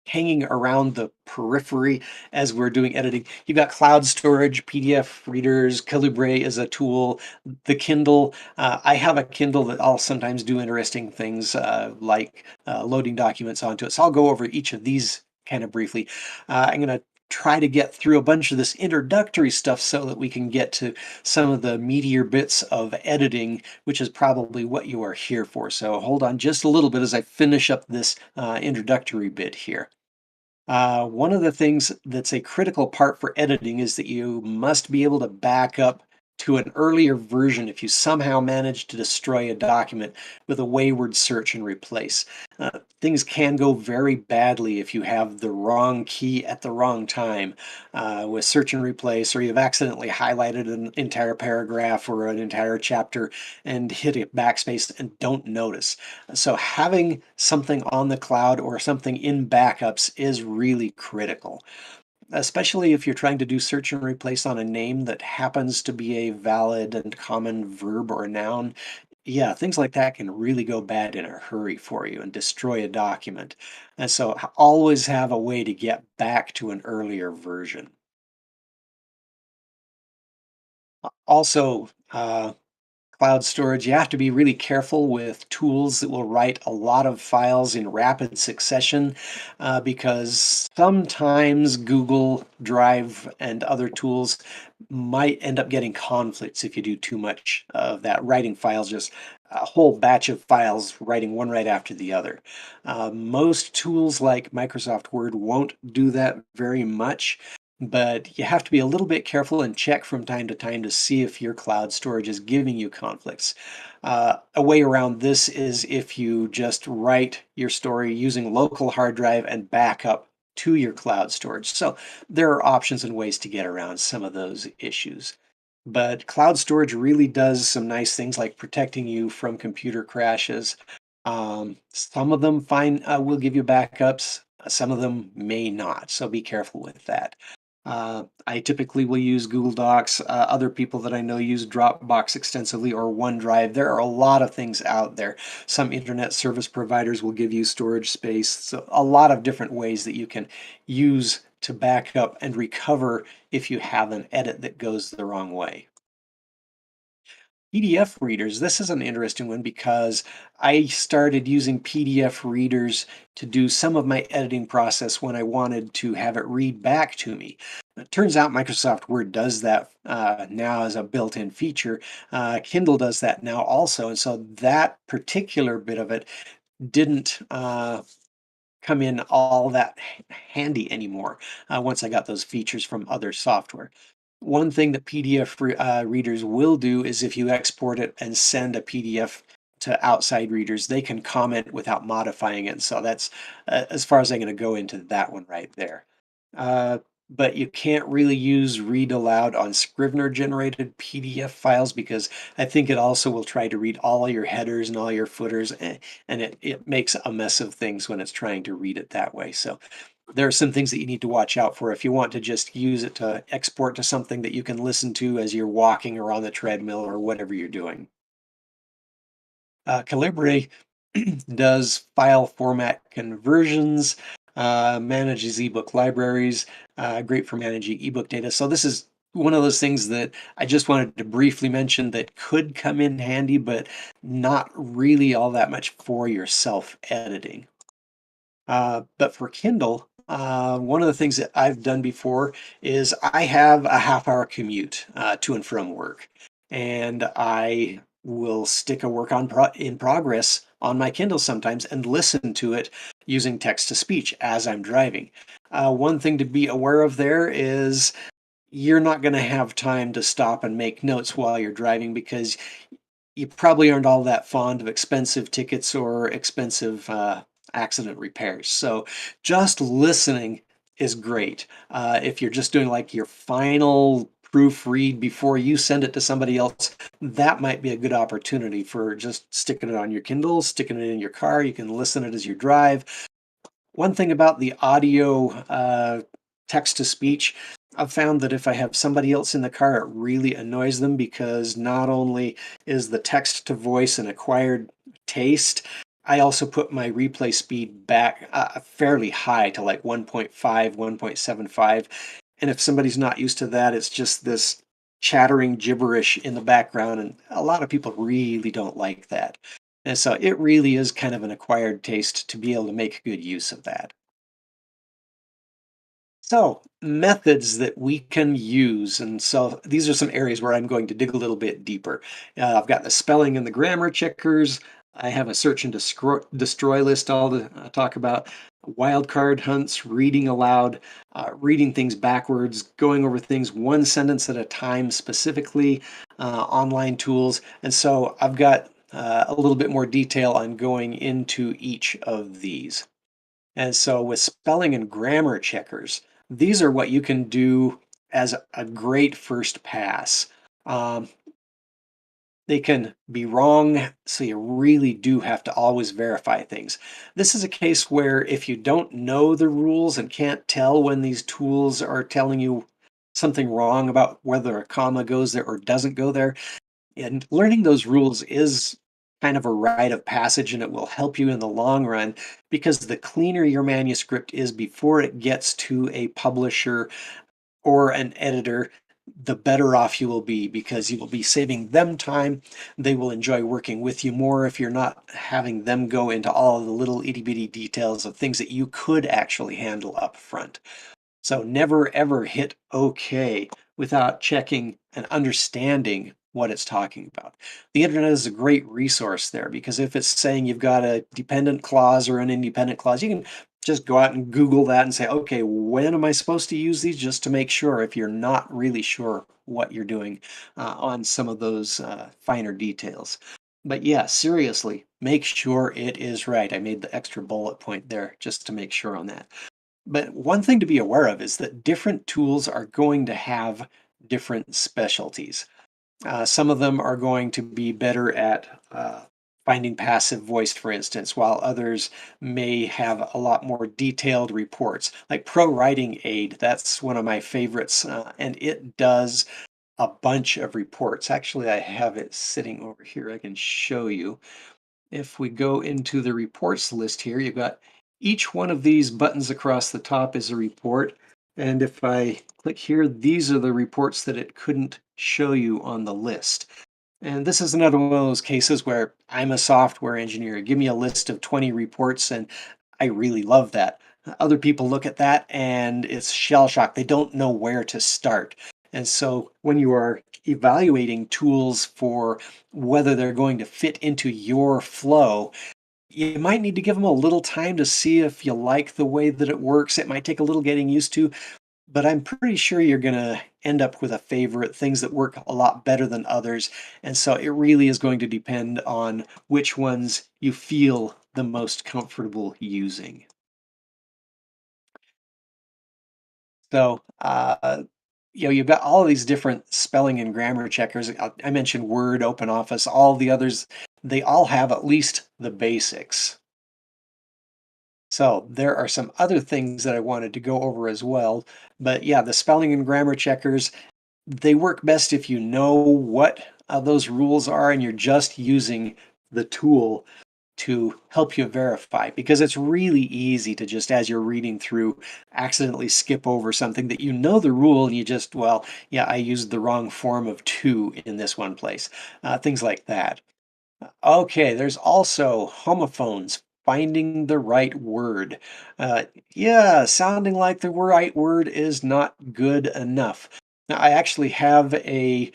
hanging around the periphery as we're doing editing. You've got cloud storage, PDF readers, Calibre is a tool, the Kindle. I have a Kindle that I'll sometimes do interesting things like loading documents onto it. So I'll go over each of these kind of briefly. I'm going to try to get through a bunch of this introductory stuff so that we can get to some of the meatier bits of editing, which is probably what you are here for. So hold on just a little bit as I finish up this introductory bit here. One of the things that's a critical part for editing is that you must be able to back up to an earlier version if you somehow manage to destroy a document with a wayward search and replace. Things can go very badly if you have the wrong key at the wrong time with search and replace, or you've accidentally highlighted an entire paragraph or an entire chapter and hit a backspace and don't notice. So having something on the cloud or something in backups is really critical, especially if you're trying to do search and replace on a name that happens to be a valid and common verb or noun. Yeah, things like that can really go bad in a hurry for you and destroy a document. And so always have a way to get back to an earlier version. Also, cloud storage, you have to be really careful with tools that will write a lot of files in rapid succession because sometimes Google Drive and other tools might end up getting conflicts if you do too much of that, writing files, just a whole batch of files, writing one right after the other. Most tools like Microsoft Word won't do that very much, but you have to be a little bit careful and check from time to time to see if your cloud storage is giving you conflicts. A way around this is if you just write your story using local hard drive and back up to your cloud storage. So there are options and ways to get around some of those issues. But cloud storage really does some nice things like protecting you from computer crashes. Some of them will give you backups. Some of them may not, so be careful with that. I typically will use Google Docs. Other people that I know use Dropbox extensively or OneDrive. There are a lot of things out there. Some internet service providers will give you storage space. So a lot of different ways that you can use to back up and recover if you have an edit that goes the wrong way. PDF readers, this is an interesting one because I started using PDF readers to do some of my editing process when I wanted to have it read back to me. It turns out Microsoft Word does that now as a built-in feature. Kindle does that now also, and so that particular bit of it didn't come in all that handy anymore once I got those features from other software. One thing that PDF readers will do is if you export it and send a PDF to outside readers, they can comment without modifying it. So that's as far as I'm going to go into that one right there. But you can't really use read aloud on Scrivener generated PDF files because I think it also will try to read all your headers and all your footers, and it makes a mess of things when it's trying to read it that way. So there are some things that you need to watch out for if you want to just use it to export to something that you can listen to as you're walking or on the treadmill or whatever you're doing. Calibre does file format conversions, manages ebook libraries, great for managing ebook data. So this is one of those things that I just wanted to briefly mention that could come in handy, but not really all that much for your self-editing. But for Kindle, one of the things that I've done before is I have a half-hour commute to and from work, and I will stick a work in progress on my Kindle sometimes and listen to it using text-to-speech as I'm driving. One thing to be aware of there is you're not going to have time to stop and make notes while you're driving because you probably aren't all that fond of expensive tickets or expensive accident repairs. So just listening is great. If you're just doing like your final proofread before you send it to somebody else, that might be a good opportunity for just sticking it on your Kindle, sticking it in your car. You can listen it as you drive. One thing about the audio text to speech, I've found that if I have somebody else in the car, it really annoys them because not only is the text to voice an acquired taste, I also put my replay speed back fairly high to like 1.5, 1.75. And if somebody's not used to that, it's just this chattering gibberish in the background. And a lot of people really don't like that. And so it really is kind of an acquired taste to be able to make good use of that. So, methods that we can use. And so these are some areas where I'm going to dig a little bit deeper. I've got the spelling and the grammar checkers. I have a search and destroy list all to talk about. Wildcard hunts, reading aloud, reading things backwards, going over things one sentence at a time specifically, online tools. And so I've got a little bit more detail on going into each of these. And so with spelling and grammar checkers, these are what you can do as a great first pass. Um, they can be wrong, so you really do have to always verify things. This is a case where if you don't know the rules and can't tell when these tools are telling you something wrong about whether a comma goes there or doesn't go there, and learning those rules is kind of a rite of passage, and it will help you in the long run because the cleaner your manuscript is before it gets to a publisher or an editor, the better off you will be because you will be saving them time. They will enjoy working with you more if you're not having them go into all of the little itty bitty details of things that you could actually handle up front. So never ever hit OK without checking and understanding what it's talking about. The internet is a great resource there because if it's saying you've got a dependent clause or an independent clause, you can just go out and Google that and say, okay, when am I supposed to use these, just to make sure if you're not really sure what you're doing on some of those finer details. But yeah, seriously, make sure it is right. I made the extra bullet point there just to make sure on that. But one thing to be aware of is that different tools are going to have different specialties. Some of them are going to be better at finding passive voice, for instance, while others may have a lot more detailed reports. Like Pro Writing Aid, that's one of my favorites, and it does a bunch of reports. Actually, I have it sitting over here. I can show you. If we go into the reports list here, you've got each one of these buttons across the top is a report. And if I click here, these are the reports that it couldn't show you on the list. And this is another one of those cases where I'm a software engineer. Give me a list of 20 reports, and I really love that. Other people look at that and it's shell shock. They don't know where to start. And so when you are evaluating tools for whether they're going to fit into your flow, you might need to give them a little time to see if you like the way that it works. It might take a little getting used to, but I'm pretty sure you're going to end up with a favorite, things that work a lot better than others. And so it really is going to depend on which ones you feel the most comfortable using. So, you've got all of these different spelling and grammar checkers. I mentioned Word, OpenOffice, all the others, they all have at least the basics. So there are some other things that I wanted to go over as well. But yeah, the spelling and grammar checkers, they work best if you know what those rules are and you're just using the tool to help you verify, because it's really easy to just, as you're reading through, accidentally skip over something that you know the rule and you just, well, yeah, I used the wrong form of to in this one place. Things like that. Okay, there's also homophones, finding the right word. Yeah, sounding like the right word is not good enough. Now, I actually have a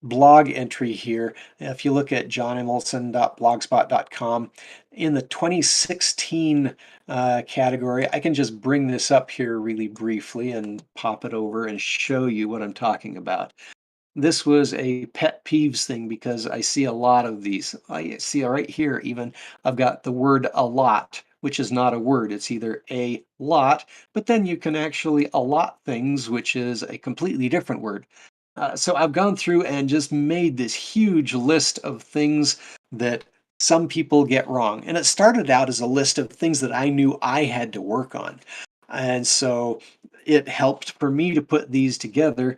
blog entry here. If you look at johnmolson.blogspot.com, in the 2016 category, I can just bring this up here really briefly and pop it over and show you what I'm talking about. This was a pet peeves thing because I see a lot of these. I see right here even, I've got the word a lot, which is not a word. It's either a lot, but then you can actually allot things, which is a completely different word. So I've gone through and just made this huge list of things that some people get wrong. And it started out as a list of things that I knew I had to work on. And so it helped for me to put these together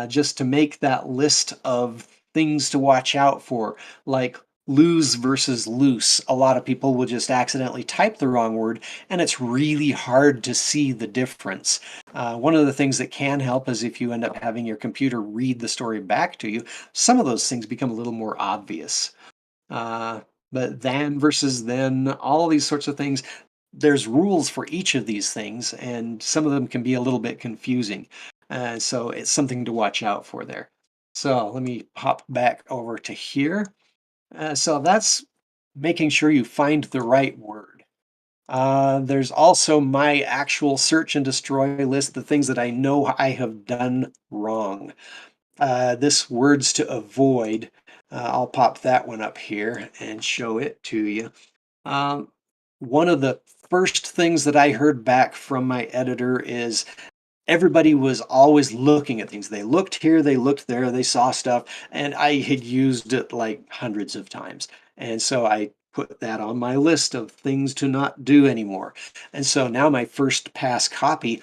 just to make that list of things to watch out for, like lose versus loose. A lot of people will just accidentally type the wrong word, and it's really hard to see the difference. One of the things that can help is if you end up having your computer read the story back to you, some of those things become a little more obvious. But than versus then, all these sorts of things, there's rules for each of these things, and some of them can be a little bit confusing. So it's something to watch out for there. So let me hop back over to here. So that's making sure you find the right word. There's also my actual search and destroy list, the things that I know I have done wrong. This words to avoid, I'll pop that one up here and show it to you. Um, one of the first things that I heard back from my editor is everybody was always looking at things. They looked here, they looked there, they saw stuff, and I had used it like hundreds of times. And so I put that on my list of things to not do anymore. And so now my first pass copy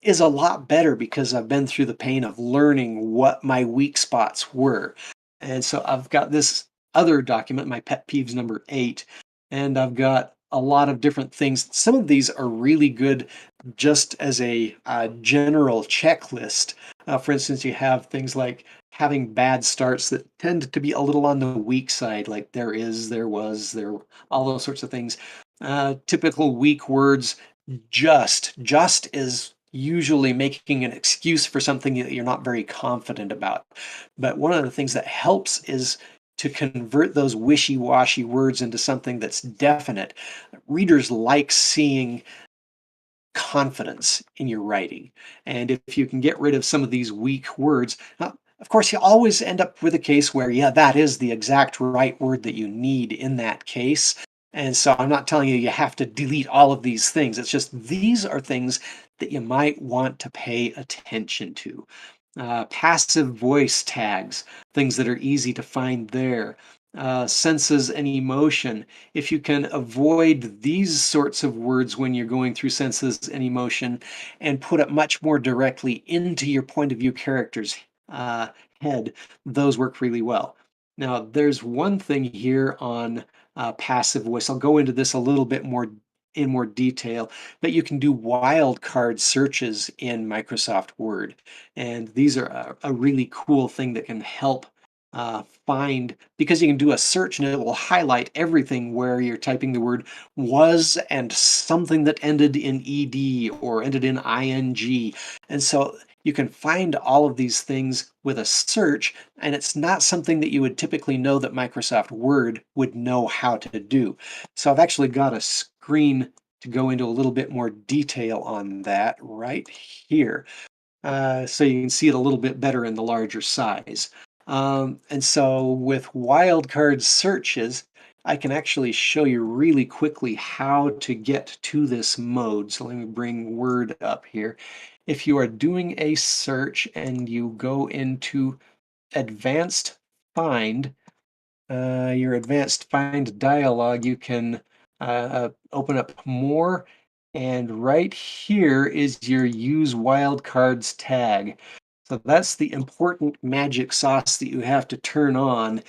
is a lot better because I've been through the pain of learning what my weak spots were. And so I've got this other document, my pet peeves number 8, and I've got a lot of different things. Some of these are really good just as a general checklist. For instance, you have things like having bad starts that tend to be a little on the weak side, like there is, there was, there, all those sorts of things. Typical weak words, just is usually making an excuse for something that you're not very confident about. But one of the things that helps is to convert those wishy-washy words into something that's definite. Readers like seeing confidence in your writing. And if you can get rid of some of these weak words, of course, you always end up with a case where, yeah, that is the exact right word that you need in that case. And so I'm not telling you you have to delete all of these things. It's just these are things that you might want to pay attention to. Passive voice tags, things that are easy to find there. Senses and emotion. If you can avoid these sorts of words when you're going through senses and emotion and put it much more directly into your point of view character's head, those work really well. Now, there's one thing here on passive voice. I'll go into this a little bit more in more detail, but you can do wildcard searches in Microsoft Word. And these are a really cool thing that can help find, because you can do a search and it will highlight everything where you're typing the word was and something that ended in ed or ended in ing. And so you can find all of these things with a search, and it's not something that you would typically know that Microsoft Word would know how to do. So I've actually got a screen to go into a little bit more detail on that right here. So you can see it a little bit better in the larger size. And so with wildcard searches, I can actually show you really quickly how to get to this mode. So let me bring Word up here. If you are doing a search and you go into Advanced Find, your Advanced Find dialog, you can open up More, and right here is your Use Wildcards tag. So that's the important magic sauce that you have to turn on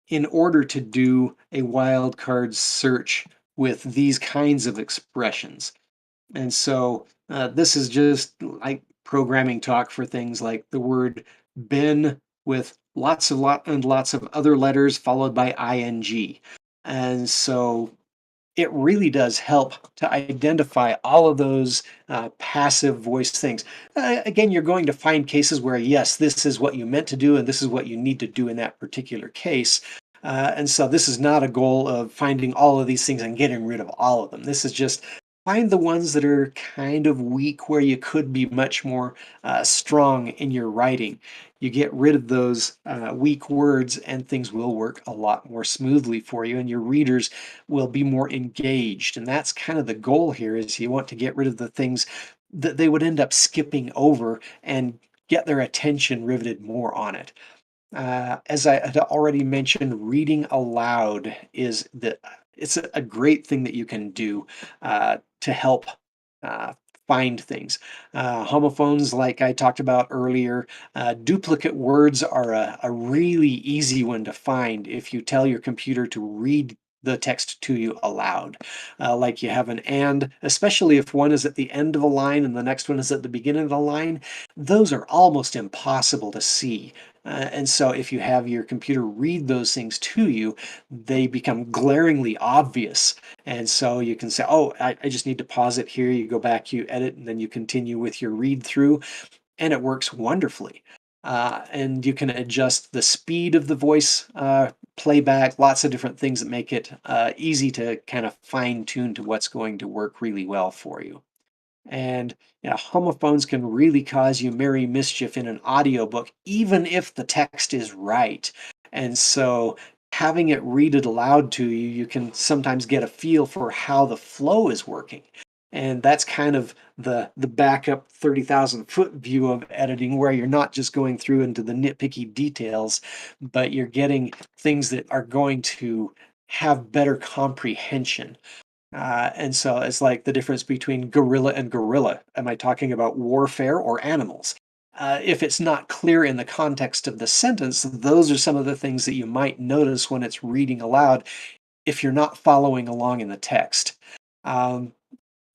in order to do a wildcard search with these kinds of expressions. And so this is just like programming talk for things like the word bin with lots of other letters followed by ing. And so it really does help to identify all of those passive voice things. Again, you're going to find cases where, yes, this is what you meant to do and this is what you need to do in that particular case. And so this is not a goal of finding all of these things and getting rid of all of them. This is just find the ones that are kind of weak where you could be much more strong in your writing. You get rid of those weak words and things will work a lot more smoothly for you, and your readers will be more engaged. And that's kind of the goal here, is you want to get rid of the things that they would end up skipping over and get their attention riveted more on it. As I had already mentioned, reading aloud is it's a great thing that you can do to help uh, find things. Homophones, like I talked about earlier, duplicate words are a really easy one to find if you tell your computer to read the text to you aloud. Like you have an and, especially if one is at the end of a line and the next one is at the beginning of the line, those are almost impossible to see And so if you have your computer read those things to you, they become glaringly obvious. And so you can say, oh, I just need to pause it here. You go back, you edit, and then you continue with your read through, and it works wonderfully. And you can adjust the speed of the voice playback, lots of different things that make it easy to kind of fine tune to what's going to work really well for you. And homophones can really cause you merry mischief in an audiobook, even if the text is right. And so having it read it aloud to you, you can sometimes get a feel for how the flow is working. And that's kind of the backup 30,000-foot view of editing, where you're not just going through into the nitpicky details, but you're getting things that are going to have better comprehension. And so it's like the difference between gorilla and gorilla. Am I talking about warfare or animals? If it's not clear in the context of the sentence, those are some of the things that you might notice when it's reading aloud if you're not following along in the text.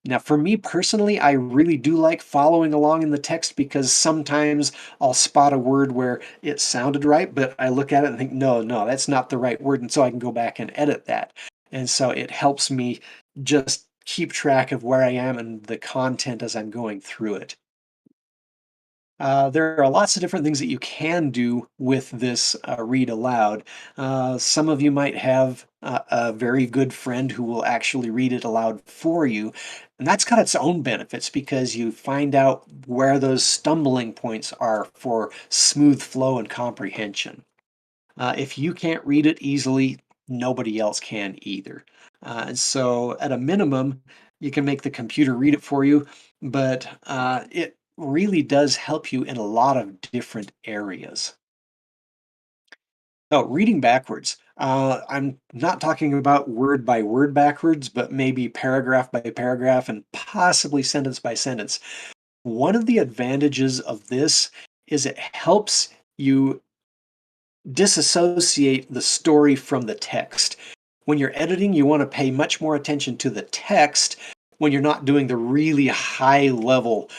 Now, for me personally, I really do like following along in the text, because sometimes I'll spot a word where it sounded right, but I look at it and think, no, that's not the right word. And so I can go back and edit that. And so it helps me just keep track of where I am and the content as I'm going through it. There are lots of different things that you can do with this read aloud. Some of you might have a very good friend who will actually read it aloud for you. And that's got its own benefits, because you find out where those stumbling points are for smooth flow and comprehension. If you can't read it easily, nobody else can either. And so at a minimum, you can make the computer read it for you, but it really does help you in a lot of different areas. Oh, reading backwards. I'm not talking about word by word backwards, but maybe paragraph by paragraph and possibly sentence by sentence. One of the advantages of this is it helps you disassociate the story from the text. When you're editing, you want to pay much more attention to the text when you're not doing the really high level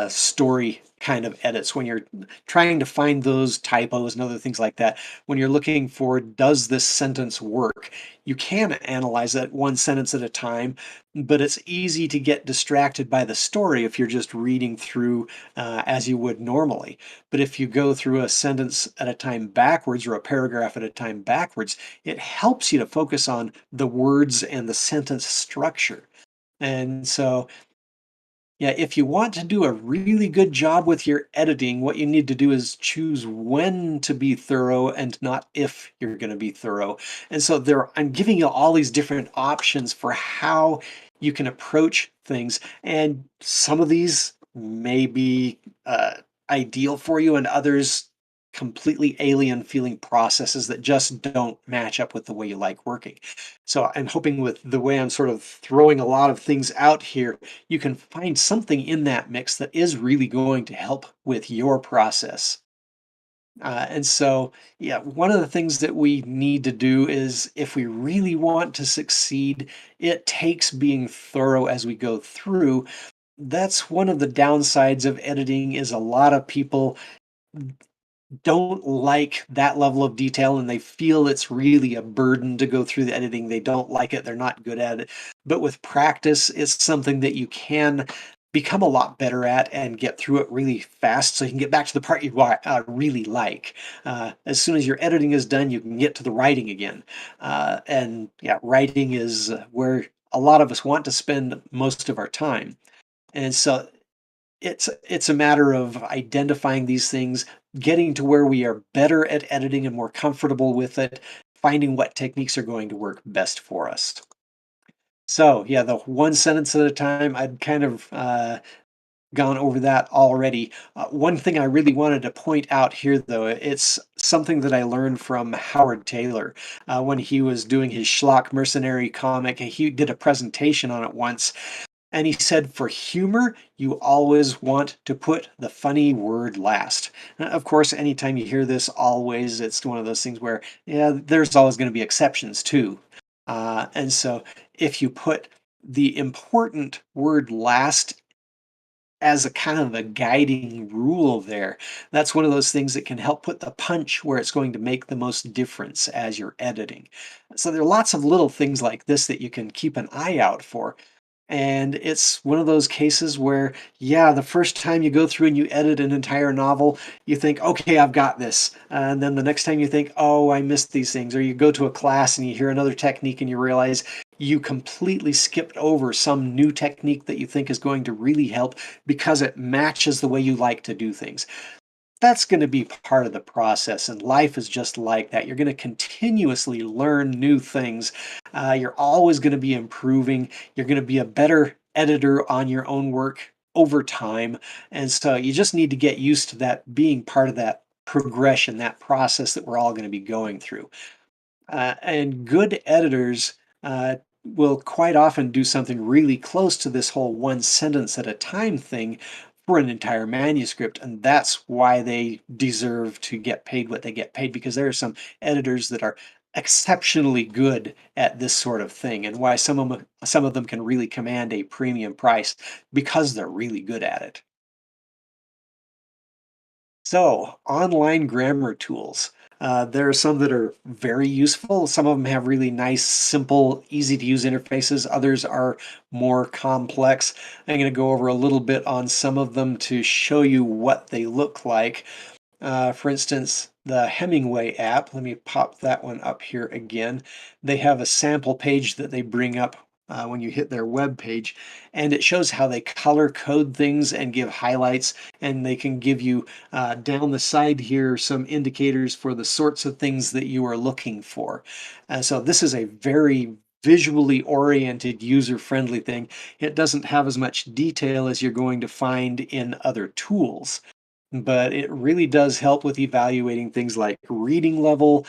story kind of edits, when you're trying to find those typos and other things like that. When you're looking for, does this sentence work? You can analyze that one sentence at a time, but it's easy to get distracted by the story if you're just reading through as you would normally. But if you go through a sentence at a time backwards, or a paragraph at a time backwards, it helps you to focus on the words and the sentence structure. And so, yeah, if you want to do a really good job with your editing, what you need to do is choose when to be thorough and not if you're going to be thorough. And so I'm giving you all these different options for how you can approach things. And some of these may be ideal for you, and others completely alien feeling processes that just don't match up with the way you like working. So I'm hoping with the way I'm sort of throwing a lot of things out here, you can find something in that mix that is really going to help with your process. And so, yeah, one of the things that we need to do is, if we really want to succeed, it takes being thorough as we go through. That's one of the downsides of editing, is a lot of people don't like that level of detail, and they feel it's really a burden to go through the editing. They don't like it. They're not good at it. But with practice, it's something that you can become a lot better at and get through it really fast, so you can get back to the part you really like. As soon as your editing is done, you can get to the writing again. And yeah, writing is where a lot of us want to spend most of our time. And so it's a matter of identifying these things, getting to where we are better at editing and more comfortable with it, finding what techniques are going to work best for us. So yeah, the one sentence at a time, I'd kind of gone over that already. One thing I really wanted to point out here, though, it's something that I learned from Howard Taylor when he was doing his Schlock Mercenary comic. He did a presentation on it once, and he said, for humor, you always want to put the funny word last. Of course, anytime you hear this, always, it's one of those things where, yeah, there's always going to be exceptions too. And so if you put the important word last, as a kind of a guiding rule there. That's one of those things that can help put the punch where it's going to make the most difference as you're editing. So there are lots of little things like this that you can keep an eye out for. And it's one of those cases where, yeah, the first time you go through and you edit an entire novel, you think, okay, I've got this. And then the next time you think, oh, I missed these things. Or you go to a class and you hear another technique and you realize you completely skipped over some new technique that you think is going to really help because it matches the way you like to do things. That's going to be part of the process, and life is just like that. You're going to continuously learn new things. You're always going to be improving. You're going to be a better editor on your own work over time. And so you just need to get used to that being part of that progression, that process that we're all going to be going through. And good editors will quite often do something really close to this whole one sentence at a time thing for an entire manuscript, and that's why they deserve to get paid what they get paid, because there are some editors that are exceptionally good at this sort of thing, and why some of them can really command a premium price because they're really good at it. So, online grammar tools. There are some that are very useful. Some of them have really nice, simple, easy to use interfaces. Others are more complex. I'm going to go over a little bit on some of them to show you what they look like. For instance, the Hemingway app, let me pop that one up here again. They have a sample page that they bring up when you hit their web page, and it shows how they color code things and give highlights, and they can give you down the side here some indicators for the sorts of things that you are looking for. So this is a very visually oriented, user-friendly thing. It doesn't have as much detail as you're going to find in other tools, but it really does help with evaluating things like reading level,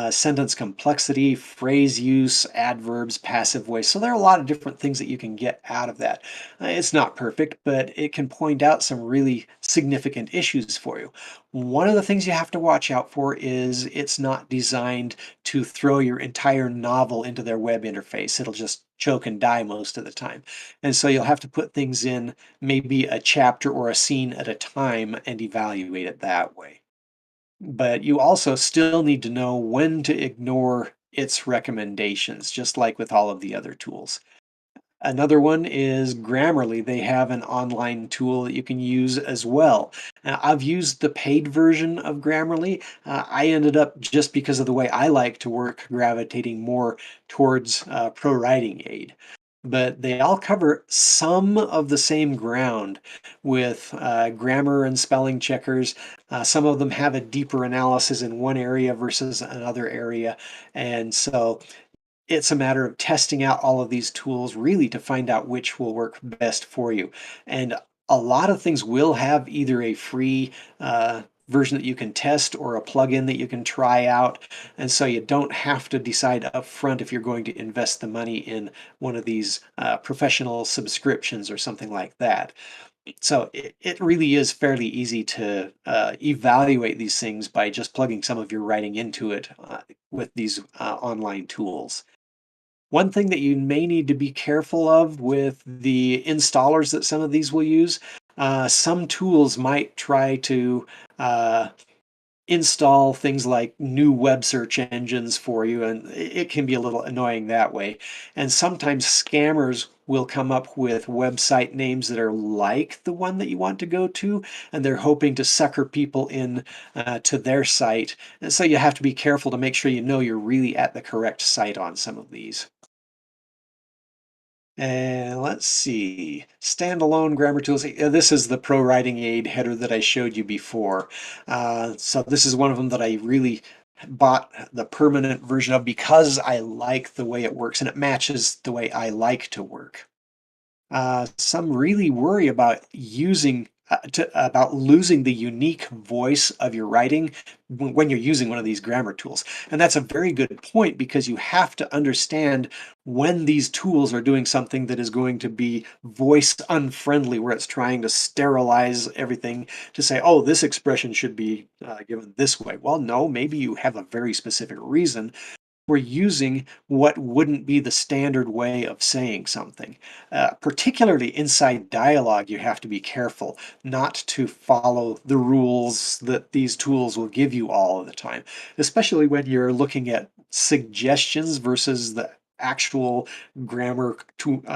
sentence complexity, phrase use, adverbs, passive voice. So there are a lot of different things that you can get out of that. It's not perfect, but it can point out some really significant issues for you. One of the things you have to watch out for is it's not designed to throw your entire novel into their web interface. It'll just choke and die most of the time. And so you'll have to put things in maybe a chapter or a scene at a time and evaluate it that way. But you also still need to know when to ignore its recommendations, just like with all of the other tools. Another one is Grammarly. They have an online tool that you can use as well. I've used the paid version of Grammarly. I ended up, just because of the way I like to work, gravitating more towards Pro Writing Aid. But they all cover some of the same ground with grammar and spelling checkers. Some of them have a deeper analysis in one area versus another area. And so it's a matter of testing out all of these tools really to find out which will work best for you. And a lot of things will have either a free version that you can test or a plugin that you can try out. And so you don't have to decide up front if you're going to invest the money in one of these professional subscriptions or something like that. So it really is fairly easy to evaluate these things by just plugging some of your writing into it with these online tools. One thing that you may need to be careful of with the installers that some of these will use, some tools might try to install things like new web search engines for you, and it can be a little annoying that way. And sometimes scammers will come up with website names that are like the one that you want to go to, and they're hoping to sucker people in to their site. And so you have to be careful to make sure you know you're really at the correct site on some of these. And let's see, standalone grammar tools. This is the Pro Writing Aid header that I showed you before. So this is one of them that I really bought the permanent version of because I like the way it works and it matches the way I like to work. Some really worry about about losing the unique voice of your writing when you're using one of these grammar tools. And that's a very good point, because you have to understand when these tools are doing something that is going to be voice unfriendly, where it's trying to sterilize everything to say, oh, this expression should be given this way. Well, no, maybe you have a very specific reason, we're using what wouldn't be the standard way of saying something. Particularly inside dialogue, you have to be careful not to follow the rules that these tools will give you all of the time, especially when you're looking at suggestions versus the actual grammar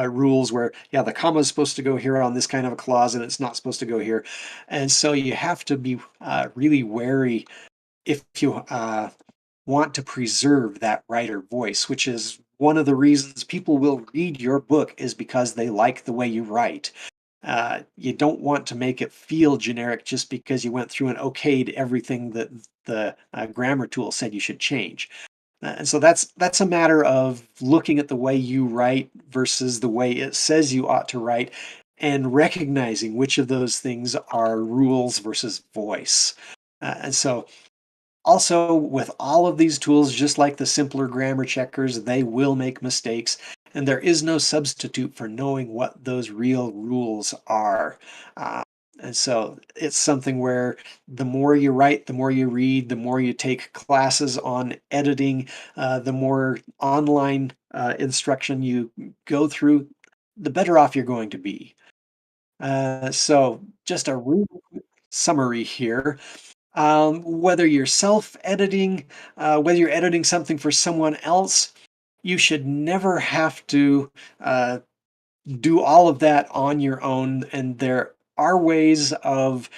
rules where, yeah, the comma is supposed to go here on this kind of a clause and it's not supposed to go here. And so you have to be really wary if you want to preserve that writer voice, which is one of the reasons people will read your book, is because they like the way you write. You don't want to make it feel generic just because you went through and okayed everything that the grammar tool said you should change. And so that's a matter of looking at the way you write versus the way it says you ought to write, and recognizing which of those things are rules versus voice. And so also, with all of these tools, just like the simpler grammar checkers, they will make mistakes, and there is no substitute for knowing what those real rules are. And so it's something where the more you write, the more you read, the more you take classes on editing, the more online instruction you go through, the better off you're going to be. So just a real quick summary here. Whether you're self-editing, whether you're editing something for someone else, you should never have to do all of that on your own. And there are ways of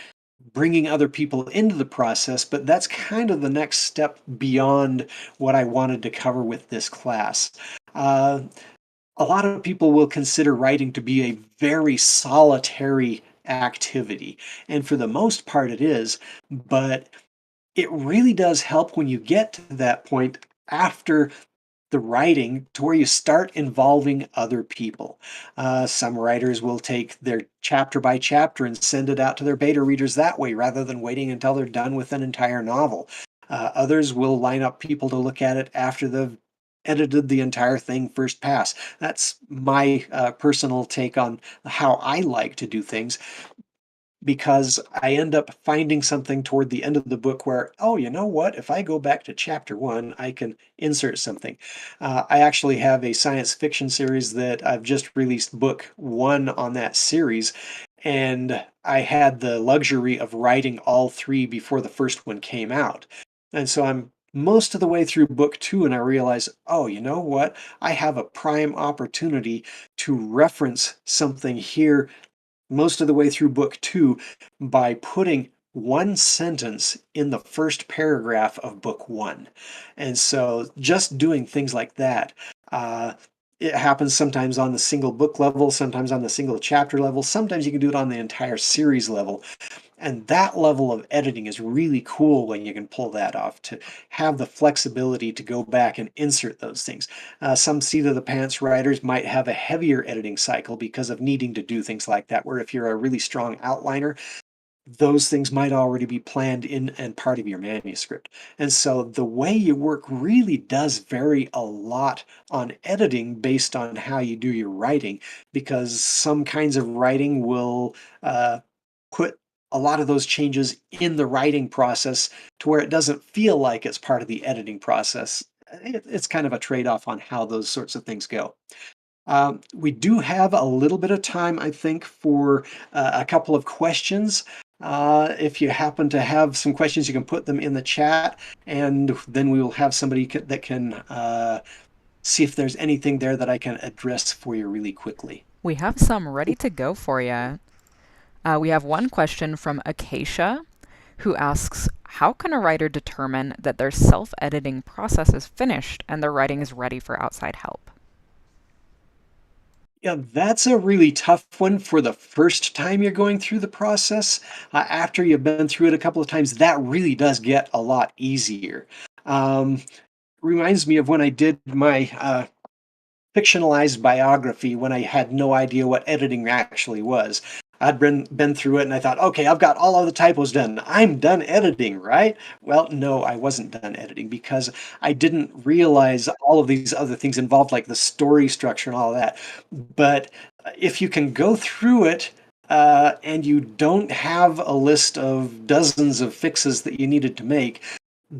bringing other people into the process, but that's kind of the next step beyond what I wanted to cover with this class. A lot of people will consider writing to be a very solitary activity, and for the most part it is, but it really does help when you get to that point after the writing to where you start involving other people. Some writers will take their chapter by chapter and send it out to their beta readers that way rather than waiting until they're done with an entire novel. Others will line up people to look at it after they've edited the entire thing first pass. That's my personal take on how I like to do things, because I end up finding something toward the end of the book where, oh, you know what? If I go back to chapter 1, I can insert something. I actually have a science fiction series that I've just released book 1 on that series, and I had the luxury of writing all 3 before the first one came out. And so I'm most of the way through book 2, and I realize, oh, you know what? I have a prime opportunity to reference something here most of the way through book 2 by putting one sentence in the first paragraph of book 1. And so just doing things like that, it happens sometimes on the single book level, sometimes on the single chapter level, sometimes you can do it on the entire series level. And that level of editing is really cool when you can pull that off, to have the flexibility to go back and insert those things. Some seat of the pants writers might have a heavier editing cycle because of needing to do things like that, where if you're a really strong outliner, those things might already be planned in and part of your manuscript. And so the way you work really does vary a lot on editing based on how you do your writing, because some kinds of writing will put a lot of those changes in the writing process to where it doesn't feel like it's part of the editing process. It's kind of a trade-off on how those sorts of things go. We do have a little bit of time, I think, for a couple of questions. If you happen to have some questions, you can put them in the chat, and then we will have somebody that can see if there's anything there that I can address for you really quickly. We have some ready to go for you. We have one question from Acacia, who asks, how can a writer determine that their self-editing process is finished and their writing is ready for outside help? Yeah, that's a really tough one for the first time you're going through the process. After you've been through it a couple of times, that really does get a lot easier. Reminds me of when I did my fictionalized biography, when I had no idea what editing actually was. I'd been through it and I thought, okay, I've got all of the typos done. I'm done editing, right? Well, no, I wasn't done editing because I didn't realize all of these other things involved, like the story structure and all of that. But if you can go through it and you don't have a list of dozens of fixes that you needed to make,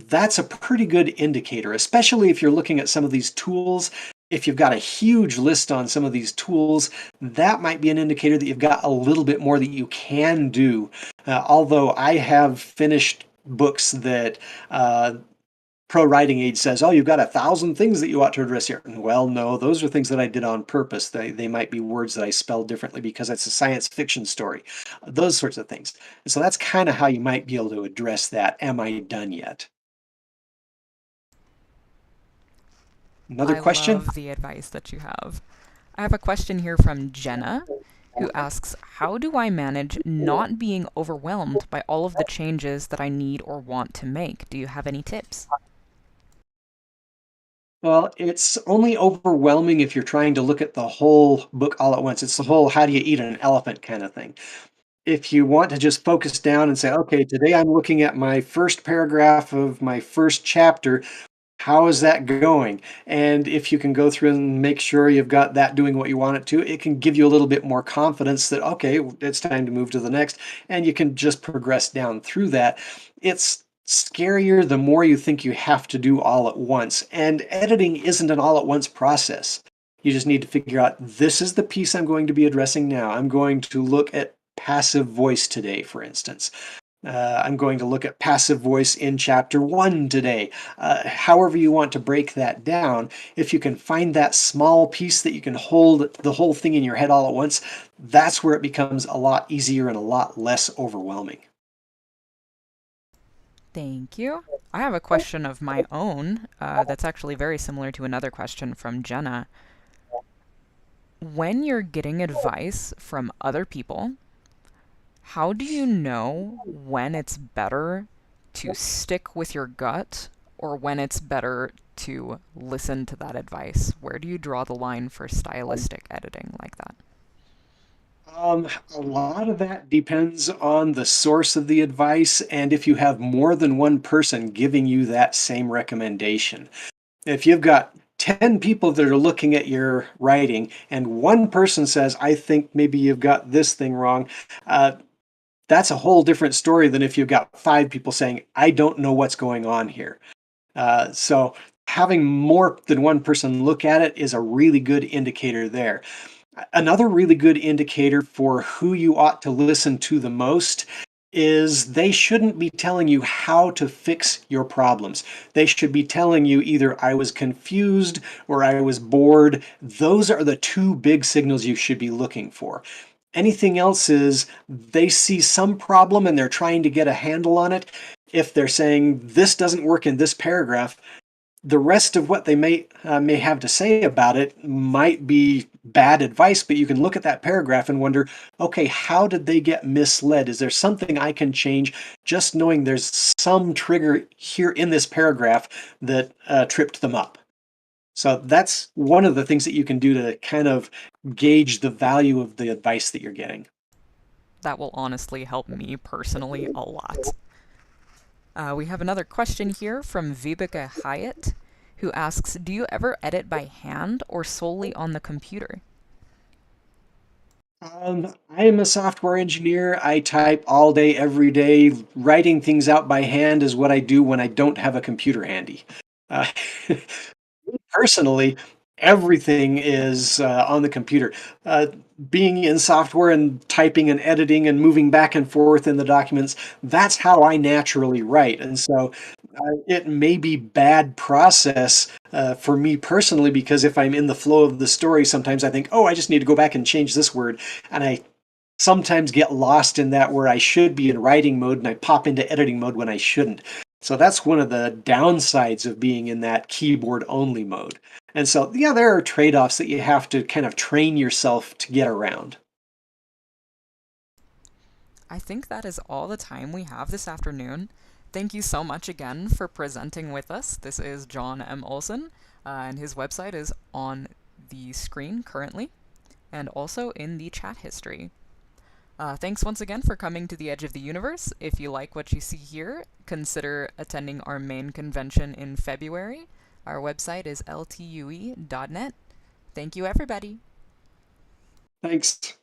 that's a pretty good indicator, especially if you're looking at some of these tools. If you've got a huge list on some of these tools, that might be an indicator that you've got a little bit more that you can do. Although I have finished books that Pro Writing Age says, oh, you've got 1,000 things that you ought to address here. Well, no, those are things that I did on purpose. They might be words that I spelled differently because it's a science fiction story, those sorts of things. And so that's kind of how you might be able to address that. Am I done yet? Another question? I love the advice that you have. I have a question here from Jenna, who asks, how do I manage not being overwhelmed by all of the changes that I need or want to make? Do you have any tips? Well, it's only overwhelming if you're trying to look at the whole book all at once. It's the whole how do you eat an elephant kind of thing. If you want to just focus down and say, okay, today I'm looking at my first paragraph of my first chapter, how is that going? And if you can go through and make sure you've got that doing what you want it to, it can give you a little bit more confidence that, okay, it's time to move to the next, and you can just progress down through that. It's scarier the more you think you have to do all at once, and editing isn't an all at once process. You just need to figure out, this is the piece I'm going to be addressing now. I'm going to look at passive voice today, for instance. I'm going to look at passive voice in chapter 1 today. However you want to break that down, if you can find that small piece that you can hold the whole thing in your head all at once, that's where it becomes a lot easier and a lot less overwhelming. Thank you. I have a question of my own that's actually very similar to another question from Jenna. When you're getting advice from other people, how do you know when it's better to stick with your gut or when it's better to listen to that advice? Where do you draw the line for stylistic editing like that? A lot of that depends on the source of the advice and if you have more than one person giving you that same recommendation. If you've got 10 people that are looking at your writing and one person says, I think maybe you've got this thing wrong, that's a whole different story than if you've got 5 people saying, I don't know what's going on here. So having more than one person look at it is a really good indicator there. Another really good indicator for who you ought to listen to the most is they shouldn't be telling you how to fix your problems. They should be telling you either I was confused or I was bored. Those are the 2 big signals you should be looking for. Anything else is they see some problem and they're trying to get a handle on it. If they're saying this doesn't work in this paragraph, the rest of what they may have to say about it might be bad advice, but you can look at that paragraph and wonder, okay, how did they get misled? Is there something I can change? Just knowing there's some trigger here in this paragraph that tripped them up. So that's one of the things that you can do to kind of gauge the value of the advice that you're getting. That will honestly help me personally a lot. We have another question here from Vibeke Hyatt, who asks, do you ever edit by hand or solely on the computer? I am a software engineer. I type all day, every day. Writing things out by hand is what I do when I don't have a computer handy. Uh, Personally, everything is on the computer. Being in software and typing and editing and moving back and forth in the documents, that's how I naturally write. And so it may be bad process for me personally, because if I'm in the flow of the story, sometimes I think, oh, I just need to go back and change this word. And I sometimes get lost in that where I should be in writing mode and I pop into editing mode when I shouldn't. So that's one of the downsides of being in that keyboard only mode. And so, yeah, there are trade-offs that you have to kind of train yourself to get around. I think that is all the time we have this afternoon. Thank you so much again for presenting with us. This is John M. Olson, and his website is on the screen currently, and also in the chat history. Thanks once again for coming to the Edge of the Universe. If you like what you see here, consider attending our main convention in February. Our website is ltue.net. Thank you, everybody. Thanks.